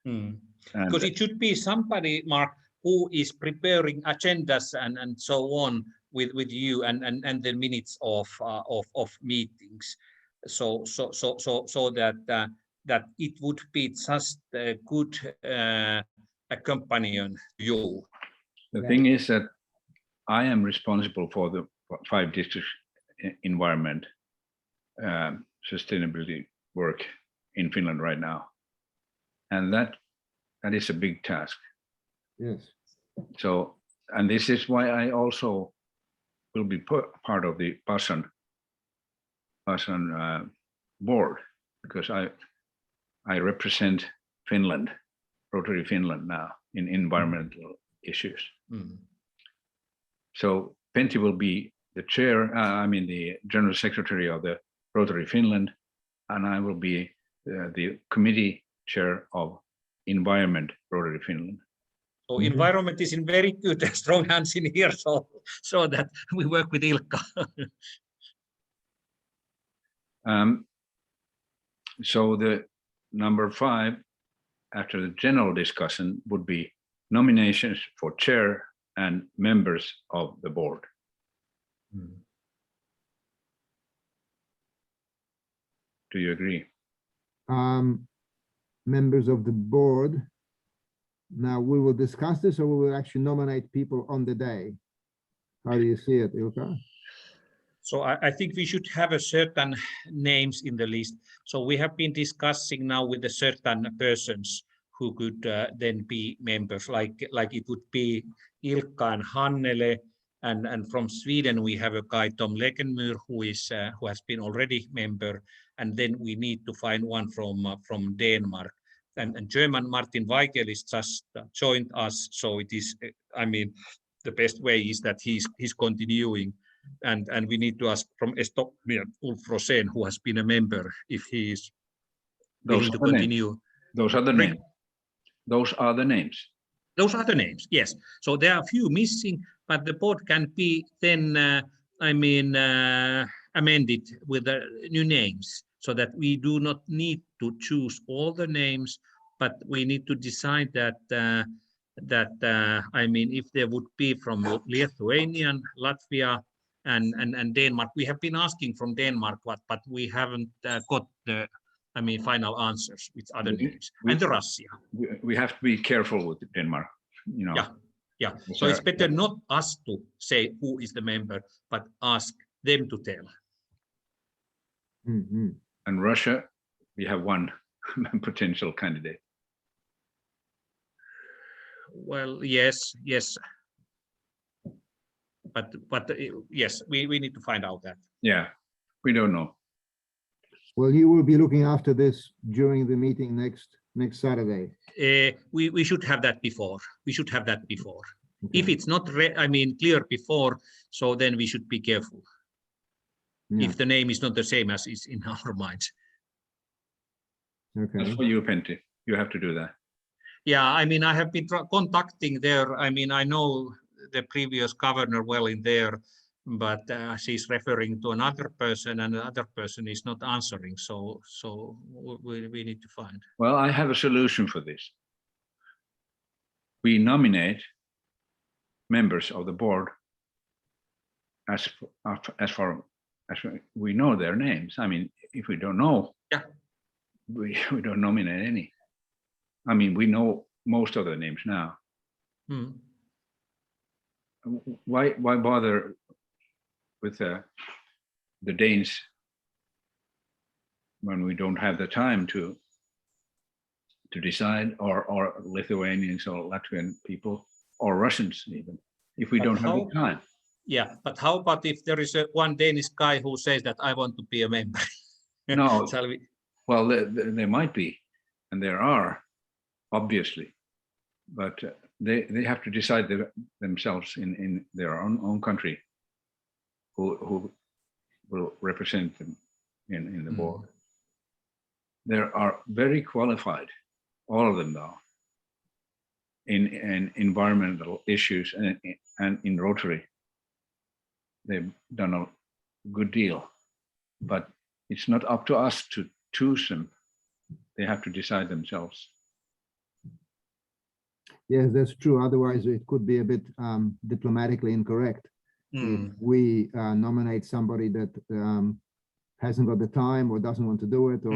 Speaker 2: Because it should be somebody, Mark, who is preparing agendas and so on with you and the minutes of meetings, so that it would be just a good companion to you.
Speaker 1: The thing is that I am responsible for the 5 districts environment sustainability work in Finland right now, and that is a big task.
Speaker 3: Yes.
Speaker 1: So, and this is why I also will be part of the Basran board, because I represent Finland, Rotary Finland now in environmental issues. So Pentti will be the chair, the general secretary of the Rotary Finland, and I will be the committee chair of Environment Rotary Finland.
Speaker 2: So environment is in very good, strong hands in here, so that we work with Ilkka.
Speaker 1: So the number 5 after the general discussion would be nominations for chair and members of the board. Do you agree?
Speaker 3: Members of the board. Now we will discuss this, or we will actually nominate people on the day. How do you see it, Ilkka?
Speaker 2: So I think we should have a certain names in the list. So we have been discussing now with the certain persons who could then be members, like it would be Ilkka and Hannele, and from Sweden we have a guy Tom Lekenmyr who has been already member, and then we need to find one from Denmark. And German Martin Weigel is just joined us, so it is. I mean, the best way is that he's continuing, and we need to ask from Estonia Ulf Rosén, who has been a member, if he is willing to continue.
Speaker 1: Those are the names. Those are the names.
Speaker 2: Those are the names. Yes. So there are a few missing, but the board can be then, amended with the new names, so that we do not need to choose all the names, but we need to decide that if there would be from Lithuania, Latvia, and Denmark. We have been asking from Denmark, but we haven't got the final answers with other names. And the Russia.
Speaker 1: We have to be careful with Denmark.
Speaker 2: Yeah. So it's better not us to say who is the member, but ask them to tell.
Speaker 1: And Russia, we have one potential candidate.
Speaker 2: Well, yes. But yes, we need to find out that.
Speaker 1: Yeah, we don't know.
Speaker 3: Well, you will be looking after this during the meeting next Saturday.
Speaker 2: We should have that before. We should have that before.
Speaker 3: Okay.
Speaker 2: If it's not, clear before, so then we should be careful.
Speaker 3: Yeah.
Speaker 2: If the name is not the same as is in our minds.
Speaker 3: Okay.
Speaker 1: That's for you, Pentti. You have to do that.
Speaker 2: Yeah, I have been contacting there. I know the previous governor well in there, but she's referring to another person, and the other person is not answering. So we need to find.
Speaker 1: Well, I have a solution for this. We nominate members of the board as far as we know their names. I mean, if we don't know,
Speaker 2: yeah,
Speaker 1: we don't nominate any. I mean, we know most of the names now.
Speaker 2: Hmm.
Speaker 1: Why bother with the Danes when we don't have the time to decide, or Lithuanians or Latvian people or Russians even, if we don't have the time?
Speaker 2: Yeah, but how about if there is one Danish guy who says that I want to be a member?
Speaker 1: No, well, there might be, and there are, obviously, but they have to decide themselves in their own country who will represent them in the board. There are very qualified, all of them now, in environmental issues and in Rotary. They've done a good deal, but it's not up to us to choose them. They have to decide themselves.
Speaker 3: Yes, that's true. Otherwise, it could be a bit diplomatically incorrect. If we nominate somebody that hasn't got the time or doesn't want to do it, or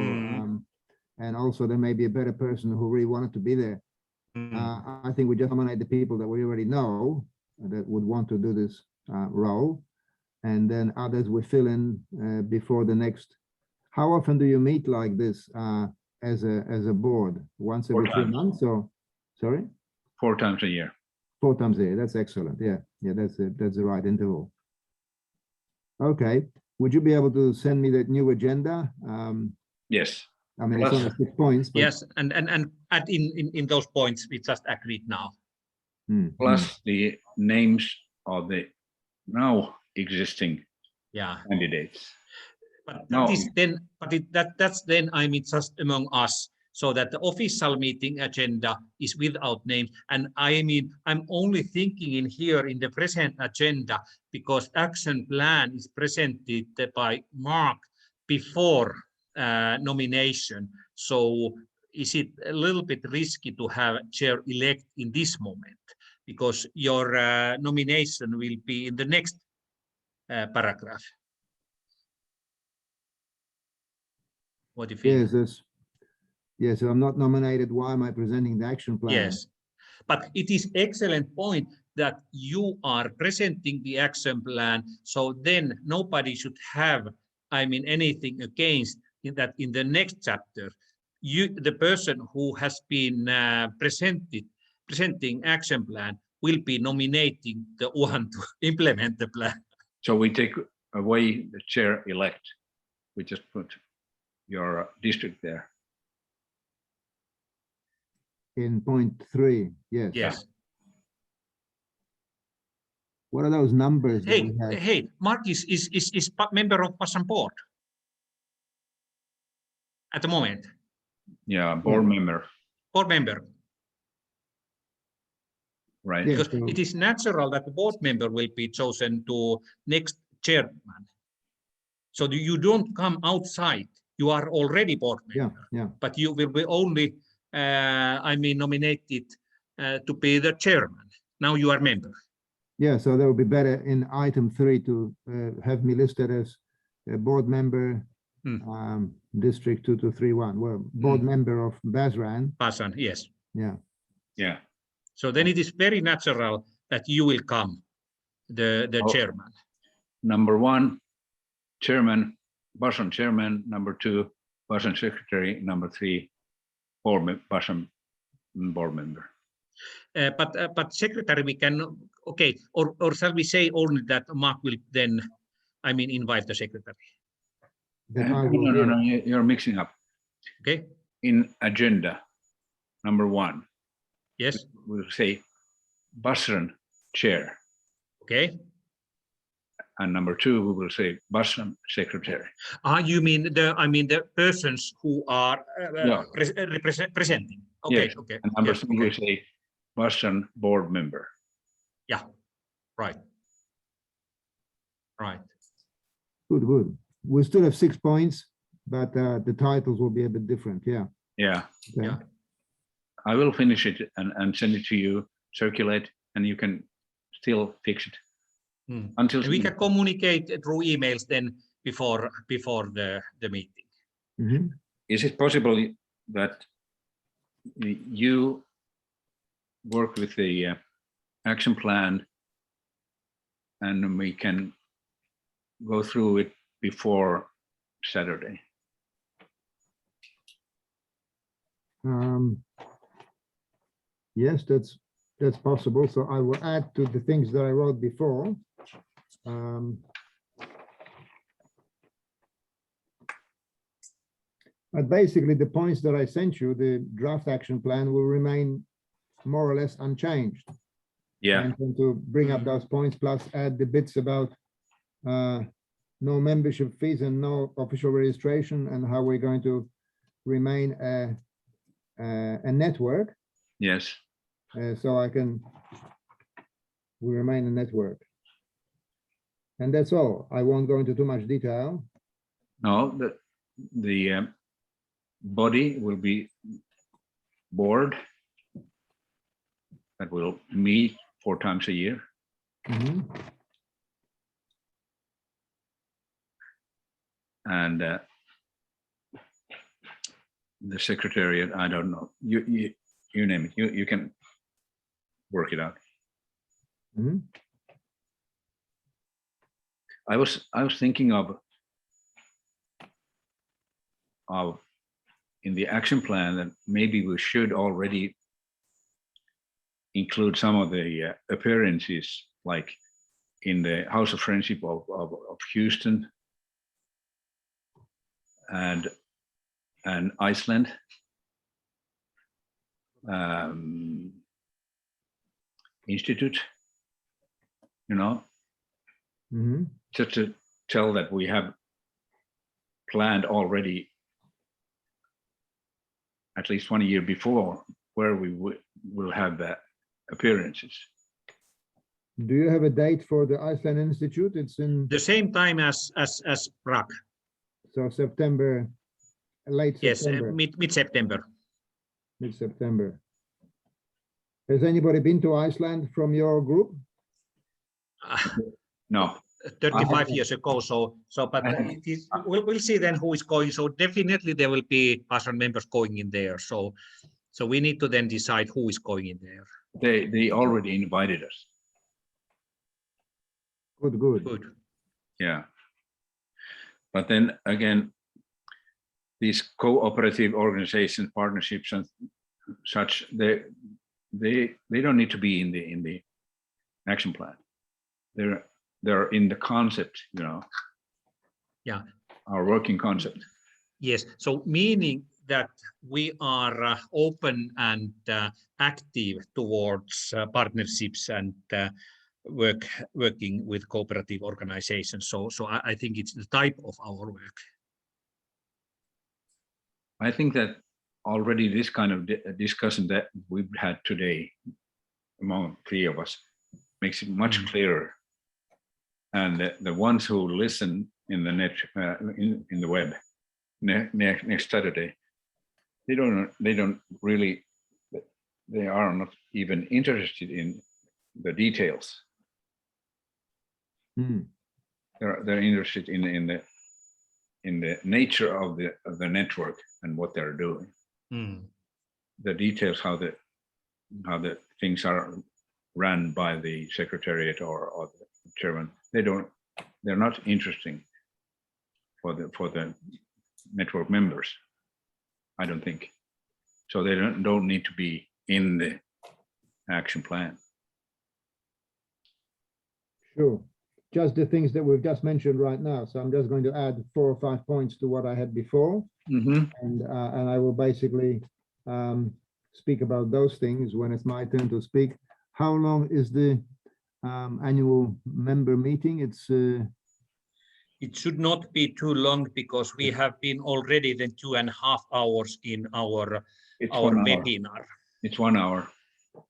Speaker 3: and also there may be a better person who really wanted to be there. I think we just nominate the people that we already know that would want to do this role, and then others we fill in before the next. How often do you meet like this as a board? Once every 3 months, or sorry?
Speaker 1: 4 times a year.
Speaker 3: 4 times a year. That's excellent. Yeah, that's the right interval. Okay. Would you be able to send me that new agenda?
Speaker 1: Yes.
Speaker 3: I mean, it's only 6 points. But...
Speaker 2: Yes, and add in those points we just agreed now.
Speaker 1: Plus the names of the now existing candidates.
Speaker 2: But that is then, that's then just among us, so that the official meeting agenda is without names. And I'm only thinking in here in the present agenda because action plan is presented by Mark before nomination. So is it a little bit risky to have chair-elect in this moment? Because your nomination will be in the next paragraph. What do you feel?
Speaker 3: Yes, if I'm not nominated, why am I presenting the action plan?
Speaker 2: Yes, but it is excellent point that you are presenting the action plan, so then nobody should have, anything against that in the next chapter. The person who has been presenting action plan will be nominating the one to implement the plan.
Speaker 1: So we take away the chair-elect. We just put your district there.
Speaker 3: In point 3, yes.
Speaker 2: Yes.
Speaker 3: What are those numbers?
Speaker 2: Hey, Mark is member of Basran board at the moment.
Speaker 1: Yeah, board member.
Speaker 2: Board member.
Speaker 1: Right.
Speaker 2: Because it is natural that the board member will be chosen to next chairman. So you don't come outside. You are already board member.
Speaker 3: Yeah.
Speaker 2: But you will be only, nominated to be the chairman. Now you are member.
Speaker 3: Yeah, so that would be better in item 3 to have me listed as a board member, district 2231. Well, board member of Basran.
Speaker 2: Basran, yes.
Speaker 3: Yeah.
Speaker 2: So then it is very natural that you will come, the chairman.
Speaker 1: Number 1, chairman, Basran chairman. Number 2, Basran secretary. Number 3, Basran board member.
Speaker 2: But secretary we can Okay, or shall we say only that Mark will then, I mean, invite the secretary?
Speaker 1: No, you're mixing up.
Speaker 2: Okay.
Speaker 1: In agenda, number 1.
Speaker 2: Yes.
Speaker 1: We'll say Basran chair.
Speaker 2: Okay.
Speaker 1: And number 2, we will say Basran secretary.
Speaker 2: You mean the persons who are presenting? Okay.
Speaker 1: Yes.
Speaker 2: Okay.
Speaker 1: And number
Speaker 2: yes.
Speaker 1: 3,
Speaker 2: okay.
Speaker 1: we say Basran board member.
Speaker 2: Yeah. Right. Right.
Speaker 3: Good, good. We still have 6 points, but the titles will be a bit different. Yeah.
Speaker 1: Yeah.
Speaker 3: Okay.
Speaker 2: Yeah.
Speaker 1: I will finish it and send it to you, circulate, and you can still fix it. Until
Speaker 2: and we can communicate through emails then before the meeting.
Speaker 3: Mm-hmm.
Speaker 1: Is it possible that you work with the action plan and we can go through it before Saturday?
Speaker 3: Yes, that's possible. So I will add to the things that I wrote before. But basically, the points that I sent you, the draft action plan will remain more or less unchanged.
Speaker 1: Yeah.
Speaker 3: I'm going to bring up those points, plus add the bits about no membership fees and no official registration, and how we're going to remain a network.
Speaker 1: Yes.
Speaker 3: So we remain a network. And that's all. I won't go into too much detail.
Speaker 1: No, the body will be board that will meet 4 times a year.
Speaker 3: Mm-hmm.
Speaker 1: And the secretariat, I don't know. You name it. You can work it out.
Speaker 3: Mm-hmm.
Speaker 1: I was thinking of in the action plan that maybe we should already include some of the appearances, like in the House of Friendship of Houston and Iceland, Institute,
Speaker 3: Mm-hmm.
Speaker 1: just to tell that we have planned already at least 1 year before where we will have appearances.
Speaker 3: Do you have a date for the Iceland Institute? It's in
Speaker 2: the same time as Prague.
Speaker 3: So September, late September.
Speaker 2: Yes, mid-September.
Speaker 3: Mid-September. Has anybody been to Iceland from your group?
Speaker 1: No.
Speaker 2: 35 years ago, but we'll see then who is going. So definitely there will be Basran members going in there. So we need to then decide who is going in there.
Speaker 1: They already invited us.
Speaker 3: Good.
Speaker 1: Yeah. But then again, these cooperative organizations, partnerships, and such, they don't need to be in the action plan. They're in the concept,
Speaker 2: Yeah.
Speaker 1: Our working concept.
Speaker 2: Yes. So meaning that we are open and active towards partnerships and working with cooperative organizations. So I think it's the type of our work.
Speaker 1: I think that already this kind of discussion that we've had today among 3 of us makes it much clearer. And the ones who listen in the net, in the web next Saturday, they don't really, they are not even interested in the details. They're interested in the nature of the network and what they're doing. The details, how the things are run by the secretariat or the chairman, they're not interesting for the network members, I don't think. So they don't need to be in the action plan.
Speaker 3: Sure. Just the things that we've just mentioned right now. So I'm just going to add 4 or 5 points to what I had before. And I will basically speak about those things when it's my turn to speak. How long is the annual member meeting?
Speaker 2: It should not be too long because we have been already then 2.5 hours in our webinar.
Speaker 1: It's 1 hour.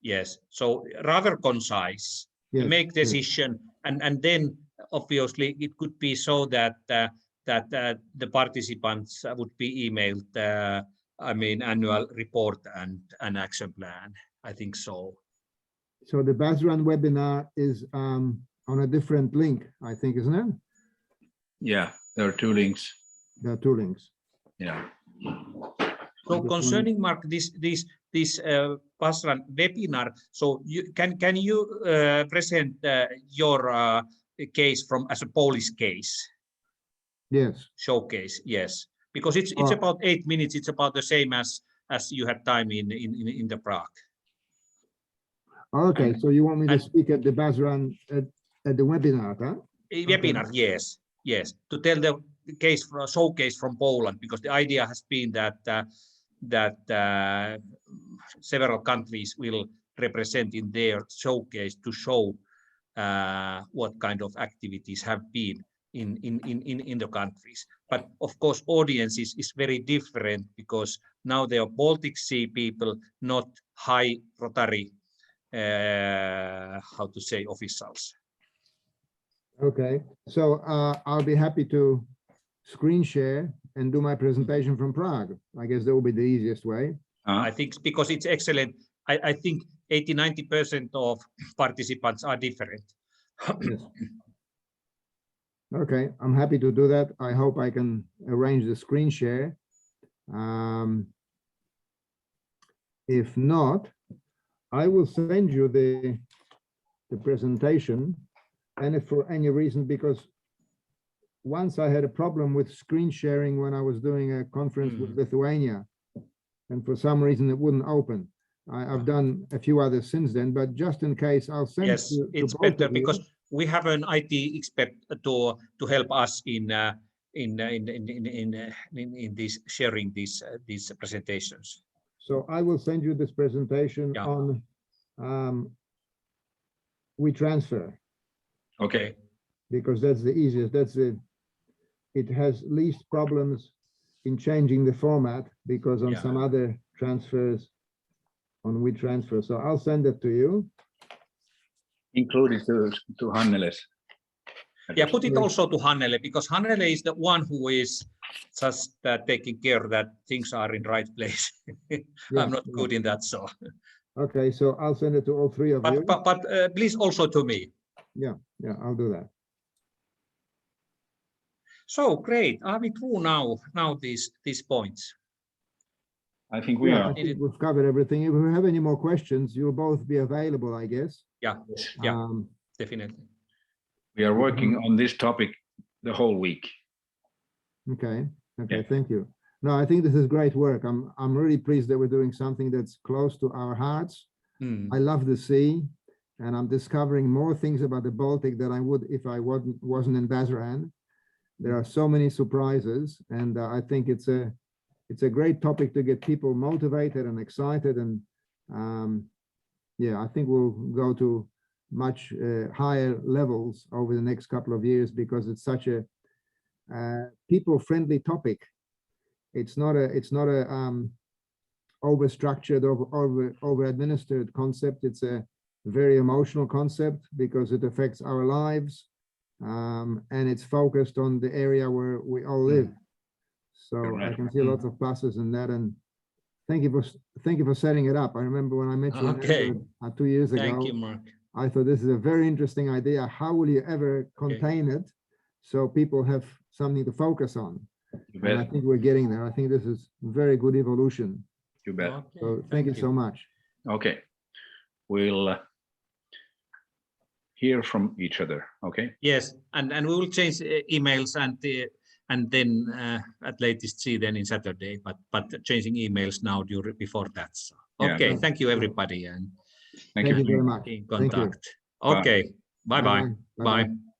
Speaker 2: Yes, so rather concise.
Speaker 3: Yes,
Speaker 2: to make decision, and then obviously it could be so that the participants would be emailed annual report and action plan. I think so.
Speaker 3: So the Basran webinar is on a different link, I think, isn't it?
Speaker 1: Yeah, there are 2 links.
Speaker 3: There are 2 links.
Speaker 1: Yeah.
Speaker 2: So concerning Mark, this Basran webinar, so can you present your case as a Polish case?
Speaker 3: Yes.
Speaker 2: Showcase, yes, because it's about 8 minutes. It's about the same as you had time in the Prague.
Speaker 3: Okay, so you want me to speak at the Basran at the webinar, huh?
Speaker 2: Webinar, okay. Yes, to tell the case for a showcase from Poland, because the idea has been that several countries will represent in their showcase to show what kind of activities have been in the countries. But of course, audiences is very different because now they are Baltic Sea people, not high Rotary, how to say, officials.
Speaker 3: Okay, so I'll be happy to screen share and do my presentation from Prague. I guess that will be the easiest way.
Speaker 2: I think because it's excellent. I think 80–90% of participants are different.
Speaker 3: Yes. Okay, I'm happy to do that. I hope I can arrange the screen share. If not, I will send you the presentation, and if for any reason, because once I had a problem with screen sharing when I was doing a conference with Lithuania, and for some reason it wouldn't open. I've done a few others since then, but just in case, I'll send.
Speaker 2: Yes, it's better because we have an IT expert to help us in this sharing these presentations. So
Speaker 3: I will send you this presentation on WeTransfer.
Speaker 1: Okay.
Speaker 3: Because that's the easiest. It has least problems in changing the format, because on some other transfers on WeTransfer. So I'll send it to you.
Speaker 1: Include it to Hannele's.
Speaker 2: Yeah, put it also to Hannele, because Hannele is the one who is just taking care that things are in right place. I'm not good in that, so.
Speaker 3: Okay, so I'll send it to all 3 of you.
Speaker 2: But please also to me.
Speaker 3: Yeah, I'll do that.
Speaker 2: So great. Are we through now these points?
Speaker 1: I think we are.
Speaker 3: I think we've covered everything. If we have any more questions, you'll both be available, I guess.
Speaker 2: Yeah, definitely.
Speaker 1: We are working on this topic the whole week.
Speaker 3: Okay, thank you. No, I think this is great work. I'm really pleased that we're doing something that's close to our hearts. I love the sea, and I'm discovering more things about the Baltic than I would if I wasn't in Basran. There are so many surprises, and I think it's a great topic to get people motivated and excited. And I think we'll go to much higher levels over the next couple of years, because it's such a people-friendly topic. It's not a over-structured, over-administered concept. It's a very emotional concept because it affects our lives, and it's focused on the area where we all live. So I can see lots of pluses in that, and thank you for setting it up. I remember when I met you 2 years ago.
Speaker 2: Thank you, Mark.
Speaker 3: I thought this is a very interesting idea. How will you ever contain it so people have something to focus on? And I think we're getting there. I think this is very good evolution.
Speaker 1: You bet.
Speaker 2: Okay,
Speaker 3: so thank you so much.
Speaker 1: Okay, we'll hear from each other. Okay.
Speaker 2: Yes, and we will change emails and then at latest see then in Saturday. But changing emails now before that. So, okay, thank you everybody, and
Speaker 3: thank you very much.
Speaker 2: In contact. Okay. Bye-bye.
Speaker 3: Bye-bye.
Speaker 2: Bye.